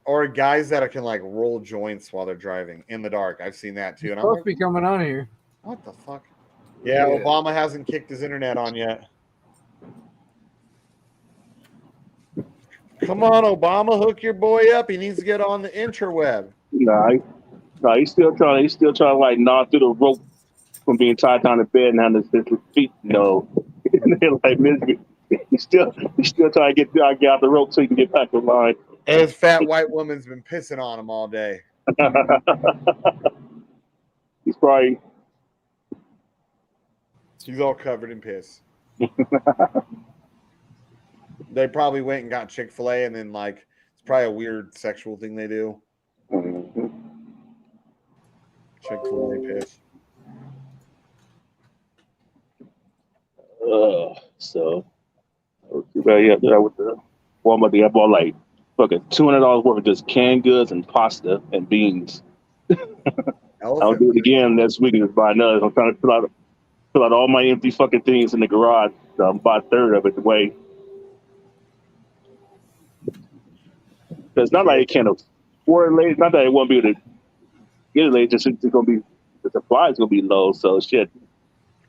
or guys that can like roll joints while they're driving in the dark. I've seen that too. And I'm supposed to be coming on here. What the fuck? Yeah, Obama hasn't kicked his internet on yet. Come on, Obama, hook your boy up. He needs to get on the interweb. He's still trying to like gnaw through the rope from being tied down to bed and having his feet. Like misery. He's still trying to get out the rope so he can get back in line. And his fat white woman's been pissing on him all day. He's all covered in piss. They probably went and got Chick-fil-A, and then like it's probably a weird sexual thing they do. Chick-fil-A piss. So But yeah, I with the Walmart thing. I bought like fucking $200 worth of just canned goods and pasta and beans. I'll do it again next week and just buy another. I'm trying to fill out all my empty fucking things in the garage. So I'm about a third of it away. It's not like it can't afford it late. It's not that it won't be able to get it late. Just it's gonna be the supply is gonna be low. So shit,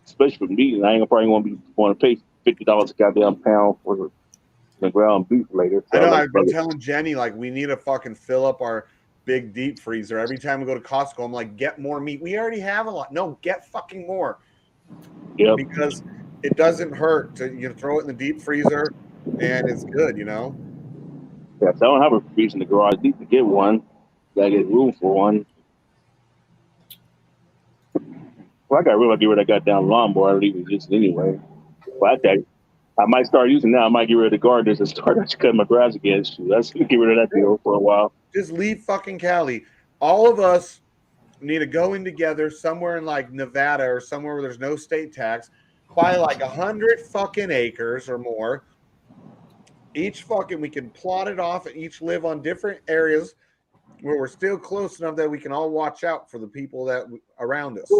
especially for me, I ain't probably want to pay $50 a goddamn pound for the ground beef later. So I know. like, I've been telling Jenny like we need to fucking fill up our big deep freezer every time we go to Costco. I'm like, get more meat. We already have a lot. No, get fucking more. Yeah. Because it doesn't hurt to throw it in the deep freezer and it's good. Yeah, so I don't have a freezer in the garage. I need to get one. Gotta get room for one. Well, I got room. I get rid of that goddamn lawnmower. I don't even use it anyway. But I might start using that. I might get rid of the gardeners and start cutting my grass again. Shoot, let's get rid of that deal for a while. Just leave fucking Cali. All of us need to go in together somewhere in like Nevada or somewhere where there's no state tax, buy like 100 fucking acres or more. Each fucking, we can plot it off and each live on different areas where we're still close enough that we can all watch out for the people that around us.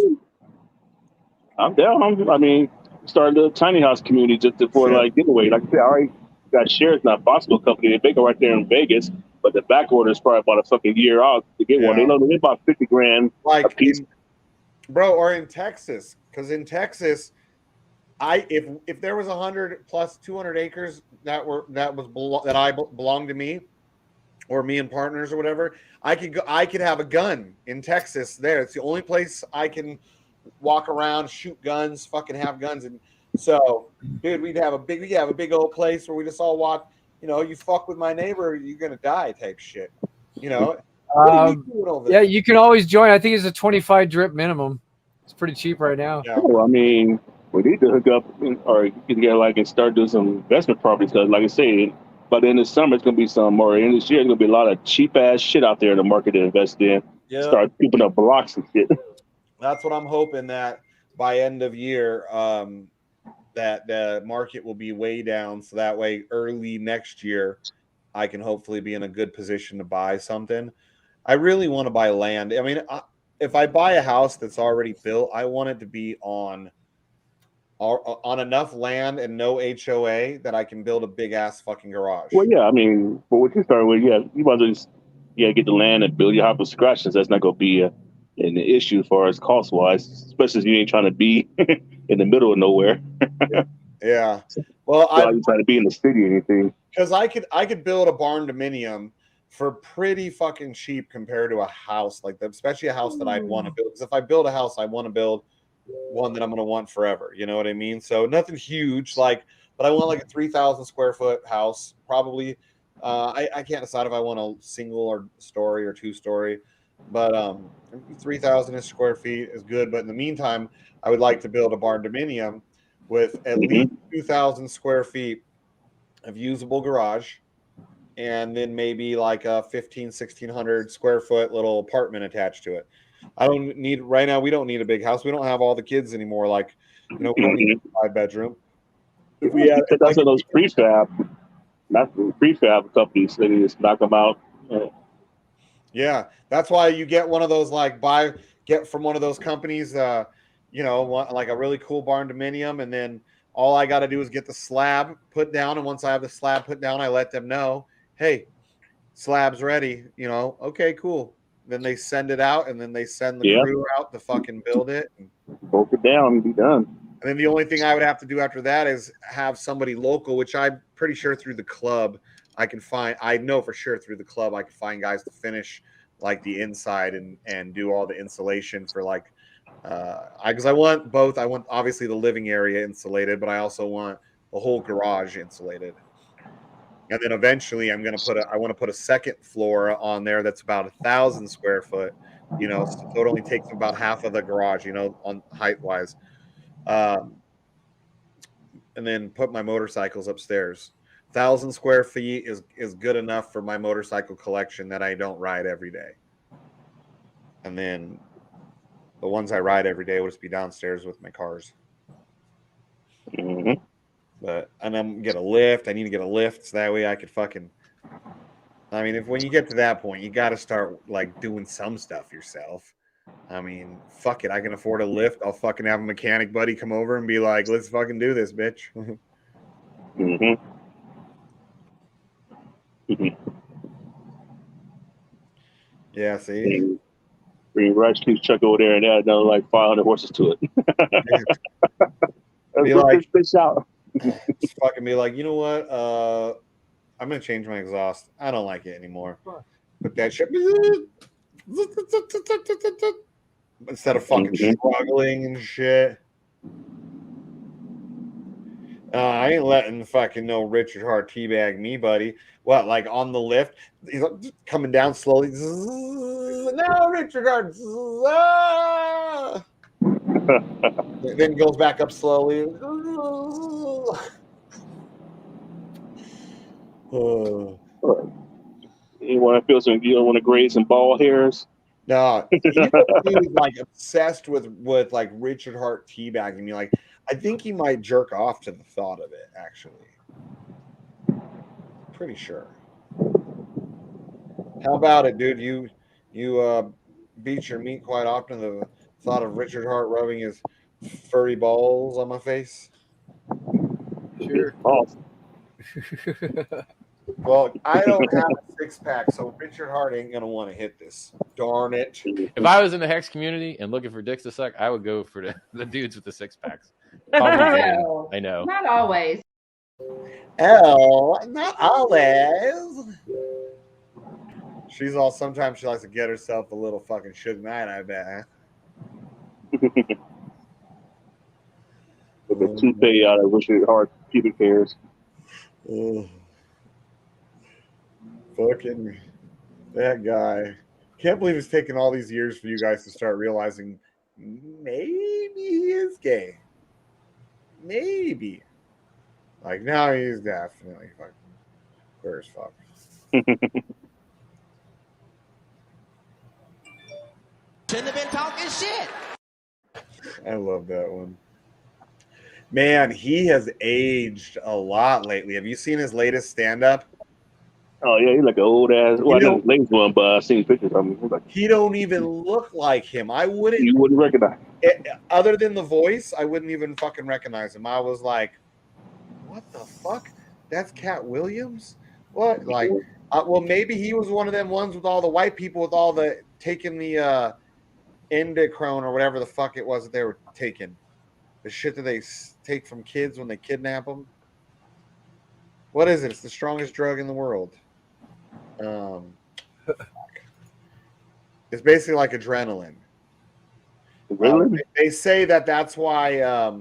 I'm down. I mean, started a tiny house community just for like giveaway. Like I said, I already got shares in that Bosco company. They go right there in Vegas, but the back order is probably about a fucking year out to get one. They about $50,000 a piece. Or in Texas, because in Texas, if there was 100 plus 200 acres that belonged to me, or me and partners or whatever, I could have a gun in Texas. There, it's the only place I can walk around, shoot guns, fucking have guns. And so, dude, we'd have a big old place where we just all watch. You fuck with my neighbor, you're gonna die type shit. What are you doing over there? Yeah, you can always join. I think it's a 25 drip minimum. It's pretty cheap right now. Well, I mean, we need to hook up or get like and start doing some investment properties because, like I said, by the end of the summer, it's gonna be some, or in this year, it's gonna be a lot of cheap ass shit out there in the market to invest in. Yeah. Start keeping up blocks and shit. That's what I'm hoping, that by end of year, that the market will be way down, so that way early next year I can hopefully be in a good position to buy something. I really want to buy land. I mean, if I buy a house that's already built, I want it to be on enough land and no HOA that I can build a big ass fucking garage. Well, yeah, I mean, but what you start with, you might as well just get the land and build your house from scratch. Since that's not gonna be an issue as far as cost wise, especially if you ain't trying to be in the middle of nowhere. Yeah. Well, I'm trying to be in the city or anything. Because I could build a barn dominium for pretty fucking cheap compared to a house like that, especially a house that I'd want to build. Because if I build a house, I want to build one that I'm going to want forever. You know what I mean? So nothing huge, but I want like a 3,000 square foot house. Probably, I can't decide if I want a single or story or 2-story, but 3,000 square feet is good. But in the meantime, I would like to build a barn dominium with at least 2,000 square feet of usable garage, and then maybe like a 1,600 square foot little apartment attached to it. Right now, we don't need a big house. We don't have all the kids anymore. We don't need a 5-bedroom. If we had that's those prefab companies, they just knock them out. Yeah, that's why you get one of those get from one of those companies, like a really cool barn dominium, and then all I got to do is get the slab put down, and once I have the slab put down, I let them know, hey, slab's ready. Okay, cool. Then they send it out, and then they send the crew out to fucking build it. Broke it down and be done. And then the only thing I would have to do after that is have somebody local, which I'm pretty sure through the club I can find. I know for sure through the club I can find guys to finish like the inside and do all the insulation for because I want both. I want obviously the living area insulated, but I also want the whole garage insulated. And then eventually I want to put a second floor on there that's about 1,000 square foot, so it only takes about half of the garage, on height wise. And then put my motorcycles upstairs. 1,000 square feet is good enough for my motorcycle collection that I don't ride every day. And then the ones I ride every day will just be downstairs with my cars. Mm-hmm. and I'm get a lift. I need to get a lift so that way I could fucking. I mean, when you get to that point, you got to start like doing some stuff yourself. I mean, fuck it. I can afford a lift. I'll fucking have a mechanic buddy come over and be like, "Let's fucking do this, bitch." Yeah, see. Bring RightSheep truck over there and add another like 500 horses to it. Be like, fish out. Just fucking be like, you know what? I'm gonna change my exhaust. I don't like it anymore. Put that shit instead of fucking struggling and shit. I ain't letting fucking no Richard Hart teabag me, buddy. What, like on the lift? He's coming down slowly. No, Richard Hart. Then goes back up slowly. You want to feel some? You don't want to graze some ball hairs? No, he's like obsessed with like Richard Hart teabagging me. Like, I think he might jerk off to the thought of it. Actually, pretty sure. How about it, dude? You beat your meat quite often. The thought of Richard Hart rubbing his furry balls on my face. Sure. Well, I don't have a six-pack, so Richard Hart ain't gonna want to hit this. Darn it! If I was in the Hex community and looking for dicks to suck, I would go for the dudes with the six packs. I know. Not always. Oh, not always. She's all. Sometimes she likes to get herself a little fucking Suge Knight. I bet. With the toupee out of Richard Hart pubic hairs. Fucking that guy. Can't believe it's taken all these years for you guys to start realizing maybe he is gay. Maybe. Like, now he's definitely fucking queer as fuck. Shouldn't have been talking shit. I love that one. Man, he has aged a lot lately. Have you seen his latest stand-up? Oh yeah, he's like an old ass. Well, I know the latest one, but I've seen pictures of him. He don't even look like him. You wouldn't recognize. Other than the voice, I wouldn't even fucking recognize him. I was like, what the fuck? That's Cat Williams? What? Like, well, maybe he was one of them ones with all the white people with all the taking the Indichrome or whatever the fuck it was that they were taking. The shit that they take from kids when they kidnap them. What is it? It's the strongest drug in the world. It's basically like adrenaline. They say that that's why,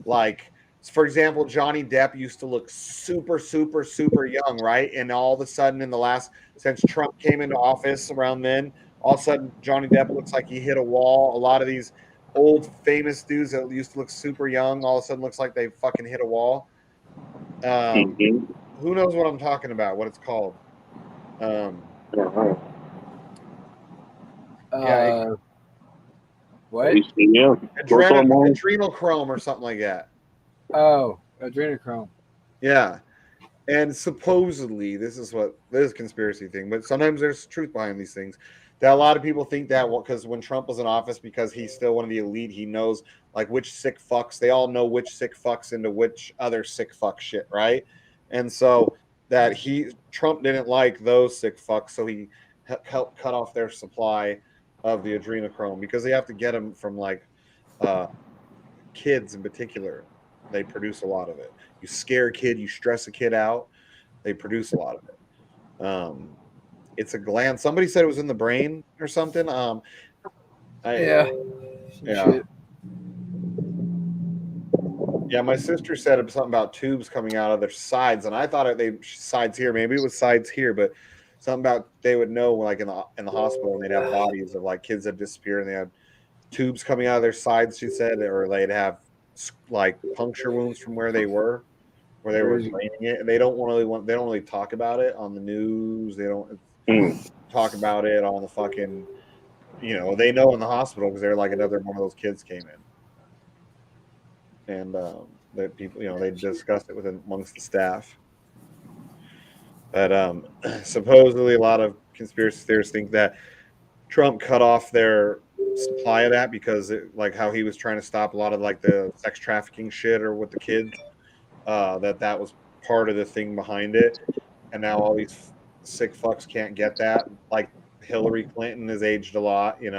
like, for example, Johnny Depp used to look super, super, super young, right? And all of a sudden, since Trump came into office around then, all of a sudden, Johnny Depp looks like he hit a wall. A lot of these old famous dudes that used to look super young, all of a sudden looks like they fucking hit a wall. Who knows what I'm talking about? What it's called? What? Adrenochrome or something like that. Oh, adrenochrome. Yeah. And supposedly, this is a conspiracy thing, but sometimes there's truth behind these things. That a lot of people think that because when Trump was in office, because he's still one of the elite, he knows like which sick fucks. They all know which sick fucks into which other sick fuck shit, right? And so that Trump didn't like those sick fucks, so he helped cut off their supply of the adrenochrome because they have to get them from like kids in particular. They produce a lot of it. You scare a kid, you stress a kid out, they produce a lot of it. It's a gland. Somebody said it was in the brain or something. Yeah. Yeah, my sister said something about tubes coming out of their sides, and I thought sides here. Maybe it was sides here, but something about they would know like in the hospital and they'd have bodies of like kids that disappeared and they had tubes coming out of their sides. She said, or they'd have like puncture wounds from where they were draining it. And they don't really talk about it on the news. They don't talk about it on the fucking. They know in the hospital because they're like another one of those kids came in. And that people, they discussed it amongst the staff. But supposedly, a lot of conspiracy theorists think that Trump cut off their supply of that because, like, how he was trying to stop a lot of like the sex trafficking shit or with the kids. That was part of the thing behind it, and now all these sick fucks can't get that. Like Hillary Clinton has aged a lot, that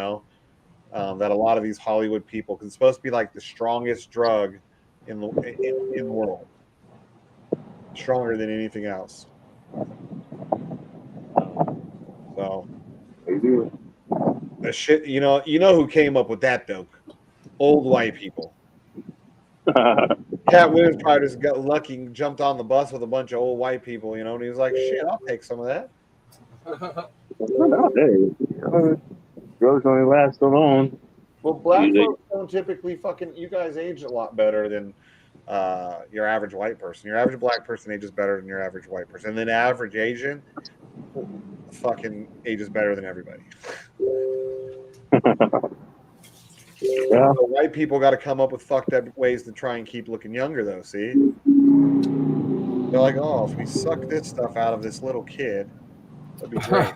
a lot of these Hollywood people, because it's supposed to be like the strongest drug in the world, stronger than anything else. So the shit, you know who came up with that though? Old white people. Cat Williams probably just got lucky and jumped on the bus with a bunch of old white people, and he was like, "Shit, I'll take some of that." Hey, drugs only last so long. Well, black folks don't typically you guys age a lot better than your average white person. Your average black person ages better than your average white person. And then average Asian fucking ages better than everybody. Yeah. So white people got to come up with fucked up ways to try and keep looking younger, though. See, they're like, "Oh, if we suck this stuff out of this little kid, that'd be great."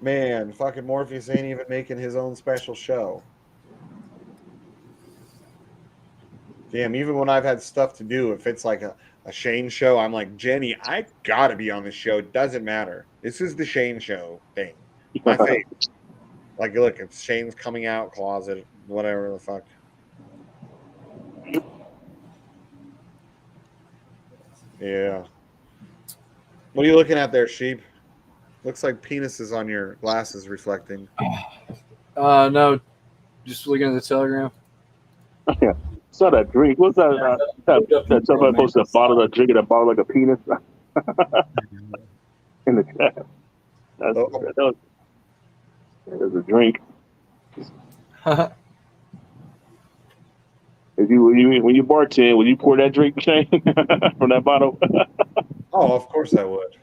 Man, fucking Morpheus ain't even making his own special show. Damn, even when I've had stuff to do, if it's like a Shane show, I'm like, Jenny, I gotta be on this show. It doesn't matter. This is the Shane show thing. My favorite. Like, look, it's Shane's coming out closet, whatever the fuck. Yeah. What are you looking at there, Sheep? Looks like penises on your glasses reflecting. No, just looking at the Telegram. Yeah. Saw that drink. What's that? That somebody posted a bottle of drink and a bottle like a penis in the chat. That was a drink. When you bartend, will you pour that drink, Shane, from that bottle? Oh, of course I would.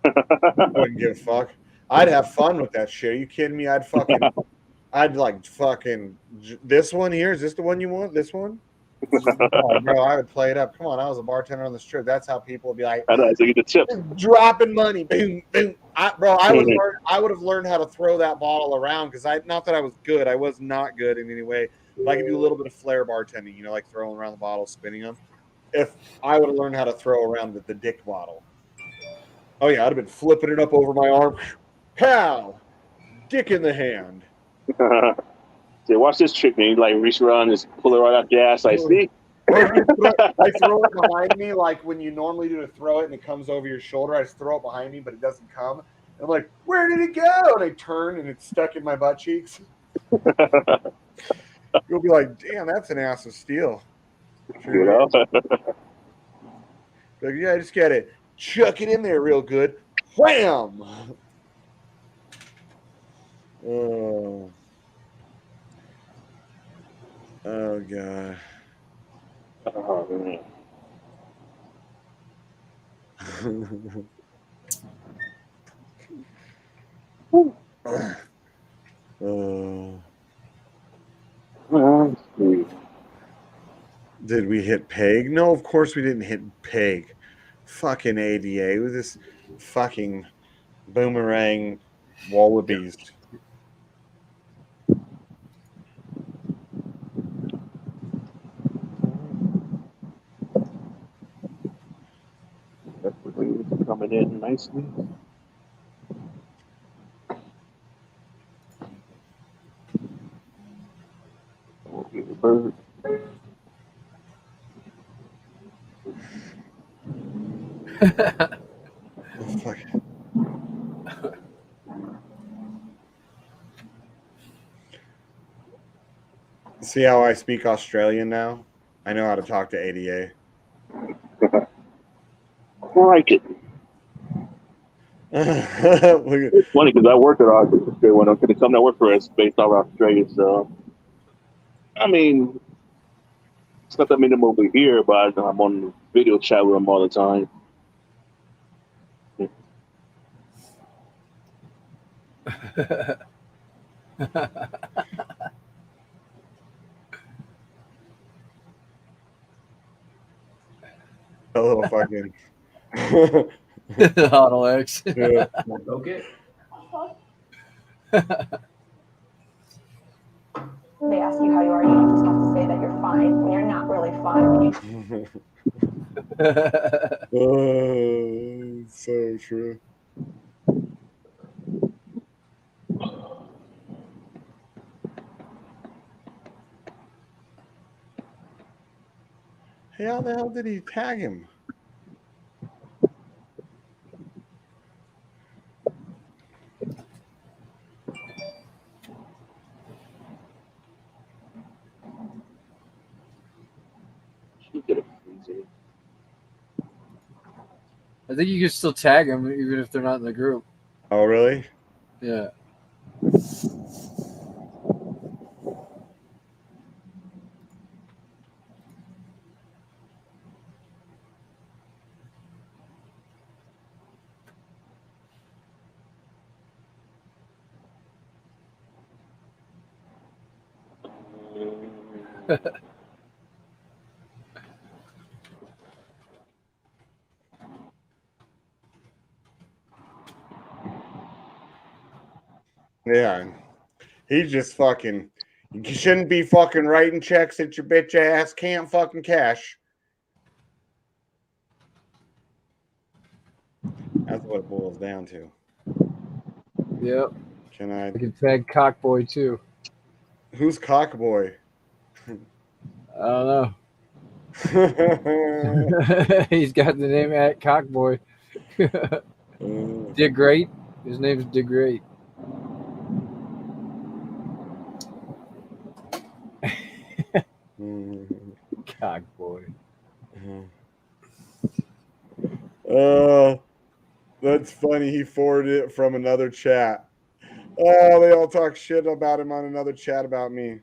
I wouldn't give a fuck. I'd have fun with that shit. Are you kidding me? I'd like fucking this one here. Is this the one you want? This one? Oh, bro, I would play it up. Come on, I was a bartender on the strip. That's how people would be like, I know, so get the tips. Dropping money, boom, boom. I would have learned how to throw that bottle around because not that I was good. I was not good in any way. But I could do a little bit of flair bartending, like throwing around the bottle, spinning them. If I would have learned how to throw around the dick bottle. Oh yeah, I'd have been flipping it up over my arm. Pow! Dick in the hand. So watch this trick, man. You like reach around, just pull it right out the ass. Like, see? I throw it behind me, like when you normally do to throw it and it comes over your shoulder. I just throw it behind me, but it doesn't come. And I'm like, where did it go? And I turn and it's stuck in my butt cheeks. You'll be like, damn, that's an ass of steel. Sure. Like, yeah, just get it. Chuck it in there real good. Wham! Oh. Oh, God. Oh, man. Did we hit peg? No, of course we didn't hit peg. Fucking ADA with this fucking boomerang wallabies. Coming in nicely. We'll get the bird. Oh, fuck. See how I speak Australian now? I know how to talk to ADA. I like it. It's funny because I work at Australia when I'm going to come to work for us based out of Australia. So, I mean, it's not that many of them over here, but I'm on video chat with them all the time. A little fucking Huddle X. Yeah. Okay. They ask you how you are, you just have to say that you're fine when you're not really fine. Oh, so true. Hey, how the hell did he tag him? I think you can still tag them even if they're not in the group. Oh, really? Yeah. Yeah. He's just fucking. You shouldn't be fucking writing checks that your bitch ass can't fucking cash. That's what it boils down to. Yep. Can I? I can tag Cockboy too. Who's Cockboy? I don't know. He's got the name at Cockboy. Dig Great. His name's Dig Great. Cockboy. That's funny. He forwarded it from another chat. Oh, they all talk shit about him on another chat about me.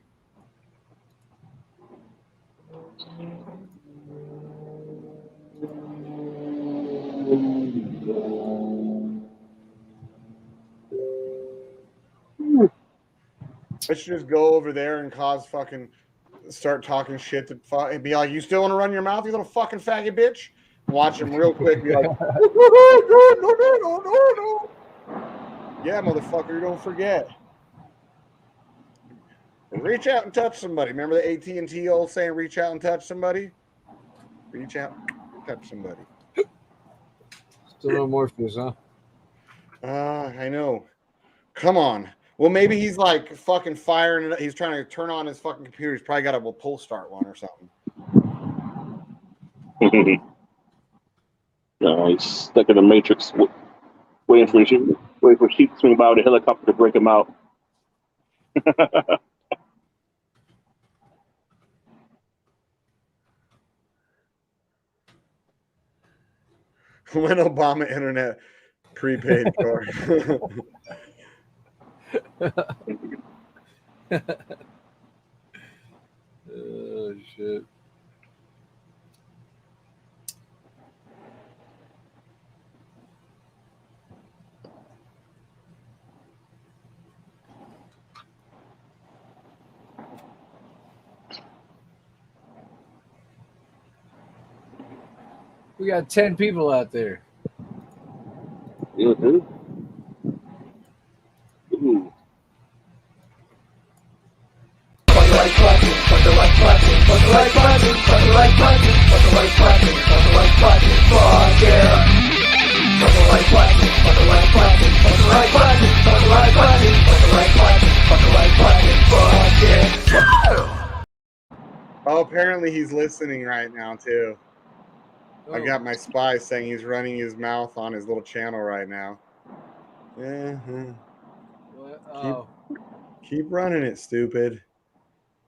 Let's just go over there and cause fucking start talking shit to and be like, you still want to run your mouth, you little fucking faggot bitch? Watch him real quick. Be like, no. Yeah, motherfucker, don't forget. Reach out and touch somebody. Remember the AT&T old saying, reach out and touch somebody? Reach out, touch somebody. Still no Morpheus, huh? I know. Come on. Well, maybe he's like fucking firing it. He's trying to turn on his fucking computer. He's probably got a pull start one or something. No, he's stuck in the matrix, waiting for sheep to swing by with a helicopter to break him out. When Obama internet prepaid card. Oh shit. We got 10 people out there. Ooh. Oh, apparently he's listening right now too. I got my spy saying he's running his mouth on his little channel right now. Keep running it, stupid.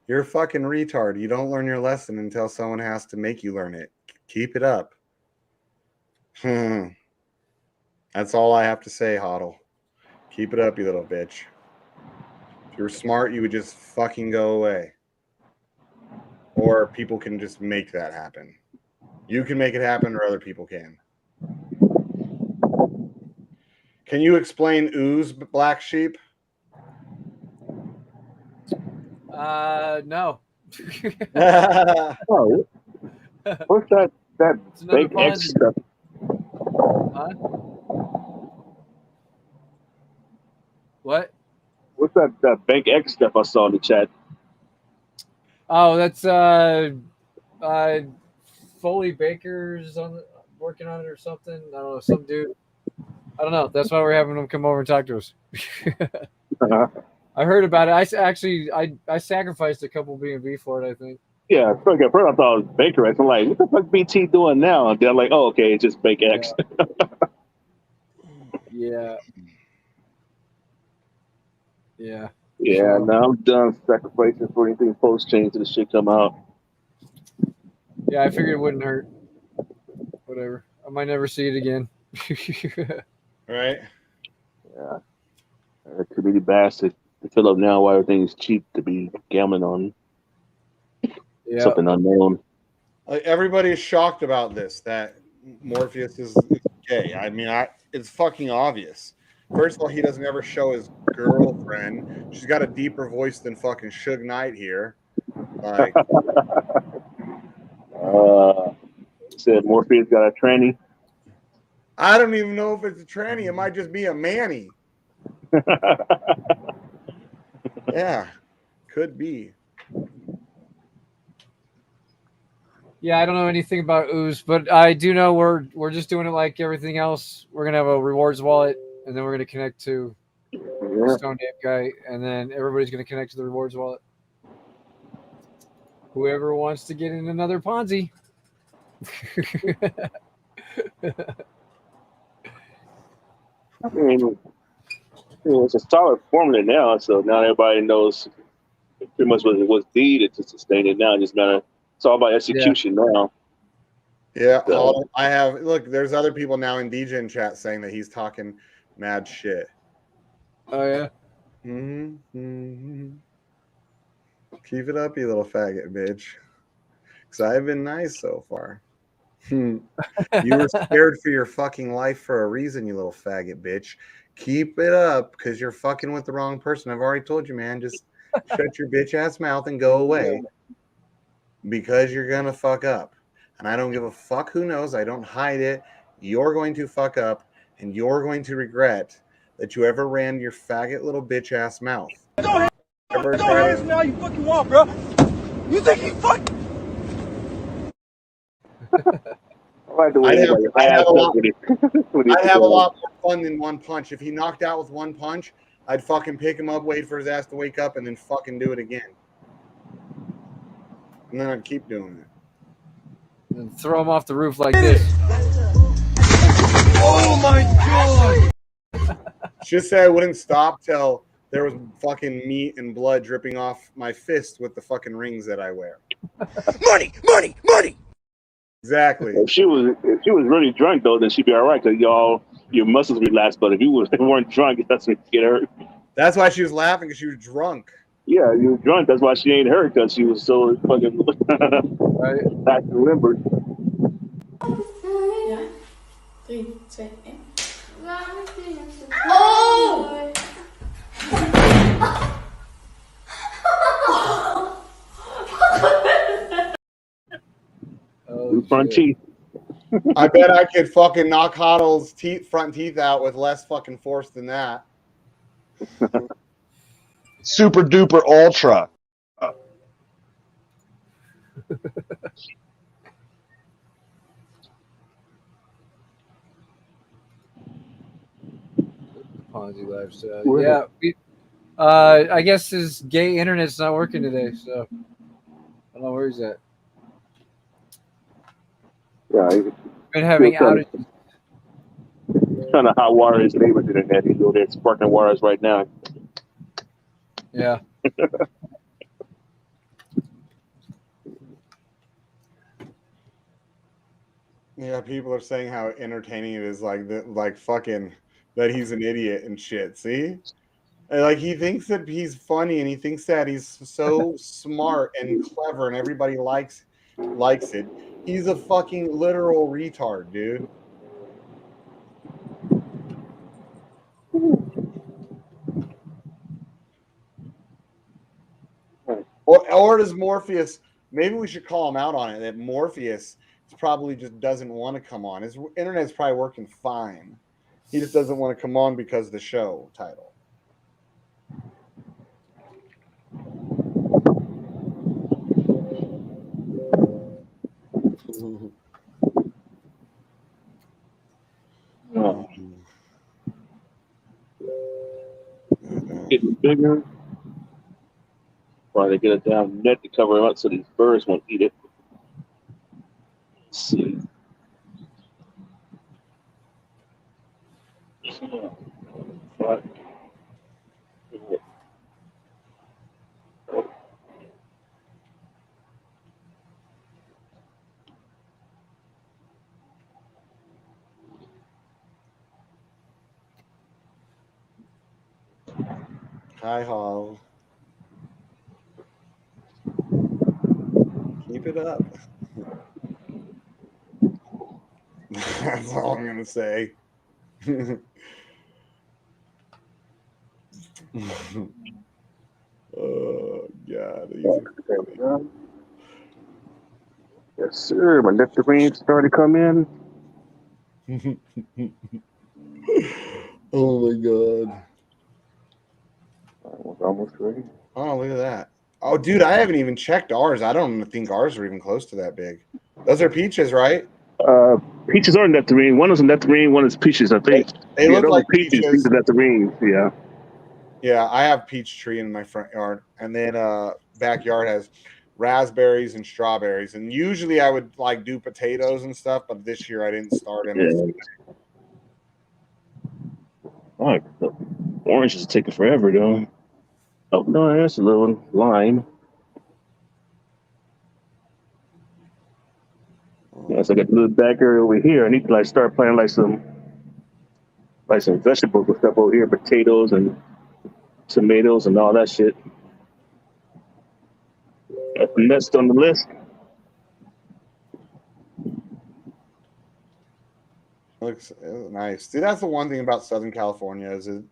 You're a fucking retard. You don't learn your lesson until someone has to make you learn it. Keep it up. That's all I have to say, Hoddle. Keep it up, you little bitch. If you were smart, you would just fucking go away. Or people can just make that happen. You can make it happen, or other people can. Can you explain ooze, Black Sheep? No. Oh, what's that It's another fake X Ponzi. stuff? Huh? What? What's that Bank X stuff I saw in the chat? Oh, that's Foley Baker's working on it or something. I don't know, some dude. I don't know. That's why we're having him come over and talk to us. I heard about it. I sacrificed a couple B&B for it, I think. Yeah, first I thought it was Baker X. I'm like, what the fuck BT doing now? And they're like, oh, okay, it's just Bank X. Yeah. Yeah. Yeah, no, I'm done sacrificing for anything post change to the shit come out. Yeah, I figured it wouldn't hurt. Whatever. I might never see it again. Right? Yeah. Too many bastards to fill up now while everything's cheap to be gambling on something unknown. Like, everybody is shocked about this, that Morpheus is gay. I mean, it's fucking obvious. First of all, he doesn't ever show his girlfriend. She's got a deeper voice than fucking Suge Knight here. Like, said Morpheus got a tranny. I don't even know if it's a tranny. It might just be a manny. Yeah, could be. Yeah, I don't know anything about ooze, but I do know we're just doing it like everything else. We're gonna have a rewards wallet, and then we're gonna connect to the Stone Ape guy, and then everybody's gonna connect to the rewards wallet. Whoever wants to get in another Ponzi. I mean, it's a solid formula now, so now everybody knows pretty much what it was needed to sustain it now. It's all about execution now. Yeah, So, I have. Look, there's other people now in Degen chat saying that he's talking mad shit. Oh yeah. Mm-hmm. Keep it up, you little faggot bitch. Because I've been nice so far. You were scared for your fucking life for a reason, you little faggot bitch. Keep it up, because you're fucking with the wrong person. I've already told you, man. Just shut your bitch ass mouth and go away. Because you're gonna fuck up. And I don't give a fuck who knows. I don't hide it. You're going to fuck up, and you're going to regret that you ever ran your faggot little bitch ass mouth. Don't ask me all you fucking want, bro. You think you fuck? I'd have a lot more fun than one punch. If he knocked out with one punch, I'd fucking pick him up, wait for his ass to wake up, and then fucking do it again. And then I'd keep doing it. And throw him off the roof like this. Oh my god! Just say I wouldn't stop till there was fucking meat and blood dripping off my fist with the fucking rings that I wear. Money, money, money. Exactly. If she was really drunk though, then she'd be all right because your muscles relax. But if you weren't drunk, that's when you get hurt. That's why she was laughing, because she was drunk. Yeah, you were drunk. That's why she ain't hurt, because she was so fucking back and limbered. Ja. 3, 2, 1. Oh! Front teeth. I bet I could fucking knock Hoddle's front teeth out with less fucking force than that. Super duper ultra. Ponzi lifestyle. Yeah. I guess his gay internet's not working today, so I don't know where he's at. Yeah, been having outages. Trying to hot wire his neighbor's internet. He's over there sparking wires right now. Yeah. Yeah, people are saying how entertaining it is, like fucking that he's an idiot and shit. See, and like he thinks that he's funny and he thinks that he's so smart and clever and everybody likes it. He's a fucking literal retard, dude. Or does Morpheus? Maybe we should call him out on it. That Morpheus probably just doesn't want to come on. His internet's probably working fine. He just doesn't want to come on because of the show title. Getting bigger. Why they get a damn net to cover it up so these birds won't eat it. Let's see. What? Hi, Hall. Keep it up. That's all I'm gonna say. Oh God! Yes, sir. My nectarine started to come in. Oh my God! Was almost ready. Oh, look at that! Oh, dude, I haven't even checked ours. I don't think ours are even close to that big. Those are peaches, right? Peaches are nectarine. One is a nectarine, one is peaches, I think. They Yeah, look those like are peaches. peaches. These are nectarines. Yeah. Yeah, I have peach tree in my front yard, and then backyard has raspberries and strawberries. And usually I would like do potatoes and stuff, but this year I didn't start anything. All right. Orange is taking forever though. Oh no, that's a little lime. Yes, I got a little back area over here. I need to like start planting like some vegetables and stuff over here, potatoes and tomatoes and all that shit. That's next on the list. Looks nice. See, that's the one thing about Southern California is it,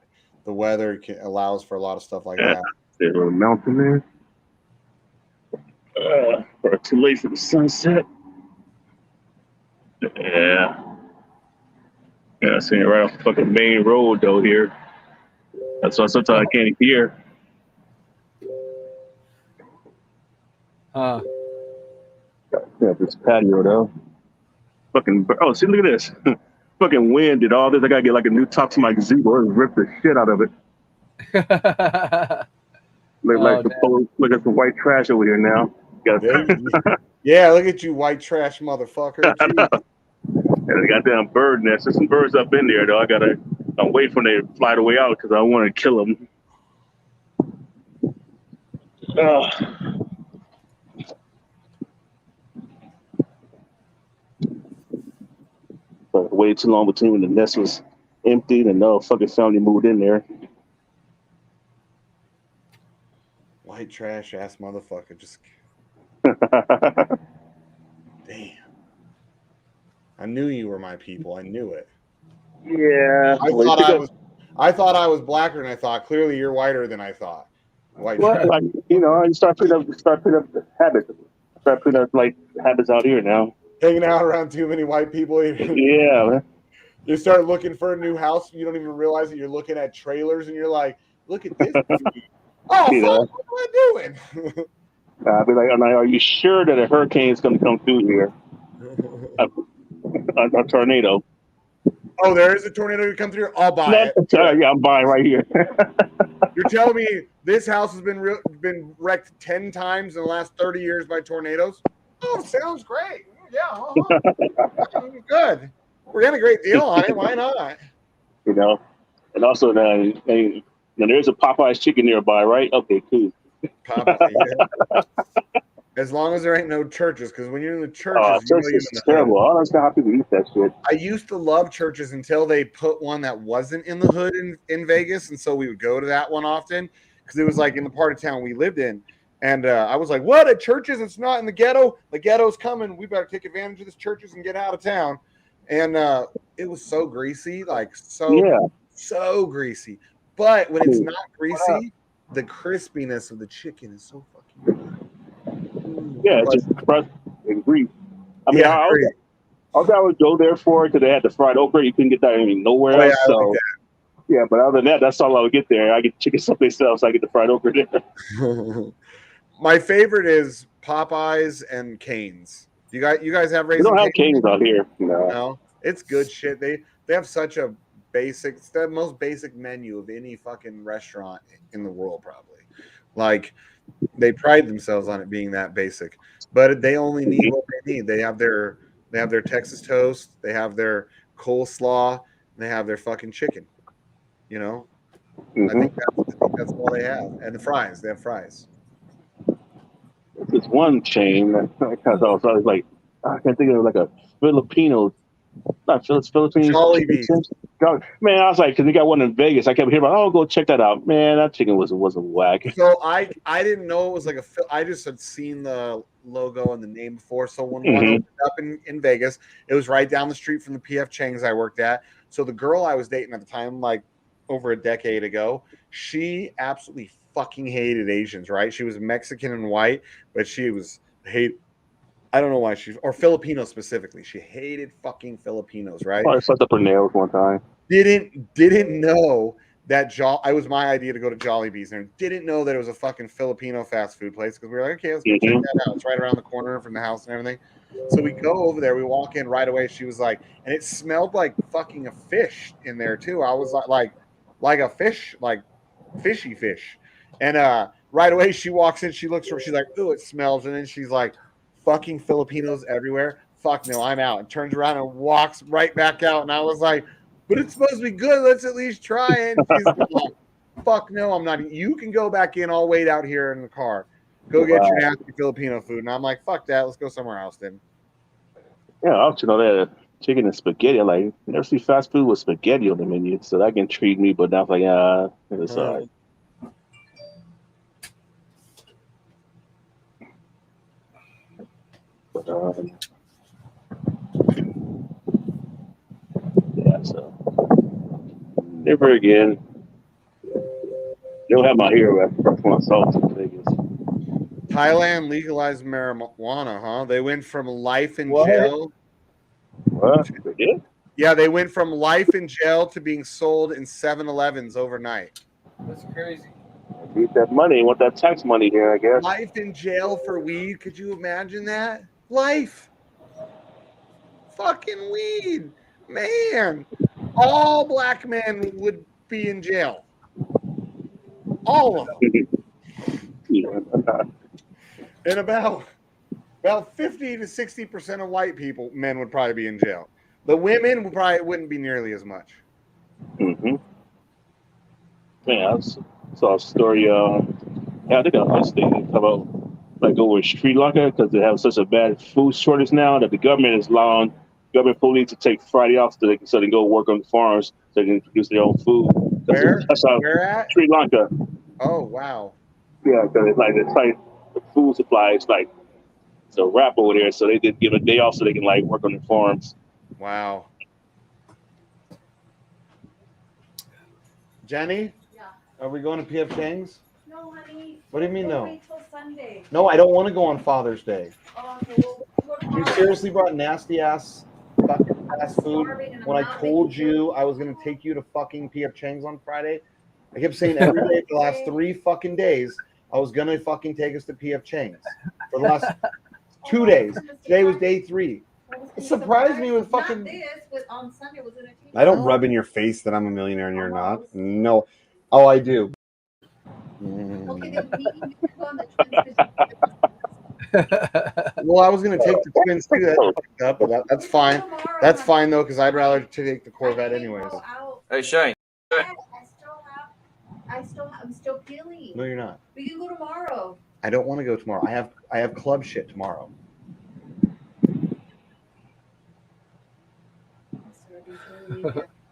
the weather allows for a lot of stuff like that. There's a little mountain there. Or too late for the sunset. Yeah. Yeah, seeing it right off the fucking main road though here. That's why sometimes I can't hear. Yeah, this patio though. Fucking see, look at this. Fucking wind did all this. I gotta get like a new top to my gazebo and rip the shit out of it. Look at the white trash over here now. Yeah, look at you, white trash motherfucker. And the goddamn bird nest. There's some birds up in there though. I'm waiting for them to fly the way out because I want to kill them. But way too long between when the nest was emptied and no fucking family moved in there. White trash ass motherfucker. Just damn. I knew you were my people. I knew it. Yeah. I thought I was blacker than I thought. Clearly, you're whiter than I thought. White trash. Like, you start putting up habits. Start putting up like habits out here now. Hanging out around too many white people. Yeah, man. You start looking for a new house. You don't even realize that you're looking at trailers, and you're like, "Look at this." Oh, fuck, what am I doing? I'll be like, are you sure that a hurricane is going to come through here? A tornado. Oh, there is a tornado to come through. I'll buy it. Yeah, I'm buying right here. You're telling me this house has been wrecked 10 times in the last 30 years by tornadoes? Oh, sounds great. Yeah, good. We're getting a great deal on it. Why not? And also there's a Popeye's chicken nearby, right? Okay, cool. Popeye, yeah. As long as there ain't no churches, because when you're in the churches, churches is terrible. I don't understand how people eat that shit. I used to love churches until they put one that wasn't in the hood in Vegas, and so we would go to that one often because it was like in the part of town we lived in. And I was like, "What? At churches? It's not in the ghetto. The ghetto's coming. We better take advantage of this churches and get out of town." And it was so greasy, like so greasy. But when it's not greasy, the crispiness of the chicken is so fucking good. Yeah, But- just crust and grease. I mean, Yeah, I grease. would go there for it because they had the fried okra. You couldn't get that nowhere Oh, yeah, else. I So like yeah, but other than that, that's all I would get there. I get chicken someplace else. I get the fried okra there. My favorite is Popeyes and Cane's. You guys have We Raising don't have Cane's? canes out here. No. No, it's good shit. They have such a basic, it's the most basic menu of any fucking restaurant in the world, probably. Like they pride themselves on it being that basic, but they only need what they need. They have their Texas toast, they have their coleslaw, and they have their fucking chicken. You know, I think that's all they have, and the fries. They have fries. This one chain because I was always like, I can't think of like a Filipino, not Philippines. Jollibee's. Man, I was like, because they got one in Vegas. I kept hearing about, oh, go check that out. Man, that chicken wasn't whack. So I didn't know it was like I just had seen the logo and the name before. So when one opened up in Vegas, it was right down the street from the PF Chang's I worked at. So the girl I was dating at the time, like over a decade ago, she absolutely fucking hated Asians, right? She was Mexican and white, but she was I don't know why or Filipino specifically. She hated fucking Filipinos, right? I sucked up her nails one time. Didn't know that I was my idea to go to Jollibee's and didn't know that it was a fucking Filipino fast food place because we were like, okay, let's go check that out. It's right around the corner from the house and everything. So we go over there, we walk in right away. She was like, and it smelled like fucking a fish in there too. I was like a fish, like fishy fish. And right away she walks in, she looks for, she's like, ooh, it smells, and then she's like, fucking Filipinos everywhere. Fuck no, I'm out. And turns around and walks right back out. And I was like, but it's supposed to be good. Let's at least try it. And she's like, fuck no, I'm not. You can go back in. I'll wait out here in the car. Go get your nasty Filipino food. And I'm like, fuck that. Let's go somewhere else then. Yeah, I'll that chicken and spaghetti. I'm like, never see fast food with spaghetti on the menu. So that can intrigue me, but now I'm like, it's all right. But, yeah, so never again. They don't have my hero from assault in Vegas. Thailand legalized marijuana, huh? They went from life in jail. What? They did? Yeah, they went from life in jail to being sold in 7-Elevens overnight. That's crazy. Need that money. Want that tax money here, I guess. Life in jail for weed. Could you imagine that? Life. Fucking weed. Man. All black men would be in jail. All of them. And about 50 to 60% of white men would probably be in jail. The women wouldn't be nearly as much. Man, I saw a story. I think I was thinking about like over Sri Lanka because they have such a bad food shortage now that the government is allowing government police to take Friday off so they can go work on the farms so they can produce their own food. Where? Where at? Sri Lanka. Oh wow. Yeah, because it's like the food supply is like it's a wrap over there, so they did give a day off so they can like work on the farms. Wow. Jenny? Yeah. Are we going to PF Chang's? No, honey. What do you mean, We'll no? wait till Sunday. No, I don't want to go on Father's Day. Oh, okay, we'll go You tomorrow. seriously brought nasty ass fucking fast food when I told you I was going to take you to fucking PF Chang's on Friday? I kept saying every day for the last 3 fucking days I was going to fucking take us to PF Chang's for the last 2 days. Today was day 3. It surprised me with fucking. Not this, but on Sunday was it a I don't rub in your face that I'm a millionaire and you're not. No. Oh, I do. Okay, then we can go on the Well, I was going to take the twins too. That fucked up, but that's fine. That's fine though, because I'd rather take the Corvette anyways. Hey, Shane. I'm still peeling. No, you're not. We can go tomorrow. I don't want to go tomorrow. I have club shit tomorrow.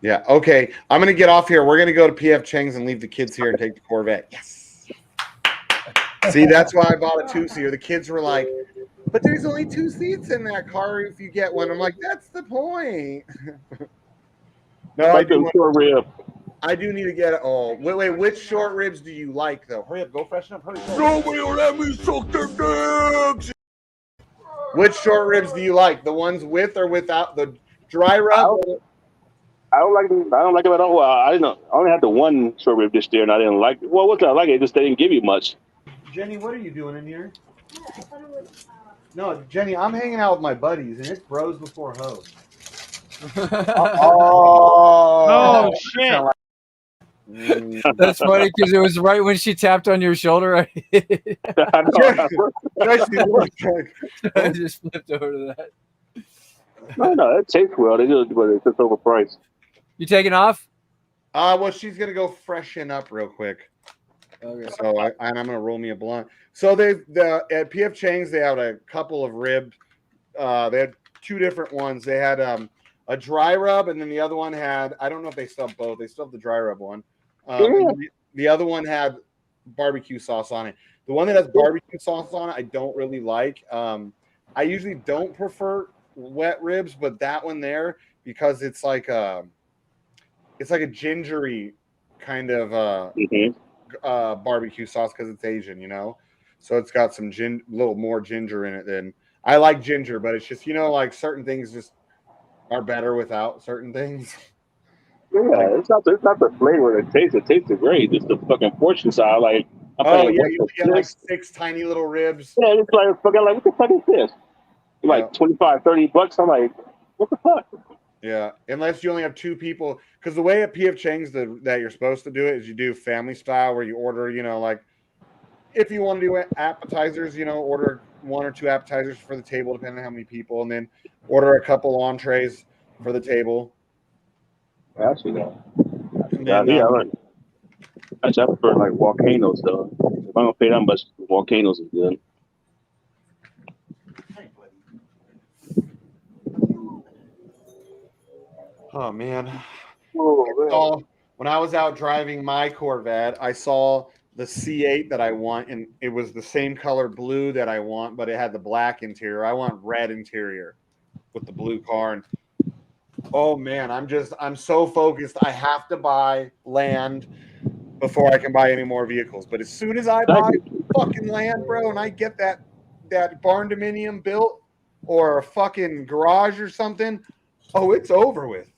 Yeah. Okay. I'm gonna get off here. We're gonna go to PF Chang's and leave the kids here and take the Corvette. Yes. See, that's why I bought a 2-seater. The kids were like, "But there's only 2 seats in that car if you get one." I'm like, "That's the point." No, I do. I do need to get it. Oh, wait. Which short ribs do you like though? Hurry up. Go freshen up. Hurry. Nobody will let me suck their dicks. Which short ribs do you like? The ones with or without the dry rub? I don't like them. I don't like them at all. Well, I didn't know. I only had the one short rib dish there, and I didn't like it. Well, what's I like it? Just they didn't give you much. Jenny, what are you doing in here? No, Jenny, I'm hanging out with my buddies, and it's bros before hoes. Oh, shit. That's funny because it was right when she tapped on your shoulder. I just flipped over to that. No, it tastes well. They just, but it's just overpriced. You taking off? Well, she's gonna go freshen up real quick. Okay. So I'm gonna roll me a blunt. So at PF Chang's they had a couple of ribs. They had two different ones. They had a dry rub, and then the other one had, I don't know if they still have both. They still have the dry rub one. The other one had barbecue sauce on it. The one that has barbecue sauce on it, I don't really like. I usually don't prefer wet ribs, but that one there, because it's like a gingery kind of barbecue sauce because it's Asian, you know. So it's got some little more ginger in it than I like ginger, but it's just, you know, like certain things just are better without certain things. Yeah, it's not the flavor. It tastes great. It's the fucking portion size. Like, You get like 6 tiny little ribs. Yeah, it's like fucking like, what the fuck is this? Like $25-$30. I'm like, what the fuck? Yeah, unless you only have 2 people, because the way at PF Chang's that you're supposed to do it is you do family style, where you order, you know, like if you want to do appetizers, you know, order 1 or 2 appetizers for the table, depending on how many people, and then order a couple entrees for the table. Actually, no. And then, Actually, I prefer like volcanoes though. If I'm gonna pay that much, volcanoes is good. Oh man. When I was out driving my Corvette, I saw the C8 that I want, and it was the same color blue that I want, but it had the black interior. I want red interior with the blue car. And oh man, I'm so focused. I have to buy land before I can buy any more vehicles. But as soon as I buy fucking land, bro, and I get that barn dominium built or a fucking garage or something, oh, it's over with.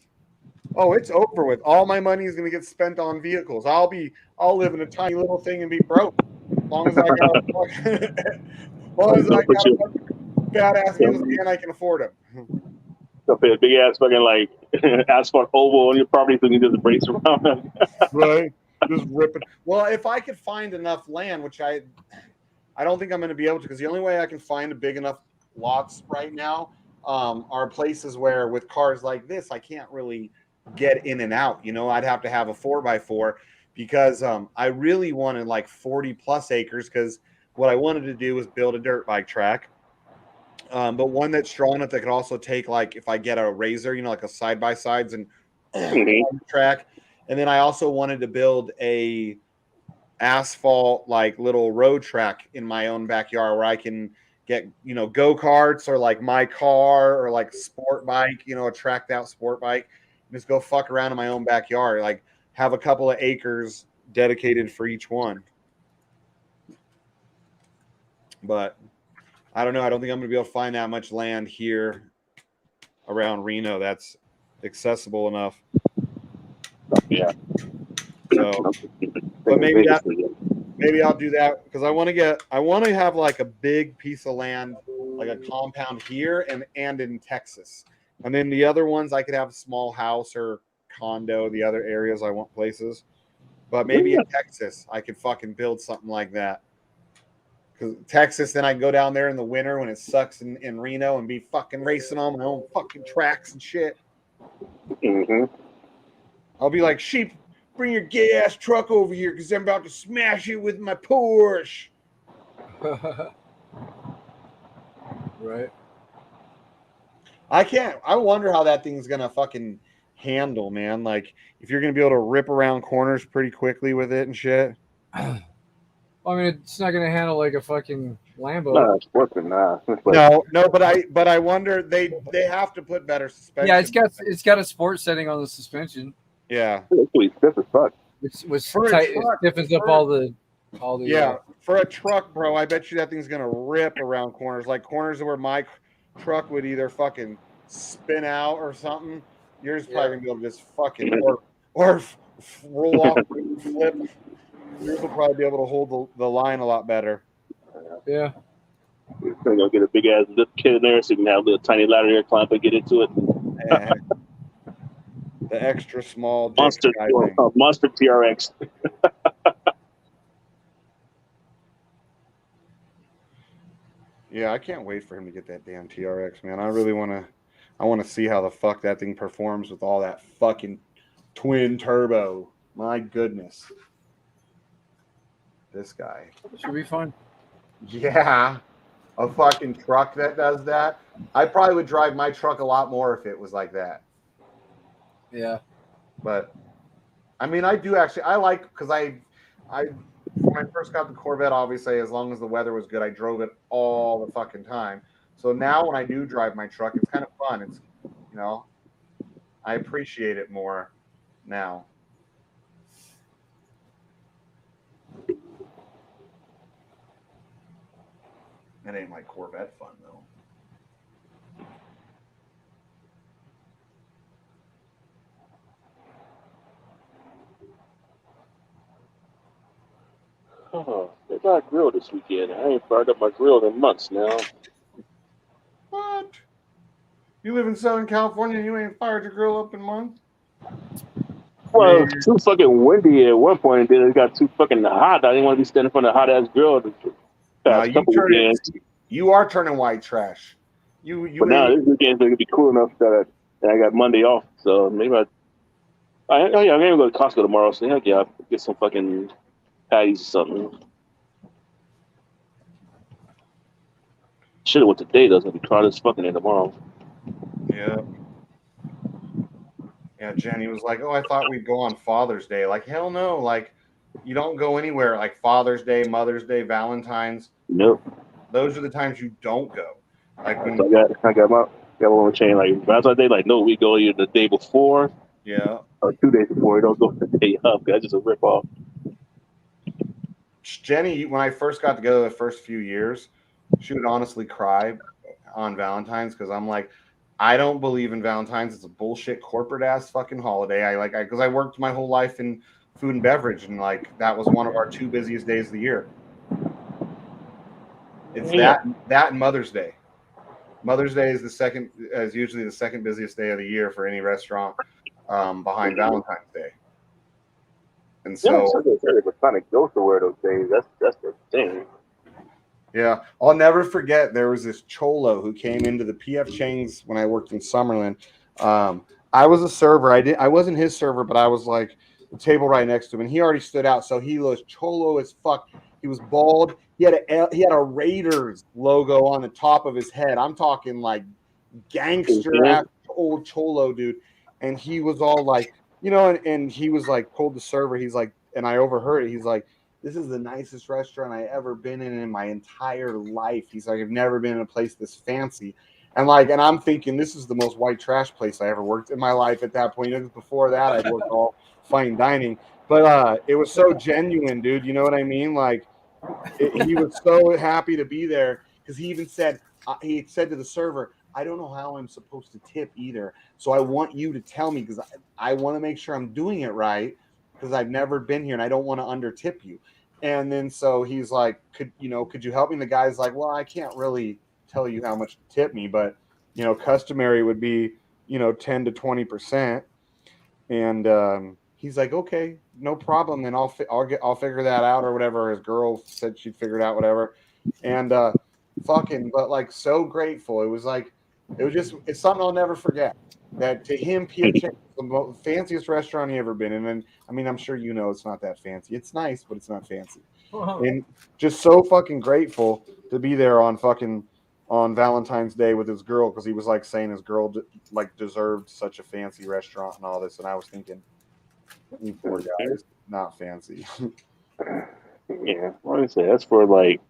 Oh, it's over with. All my money is going to get spent on vehicles. I'll live in a tiny little thing and be broke. As long as I got badass vehicles and I can afford them. They'll put a big ass fucking like asphalt oval on your property so you can just race around. Right. Just rip it. Well, if I could find enough land, which I don't think I'm going to be able to, because the only way I can find big enough lots right now are places where with cars like this, I can't really get in and out. You know, I'd have to have a 4x4 because I really wanted like 40 plus acres, because what I wanted to do was build a dirt bike track. But one that's strong enough that could also take, like, if I get a razor, you know, like a side-by-sides and track. And then I also wanted to build a asphalt, like, little road track in my own backyard where I can get, you know, go-karts or, like, my car or, like, sport bike, you know, a tracked-out sport bike. And just go fuck around in my own backyard. Like, have a couple of acres dedicated for each one. But I don't know. I don't think I'm going to be able to find that much land here around Reno that's accessible enough. Yeah. So, but maybe I'll do that, because I want to have like a big piece of land, like a compound here and in Texas, and then the other ones I could have a small house or condo. The other areas I want places, but maybe in Texas I could fucking build something like that. Because Texas, then I can go down there in the winter when it sucks in Reno and be fucking racing on my own fucking tracks and shit. Mm-hmm. I'll be like, Sheep, bring your gay ass truck over here because I'm about to smash it with my Porsche. Right. I wonder how that thing's going to fucking handle, man. Like, if you're going to be able to rip around corners pretty quickly with it and shit. I mean, it's not going to handle like a fucking Lambo. No, it's working. Nah. No, but I wonder they have to put better suspension. Yeah, it's got a sport setting on the suspension. Yeah, it's stiff as fuck. It stiffens up all the All the Yeah, for a truck, bro, I bet you that thing's gonna rip around corners, like corners where my truck would either fucking spin out or something. Yours is probably gonna be able to just fucking or roll off, flip. Yours will probably be able to hold the line a lot better. Yeah. We're gonna get a big ass lift kit in there so you can have a little tiny ladder there, climb up and get into it. The extra small dick Monster, guy thing. Monster TRX. Yeah, I can't wait for him to get that damn TRX, man. I really want to see how the fuck that thing performs with all that fucking twin turbo. My goodness. This guy. Should be fun. Yeah. A fucking truck that does that. I probably would drive my truck a lot more if it was like that. Yeah. But I mean, I do actually. I like because I when I first got the Corvette, obviously, as long as the weather was good, I drove it all the fucking time. So now when I do drive my truck, it's kind of fun. It's, you know, I appreciate it more now. It ain't like Corvette fun though. Oh, they got a grill this weekend. I ain't fired up my grill in months now. What? You live in Southern California and you ain't fired your grill up in months? Well, it was too fucking windy at one point, and then it got too fucking hot. I didn't want to be standing in front of a hot ass grill the past couple weekends. You are turning white trash. But now this weekend's gonna be cool enough that I got Monday off, so maybe I'm gonna go to Costco tomorrow. So heck yeah, I'll get some fucking patties or something. Should have went today though. It's gonna be crowded as fucking in tomorrow. Yeah. Yeah, Jenny was like, "Oh, I thought we'd go on Father's Day." Like, hell no! Like, you don't go anywhere. Like Father's Day, Mother's Day, Valentine's. Nope. Those are the times you don't go. Like when I got one chain like Valentine's Day. Like no, we go either the day before, yeah, or 2 days before. We don't go the day up. That's just a rip off. Jenny, when I first got together the first few years, she would honestly cry on Valentine's because I'm like, I don't believe in Valentine's. It's a bullshit corporate ass fucking holiday. Because I worked my whole life in food and beverage, and like that was one of our 2 busiest days of the year. It's that and Mother's Day. Mother's Day is usually the second busiest day of the year for any restaurant behind Valentine's Day. And so we're trying to go somewhere those days. That's the thing. Yeah, I'll never forget. There was this cholo who came into the PF Chang's when I worked in Summerlin. I was a server. I wasn't his server, but I was like the table right next to him, and he already stood out. So he was cholo as fuck. He was bald. He had a Raiders logo on the top of his head. I'm talking like gangster ass old cholo dude. And he was all like, and he was like told the server, he's like, and I overheard it. He's like, "This is the nicest restaurant I ever been in my entire life." He's like, "I've never been in a place this fancy." And I'm thinking this is the most white trash place I ever worked in my life at that point. Before that, I'd worked all fine dining. But it was so genuine, dude. You know what I mean? Like, he was so happy to be there because he even said, he said to the server, "I don't know how I'm supposed to tip either. So I want you to tell me because I want to make sure I'm doing it right because I've never been here and I don't want to under tip you." And then so he's like, could you help me? And the guy's like, "Well, I can't really tell you how much to tip me, but customary would be 10 to 20%." And he's like, "Okay, no problem. Then I'll figure that out or whatever." His girl said she'd figure it out, whatever. And but like so grateful. It was it's something I'll never forget. That to him, PF Chang's the fanciest restaurant he ever been in. And I mean, I'm sure it's not that fancy. It's nice, but it's not fancy. And just so fucking grateful to be there on Valentine's Day with his girl because he was like saying his girl deserved such a fancy restaurant and all this. And I was thinking, you poor guys, not fancy. Yeah, like I said, that's for like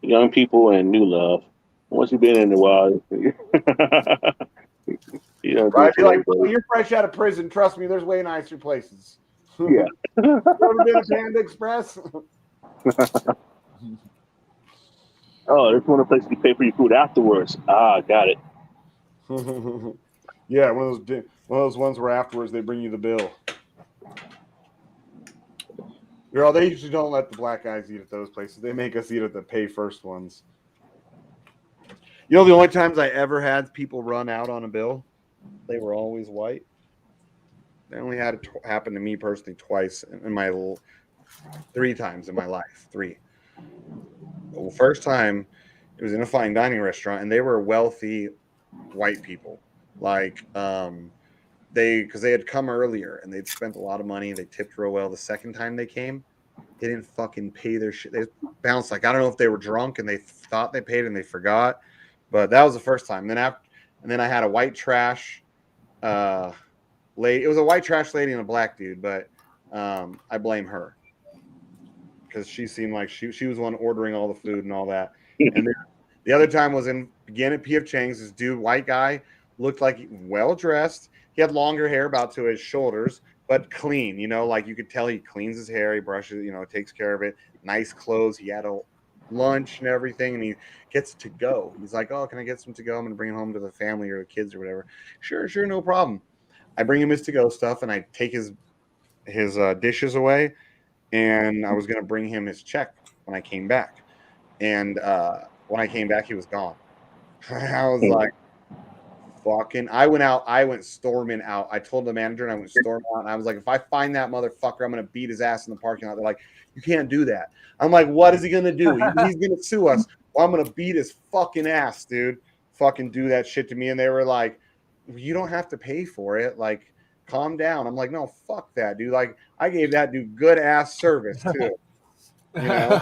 young people and new love. Once you've been in a while, Right? Be like, "Well, you're fresh out of prison. Trust me, there's way nicer places." Yeah. Ever been to Panda Express? Oh, it's one of the places you pay for your food afterwards. Ah, got it. Yeah, one of those ones where afterwards they bring you the bill. Girl, they usually don't let the black guys eat at those places. They make us eat at the pay first ones. You know, the only times I ever had people run out on a bill, they were always white. They only had it happen to me personally twice in my 3 times in my life. 3. The first time, it was in a fine dining restaurant, and they were wealthy white people. Like, because they had come earlier and they'd spent a lot of money. They tipped real well. The second time they came, they didn't fucking pay their shit. They bounced. Like, I don't know if they were drunk and they thought they paid and they forgot, but that was the first time. Then I had a white trash lady. It was a white trash lady and a black dude, but I blame her because she seemed like she was the one ordering all the food and all that. And then the other time was again at P.F. Chang's. This dude, white guy, looked like well dressed. He had longer hair about to his shoulders, but clean. You know, like you could tell he cleans his hair, he brushes, takes care of it. Nice clothes. He had a lunch and everything, and he gets to go. He's like, "Oh, can I get some to go? I'm gonna bring it home to the family or the kids or whatever." Sure, no problem. I bring him his to go stuff, and I take his dishes away, and I was gonna bring him his check when I came back, and when I came back, he was gone. I was like, fucking, I went storming out. I told the manager and I went storming out. And I was like, if I find that motherfucker, I'm going to beat his ass in the parking lot. They're like, you can't do that. I'm like, what is he going to do? He's going to sue us. Well, I'm going to beat his fucking ass, dude. Fucking do that shit to me. And they were like, you don't have to pay for it. Like, calm down. I'm like, no, fuck that, dude. Like, I gave that dude good ass service too. You know,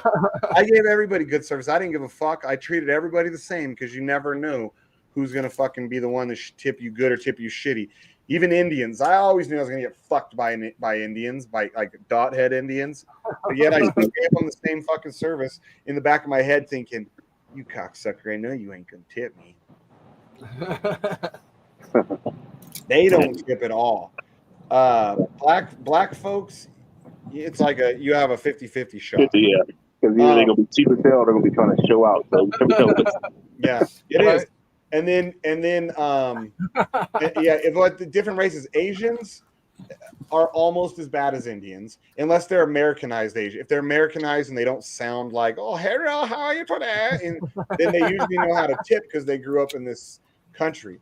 I gave everybody good service. I didn't give a fuck. I treated everybody the same because you never knew who's gonna fucking be the one that tip you good or tip you shitty. Even Indians, I always knew I was gonna get fucked by Indians, by like dot head Indians. But yet I still gave them the same fucking service. In the back of my head, thinking, "You cocksucker, I know you ain't gonna tip me." They don't tip at all. Black folks, it's like you have a 50-50 shot. Yeah, because either they're gonna be cheap as hell or they're gonna be trying to show out. So yeah, it is. And then yeah, what the different races, Asians are almost as bad as Indians, unless they're Americanized Asian. If they're Americanized and they don't sound like, "Oh, hello, how are you today?" And then they usually know how to tip because they grew up in this country.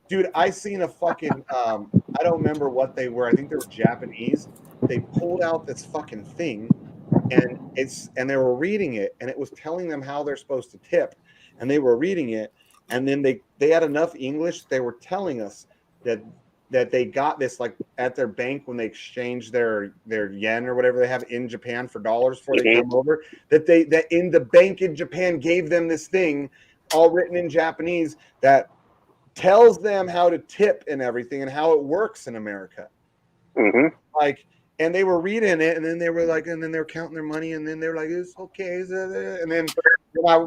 Dude, I seen a fucking I don't remember what they were. I think they were Japanese. They pulled out this fucking thing, and they were reading it, and it was telling them how they're supposed to tip, and they were reading it, and then they had enough English. They were telling us that they got this like at their bank when they exchange their yen or whatever they have in Japan for dollars before they come over. That in the bank in Japan gave them this thing, all written in Japanese, that tells them how to tip and everything and how it works in America. Like, and they were reading it, and then they were like, and then they were counting their money, and then they were like, "It's okay," and then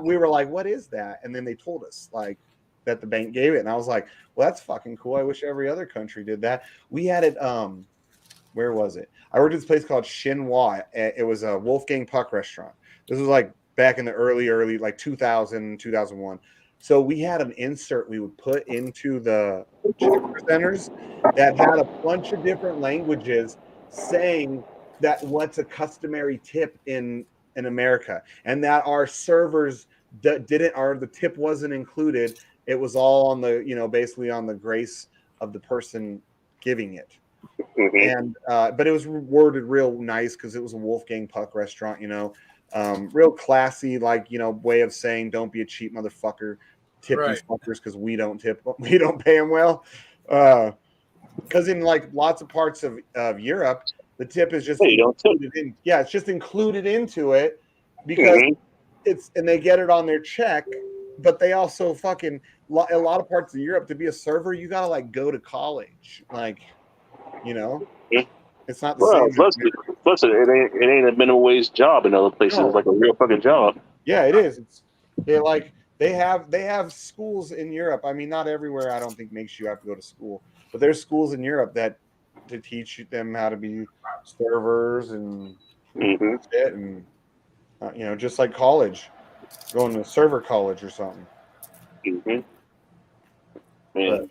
we were like, "What is that?" And then they told us like that the bank gave it, and I was like, "Well, that's fucking cool. I wish every other country did that." We had it. Where was it? I worked at this place called Shinhua. It was a Wolfgang Puck restaurant. This was like back in the early like 2000, 2001. So we had an insert we would put into the check presenters that had a bunch of different languages saying that what's a customary tip in America, and that our servers didn't, or the tip wasn't included. It was all on the, basically on the grace of the person giving it. And but it was worded real nice because it was a Wolfgang Puck restaurant, real classy, like, way of saying, don't be a cheap motherfucker, tip these fuckers because we don't tip, we don't pay them well. Because in like lots of parts of Europe, the tip is just included in, it's just included into it because and they get it on their check, but they also fucking, a lot of parts of Europe, to be a server, you gotta like go to college, like, it's not the same. Plus, it ain't a minimum wage job in other places. It's like a real fucking job. Yeah, it is. They have schools in Europe. I mean, not everywhere, I don't think, makes you have to go to school, but there's schools in Europe that to teach them how to be servers and shit, and just like college, going to server college or something. But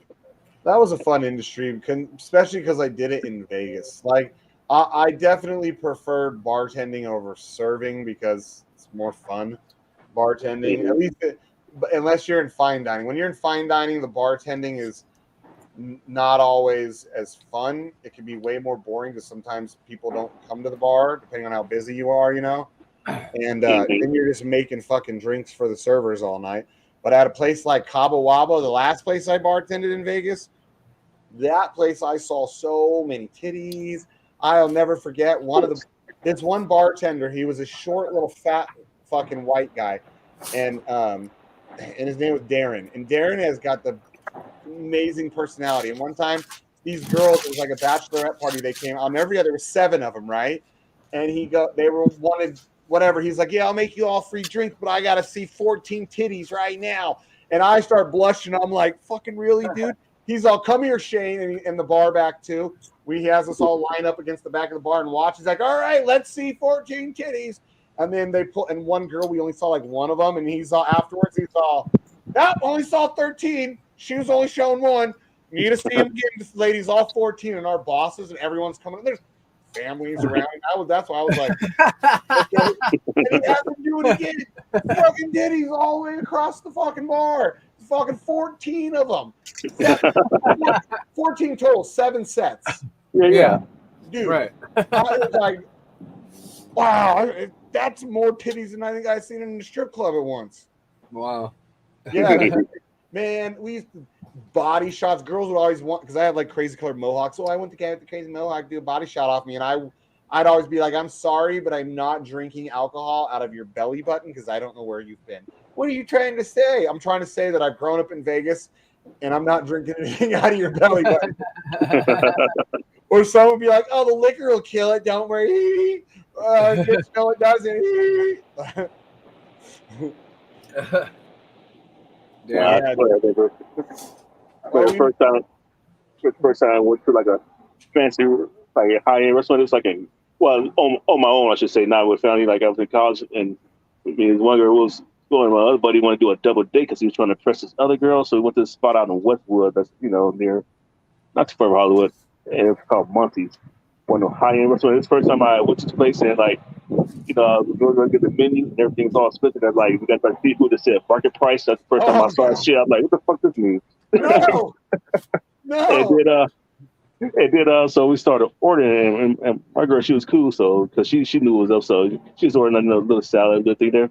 that was a fun industry, especially because I did it in Vegas. Like, I definitely preferred bartending over serving because it's more fun. Bartending, at least, unless you're in fine dining. When you're in fine dining, the bartending is not always as fun. It can be way more boring because sometimes people don't come to the bar, depending on how busy you are, And then you're just making fucking drinks for the servers all night. But at a place like Cabo Wabo, the last place I bartended in Vegas, that place I saw so many titties. I'll never forget this one bartender. He was a short, little, fat, fucking white guy, and his name was Darren. And Darren has got the amazing personality. And one time, these girls, it was like a bachelorette party. They came on every other. There were 7 of them, right? And they wanted whatever. He's like, yeah, I'll make you all free drinks, but I got to see 14 titties right now. And I start blushing. I'm like, fucking really, dude? He's all, come here, Shane, and the bar back too. He has us all line up against the back of the bar and watch. He's like, all right, let's see 14 titties. And then and one girl, we only saw like one of them. And he's all, afterwards, he's all, nope, only saw 13. She was only showing one. Need to see him again. This lady's all 14, and our bosses and everyone's coming. There's families around. That's why I was like, okay. And he has to do it again. Fucking titties all the way across the fucking bar. Fucking 14 of them. 14 total, 7 sets. Yeah. Dude, right. I was like, wow, that's more titties than I think I've seen in the strip club at once. Wow. Yeah. Man, we used to body shots. Girls would always want, because I had like crazy colored mohawks. So I went to get the crazy mohawk, do a body shot off me. And I'd always be like, I'm sorry, but I'm not drinking alcohol out of your belly button because I don't know where you've been. What are you trying to say? I'm trying to say that I've grown up in Vegas and I'm not drinking anything out of your belly button. Or someone would be like, oh, the liquor will kill it. Don't worry. Just no, it doesn't. Yeah. First time I went to like a fancy, like a high end restaurant. It was like on my own, I should say, not with family. Like I was in college, and me and one girl was going. My other buddy wanted to do a double date because he was trying to impress this other girl. So we went to this spot out in Westwood, that's near, not too far from Hollywood, and it's called Monty's. One of the high end restaurants. It's the first time I went to this place, and like, we were going to get the menu and everything's all split. And like, we got like seafood that said market price. That's the first time I saw that shit. I'm like, what the fuck this means? No. And then so we started ordering, and my girl, she was cool, so because she knew it was up, so she was ordering a little salad, good thing there.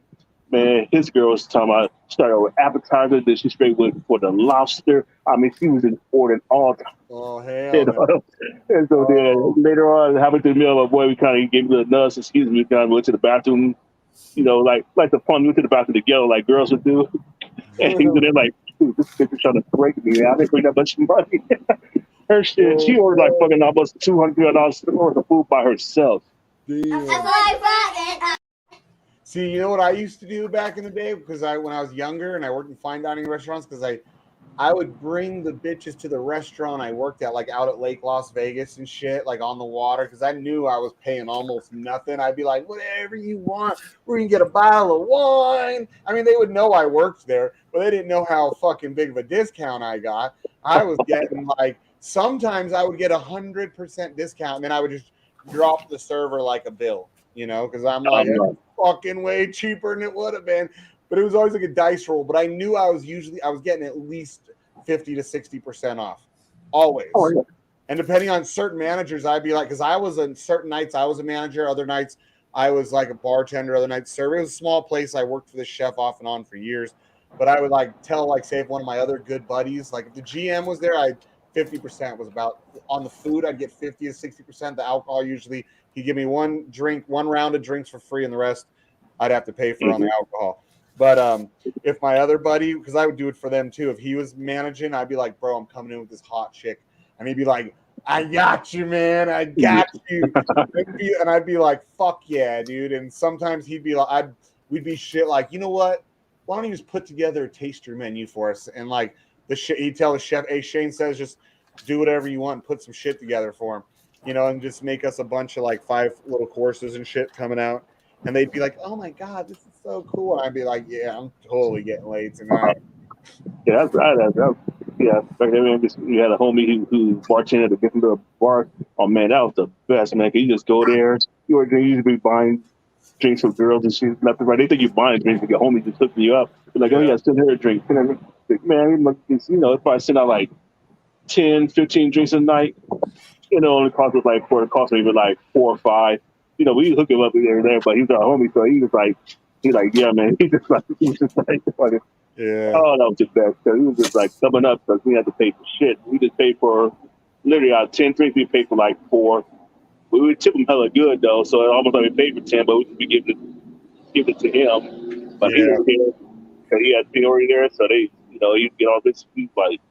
Man, his girl was talking about, started with appetizer, then she straight went for the lobster. I mean, she was ordering all time. Oh, hell. And so then later on, halfway through the meal, my boy, we kind of gave me the nuts, excuse me, we kind of went to the bathroom, like the fun, we went to the bathroom together, like girls would do. And he was there like, dude, this bitch is trying to break me, man. I didn't bring that much money. Her shit, she ordered like fucking almost $200 worth of food by herself. See, you know what I used to do back in the day? Because when I was younger and I worked in fine dining restaurants, because I would bring the bitches to the restaurant I worked at, like out at Lake Las Vegas and shit, like on the water, because I knew I was paying almost nothing. I'd be like, whatever you want, we're going to get a bottle of wine. I mean, they would know I worked there, but they didn't know how fucking big of a discount I got. I was getting like, sometimes I would get 100% discount, and then I would just drop the server like a bill, because I'm like, it's fucking way cheaper than it would have been. But it was always like a dice roll. But I knew I was getting at least 50 to 60% off, always. Oh, yeah. And depending on certain managers, I'd be like, because I was on certain nights I was a manager, other nights I was like a bartender, other nights server. It was a small place. I worked for the chef off and on for years. But I would say if one of my other good buddies, like if the GM was there, 50% was about on the food. I'd get 50 to 60%. The alcohol usually he'd give me one round of drinks for free, and the rest I'd have to pay for on the alcohol. But if my other buddy, because I would do it for them too, if he was managing, I'd be like, bro, I'm coming in with this hot chick. And he'd be like, I got you, man. I got you. And I'd be like, fuck yeah, dude. And sometimes he'd be like, we'd be shit like, you know what? Why don't you just put together a taster menu for us? And like he'd tell the chef, hey, Shane says just do whatever you want and put some shit together for him. you know, and just make us a bunch of like 5 little courses and shit coming out. And they'd be like, "Oh my god, this is so cool." And I'd be like, "Yeah, I'm totally getting laid tonight." Yeah, that's right. Yeah, back then, man, you had a homie who bartended at a different little bar. Oh man, that was the best, man. 'Cause you just go there, you usually be buying drinks from girls and shit left and right. They think you're buying drinks, but your homie just hooking you up. They're like, "Oh yeah, send her a drink." And I'm like, man, you know, if I send out like 10, 15 drinks a night, you know, only cost us like for the cost maybe like 4 or 5. You know, we hook him up here and there, but he was our homie, so he was like, yeah, man. He was just like fucking. Yeah. Oh, that was the best. Cause he was just like summing up because we had to pay for shit. We just paid for literally out of 10 drinks, we paid for like 4. We would tip him hella good though, so it almost like we paid for 10, but we would be give it to him. But he Yeah. was here because he had seniority there, so they, you know, you get all this. He's like,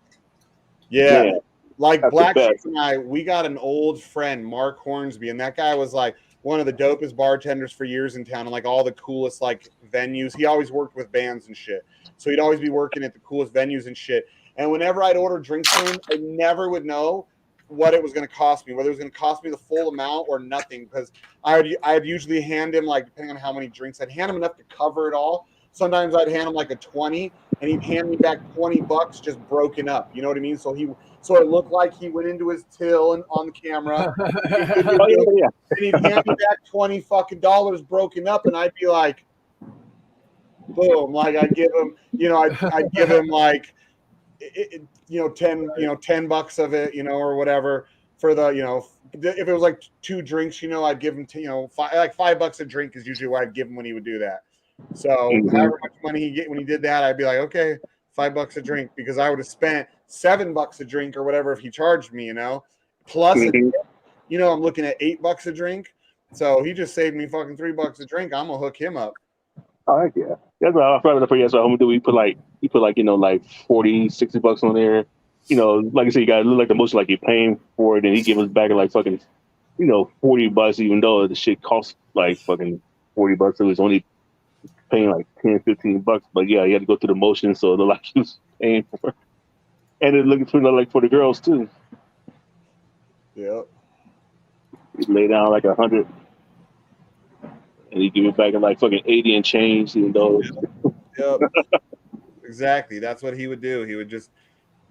Yeah. man, Like that's the Black Sheep best. and I, we got an old friend, Mark Hornsby, and that guy was like one of the dopest bartenders for years in town, and like all the coolest like venues. He always worked with bands and shit, so he'd always be working at the coolest venues and shit. And whenever I'd order drinks from him, I never would know what it was going to cost me, whether it was going to cost me the full amount or nothing, because I'd usually hand him, like, depending on how many drinks, I'd hand him enough to cover it all. Sometimes I'd hand him like a 20, and he'd hand me back $20 just broken up. You know what I mean? So it looked like he went into his till and on the camera. And he'd hand me back $20 fucking dollars broken up, and I'd be like, boom, like I'd give him, you know, I'd give him like, you know, $10 of it, you know, or whatever for the, you know, if it was like 2 drinks, you know, I'd give him, you know, $5 a drink is usually what I'd give him when he would do that. So however much money he get when he did that, I'd be like, okay, $5 a drink, because I would have spent $7 a drink or whatever if he charged me, you know, plus a tip. You know, I'm looking at $8 a drink. So he just saved me fucking $3 a drink. I'm gonna hook him up. Oh heck yeah. That's what I was trying to that's what I'm gonna do. He put like, you know, like 40, $60 on there. You know, like I said, you gotta look like the most like you're paying for it, and he give us back like fucking, you know, $40, even though the shit costs like fucking $40. It was only paying like 10, $15. But yeah, you had to go through the motions, so the like he was paying for it. And then looking for like for the girls too. Yep. You lay down like 100, and he give it back in like fucking 80 and change, even though. Yep. Exactly. That's what he would do. He would just,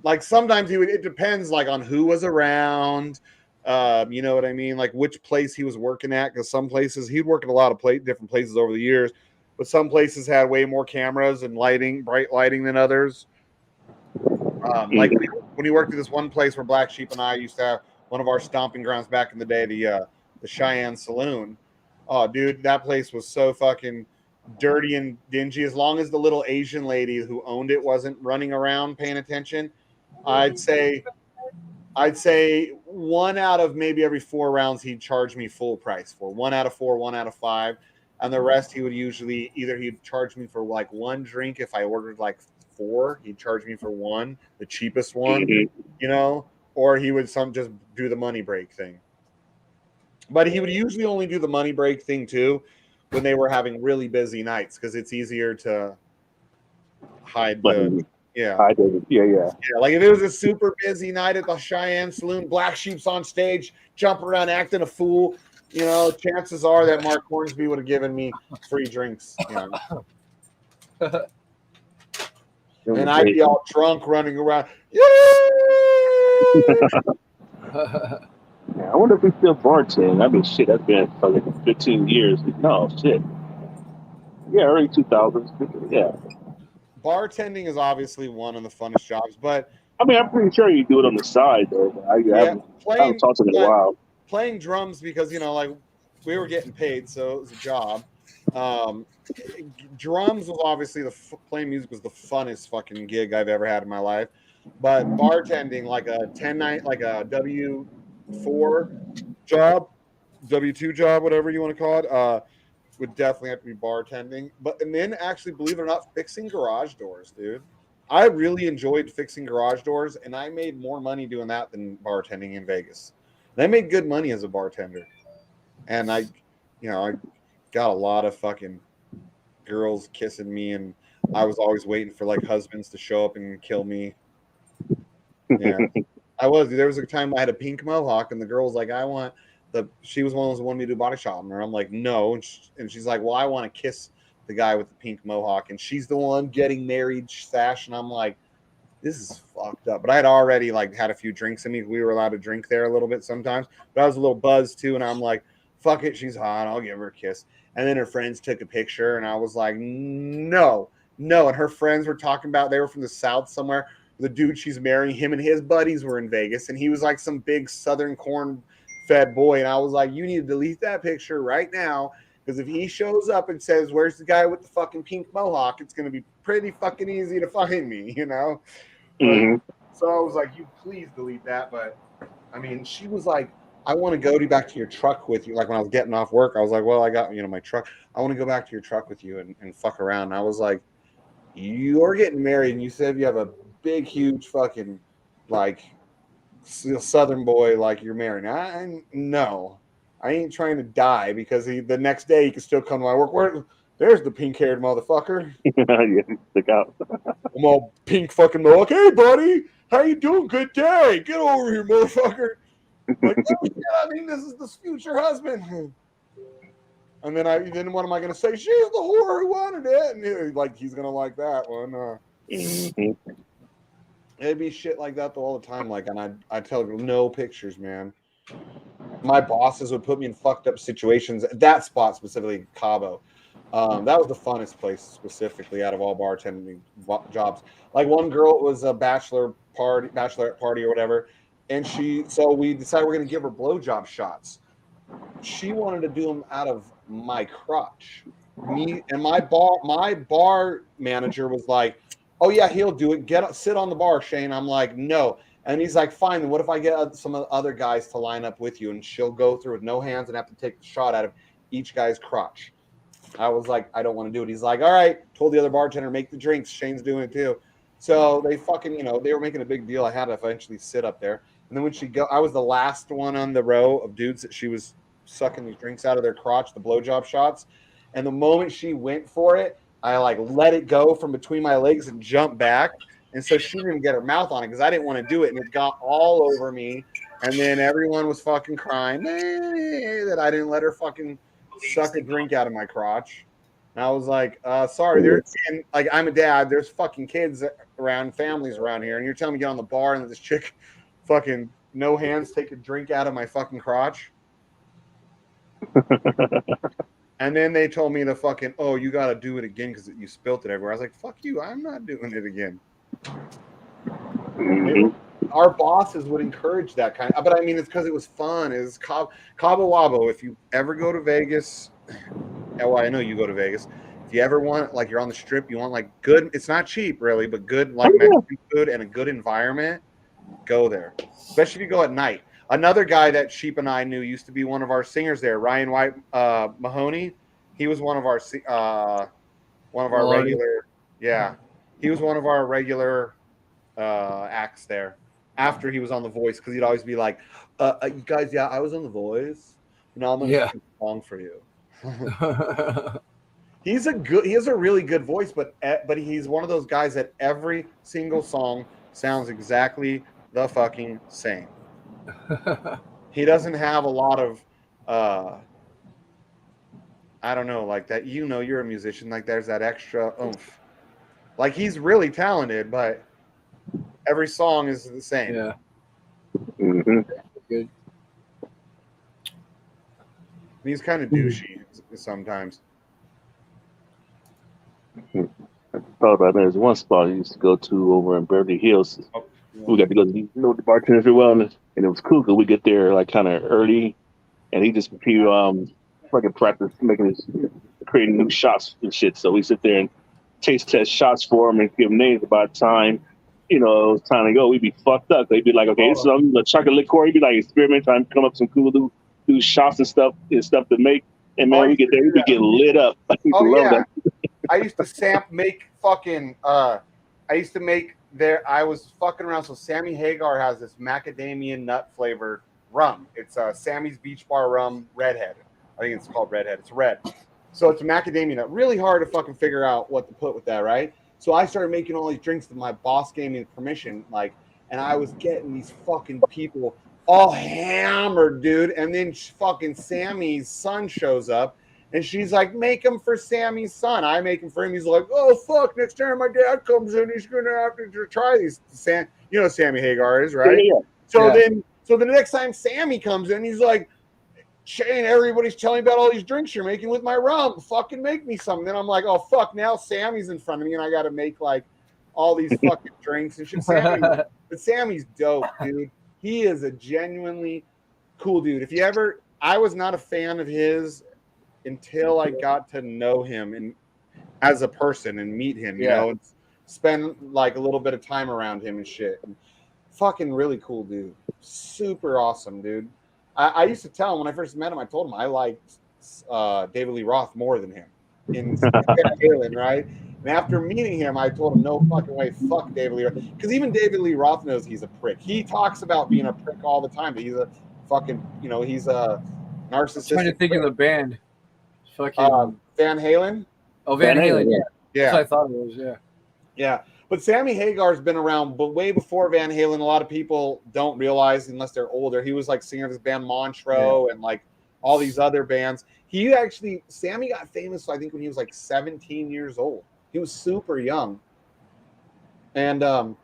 like, sometimes he would, it depends like on who was around. You know what I mean? Like which place he was working at, because some places he'd work at a lot of different places over the years, but some places had way more cameras and bright lighting than others. Like when he worked at this one place where Black Sheep and I used to have one of our stomping grounds back in the day, the Cheyenne Saloon. Oh, dude, that place was so fucking dirty and dingy. As long as the little Asian lady who owned it wasn't running around paying attention, I'd say 1 out of maybe every 4 rounds he'd charge me full price for. 1 out of 4, 1 out of 5, and the rest he would usually he'd charge me for like 1 drink. If I ordered like 4, he'd charge me for 1, the cheapest one, you know, or he would just do the money break thing. But he would usually only do the money break thing too when they were having really busy nights, because it's easier to hide the yeah. Yeah. Like if it was a super busy night at the Cheyenne Saloon, Black Sheep's on stage, jumping around, acting a fool, you know, chances are that Mark Hornsby would have given me free drinks. You know? And I'd be all drunk running around. Yeah, I wonder if we still bartend. I mean, shit, that's been for like 15 years. No, shit. Yeah, early 2000s. Yeah. Bartending is obviously one of the funnest jobs, but I mean, I'm pretty sure you do it on the side, though. But I haven't talked to him in a while. Playing drums, because, you know, like we were getting paid, so it was a job. Drums was obviously playing music was the funnest fucking gig I've ever had in my life. But bartending, like a 10-night, like a W4 job, W2 job, whatever you want to call it, would definitely have to be bartending. And then actually, believe it or not, fixing garage doors, dude. I really enjoyed fixing garage doors, and I made more money doing that than bartending in Vegas. And I made good money as a bartender. And I got a lot of fucking girls kissing me, and I was always waiting for like husbands to show up and kill me. Yeah. I was. There was a time I had a pink mohawk, and the girl was like, "I want the." She was one of those who wanted me to do body shop, and I'm like, "No," and she's like, "Well, I want to kiss the guy with the pink mohawk," and she's the one getting married, Sash, and I'm like, "This is fucked up." But I had already like had a few drinks in me. We were allowed to drink there a little bit sometimes, but I was a little buzzed too, and I'm like, "Fuck it, she's hot. I'll give her a kiss." And then her friends took a picture, and I was like, "No, no." And her friends were talking about they were from the South somewhere. The dude she's marrying, him and his buddies were in Vegas, and he was like some big Southern corn-fed boy. And I was like, "You need to delete that picture right now, because if he shows up and says, 'Where's the guy with the fucking pink mohawk?' it's gonna be pretty fucking easy to find me," you know. Mhm. So I was like, "You please delete that." But I mean, she was like, "I want to go back to your truck with you." Like when I was getting off work, I was like, "Well, I got my truck. I want to go back to your truck with you and fuck around." And I was like, "You're getting married, and you said you have a big, huge fucking like Southern boy like you're marrying." No, I ain't trying to die because the next day he can still come to my work. There's the pink-haired motherfucker. Yeah, stick out. I'm all pink fucking mohawk. "Hey, buddy, how you doing? Good day. Get over here, motherfucker." Like, "Oh shit, I mean, this is this future husband." And then what am I gonna say? "She's the whore who wanted it," and like he's gonna like that one. It'd be shit like that though all the time. Like, and I tell you, no pictures, man. My bosses would put me in fucked up situations. That spot specifically, Cabo. That was the funnest place specifically out of all bartending jobs. Like one girl was a bachelorette party or whatever, and so we decided we're gonna give her blowjob shots. She wanted to do them out of my crotch. Me and my bar manager was like, "Oh yeah, he'll do it. Sit on the bar, Shane." I'm like, "No." And he's like, "Fine, then what if I get some other guys to line up with you?" And she'll go through with no hands and have to take the shot out of each guy's crotch. I was like, "I don't want to do it." He's like, "All right." Told the other bartender, "Make the drinks. Shane's doing it too." So they fucking, they were making a big deal. I had to eventually sit up there. And then when I was the last one on the row of dudes that she was sucking these drinks out of their crotch, the blowjob shots. And the moment she went for it, I like let it go from between my legs and jumped back. And so she didn't even get her mouth on it because I didn't want to do it. And it got all over me. And then everyone was fucking crying that I didn't let her fucking suck a drink out of my crotch. And I was like, "Sorry, and like I'm a dad. There's fucking kids around, families around here, and you're telling me to get on the bar and this chick fucking no hands take a drink out of my fucking crotch." And then they told me to fucking, "Oh, you got to do it again because you spilt it everywhere." I was like, "Fuck you. I'm not doing it again." Our bosses would encourage that kind of, but I mean, it's because it was fun. It's Cabo Wabo. If you ever go to Vegas, well, I know you go to Vegas. If you ever want, like, you're on the strip, you want like good, it's not cheap really, but good, like Mexican food and a good environment, go there. Especially if you go at night. Another guy that Sheep and I knew used to be one of our singers there, Ryan White Mahoney. He was one of our regular, yeah. He was one of our regular acts there after he was on The Voice, because he'd always be like, "You guys, yeah, I was on The Voice. Now I'm gonna sing a song for you." He has a really good voice, but he's one of those guys that every single song sounds exactly the fucking same. He doesn't have a lot of I don't know, like that. You're a musician, like there's that extra oomph. Like he's really talented, but every song is the same. Yeah. Good. He's kind of douchey sometimes. Thought about that. There's one spot I used to go to over in Beverly Hills. We got to go to the bartender very well, and it was cool because we get there like kind of early, and he fucking practice creating new shots and shit. So we sit there and taste test shots for him and give him names. By the time it was time to go, we'd be fucked up. They'd be like, "Okay, so I'm the chocolate liqueur." He'd be like, "Experiment, trying to come up with some cool new shots and stuff to make." And man, we get there, we get lit up. I love that. I used to make fucking. I was fucking around. So Sammy Hagar has this macadamia nut flavored rum. It's Sammy's Beach Bar rum Redhead. I think it's called Redhead. It's red. So it's a macadamia nut. Really hard to fucking figure out what to put with that, right? So I started making all these drinks that my boss gave me permission, and I was getting these fucking people all hammered, dude. And then fucking Sammy's son shows up, and she's like, make him for Sammy's son. I make him for him. He's like, oh, fuck, next time my dad comes in, he's going to have to try these. You know Sammy Hagar is, right? Yeah. So the next time Sammy comes in, he's like, Shane, everybody's telling me about all these drinks you're making with my rum. Fucking make me some. Then I'm like, oh, fuck, now Sammy's in front of me, and I got to make, like, all these fucking drinks and shit. But Sammy's dope, dude. He is a genuinely cool dude. I was not a fan of his until I got to know him and as a person and meet him, you know, and spend like a little bit of time around him and shit. And fucking really cool dude. Super awesome, dude. I used to tell him when I first met him, I told him I liked David Lee Roth more than him in Van Halen, right? And after meeting him, I told him, no fucking way, fuck David Lee Roth. Because even David Lee Roth knows he's a prick. He talks about being a prick all the time, but he's a fucking, you know, he's a narcissistic. I'm trying to think of the band. Fucking Van Halen? Oh, Van Halen, yeah. Yeah. That's what I thought it was, yeah. Yeah. But Sammy Hagar's been around, but way before Van Halen. A lot of people don't realize unless they're older. He was like singer of his band Montreux and like all these other bands. Sammy got famous, I think, when he was like 17 years old. He was super young. And how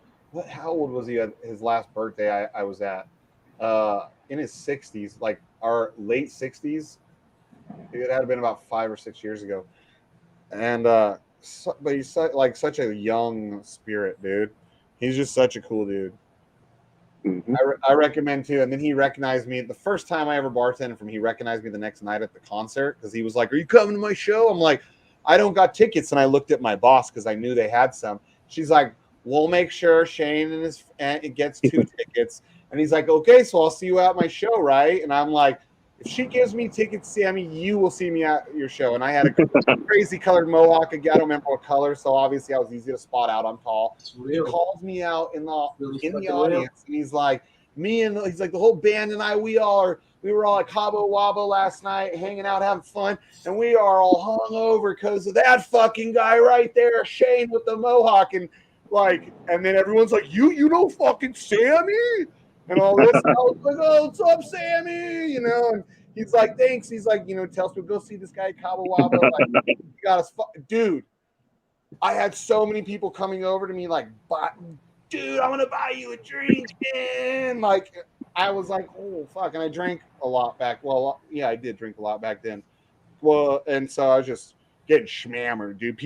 old was he at his last birthday I was at? In his 60s, like our late 60s. It had been about 5 or 6 years ago. And but he's such a young spirit, dude. He's just such a cool dude. Mm-hmm. I recommend too. And then he recognized me the first time I ever bartended from him. He recognized me the next night at the concert because he was like, "Are you coming to my show?" I'm like, "I don't got tickets." And I looked at my boss because I knew they had some. She's like, "We'll make sure Shane and gets 2 tickets." And he's like, "Okay, so I'll see you at my show, right?" And I'm like, if she gives me tickets, Sammy, you will see me at your show. And I had a crazy colored mohawk. I don't remember what color, so obviously I was easy to spot out. I'm tall. He calls me out in the audience, and he's like, he's like, the whole band and I, we were all at Cabo Wabo last night, hanging out, having fun, and we are all hungover because of that fucking guy right there, Shane with the mohawk, and then everyone's like, you know fucking Sammy? And all this, and I was like, "Oh, what's up, Sammy?" You know, and he's like, "Thanks." He's like, you know, tells me, "Go see this guy at Cabo Wabo." Like, he got us, dude. I had so many people coming over to me, like, "Dude, I'm gonna buy you a drink." And like, I was like, "Oh fuck!" And I drank a lot back. Well, yeah, I did drink a lot back then. Well, and so I was just getting schmammered, dude.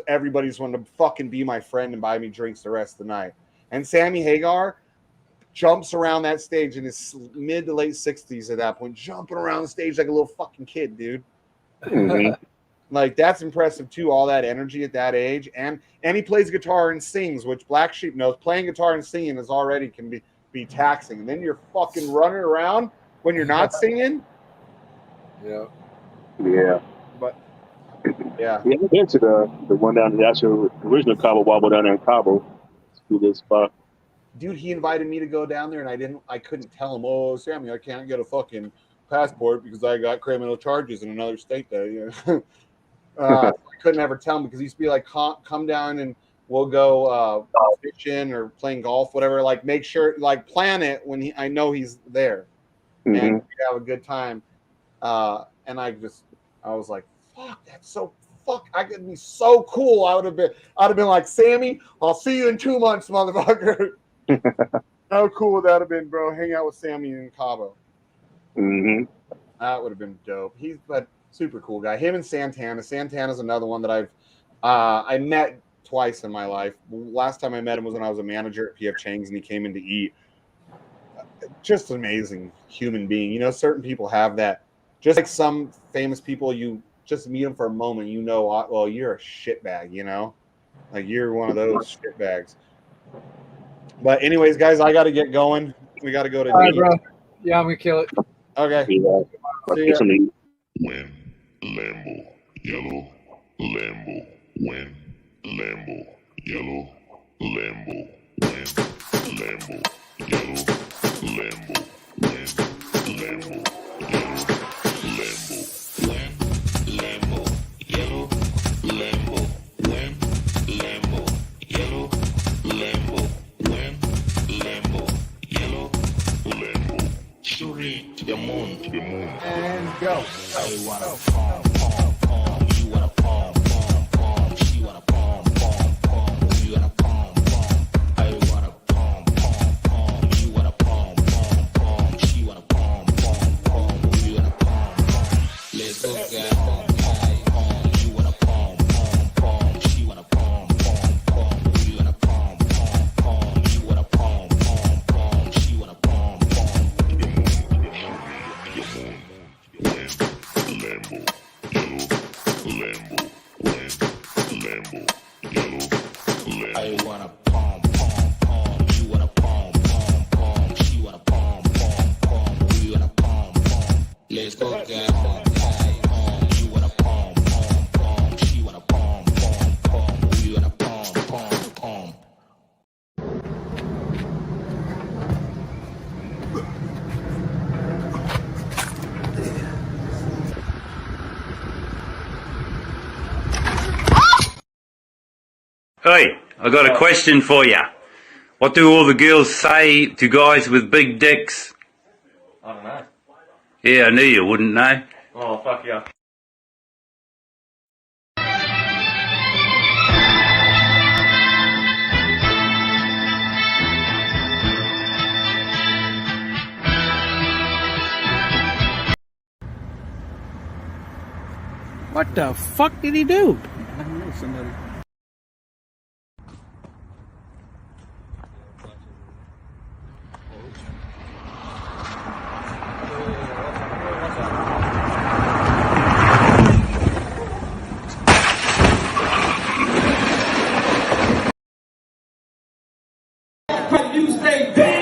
Everybody just wanted to fucking be my friend and buy me drinks the rest of the night. And Sammy Hagar jumps around that stage in his mid to late 60s at that point, jumping around the stage like a little fucking kid, dude. Mm-hmm. Like, that's impressive too, all that energy at that age. And he plays guitar and sings, which Black Sheep knows. Playing guitar and singing can be taxing. And then you're fucking running around when you're not singing. Yeah. But yeah. Yeah, I've been to the one down in the actual original Cabo Wabo down there in Cabo. It's a good spot. Dude, he invited me to go down there, and I couldn't tell him, "Oh, Sammy, I can't get a fucking passport because I got criminal charges in another state there." You know? I couldn't ever tell him because he used to be like, "Come down and we'll go fishing or playing golf, whatever. Like, make sure, like, plan it when I know he's there, and we have a good time." And I was like, "Fuck, that's so fuck! I could be so cool." I'd have been like, "Sammy, I'll see you in 2 months, motherfucker." How cool would that have been, bro? Hang out with Sammy in Cabo. Mm-hmm. That would have been dope. He's but super cool guy. Him and Santana. Santana's another one that I met twice in my life. Last time I met him was when I was a manager at PF Chang's, and he came in to eat. Just amazing human being. You know, certain people have that. Just like some famous people, you just meet them for a moment, you know, well, you're a shitbag, you know? Like, you're one of those shitbags. But anyways, guys, I got to get going. We got to go to all right, bro. Yeah, I'm going to kill it. Okay. Yeah. Win, Lambo, yellow, Lambo, win, Lambo, yellow, Lambo, win, Lambo, yellow, Lambo, win, Lambo, yellow, Lambo, win, Lambo, yellow, Lambo, win, Lambo, yellow, Lambo, win, Lambo. And go. Hey, I got a question for you. What do all the girls say to guys with big dicks? I don't know. Yeah, I knew you wouldn't know. Oh, fuck yeah. What the fuck did he do? I don't know, somebody. You stay dead.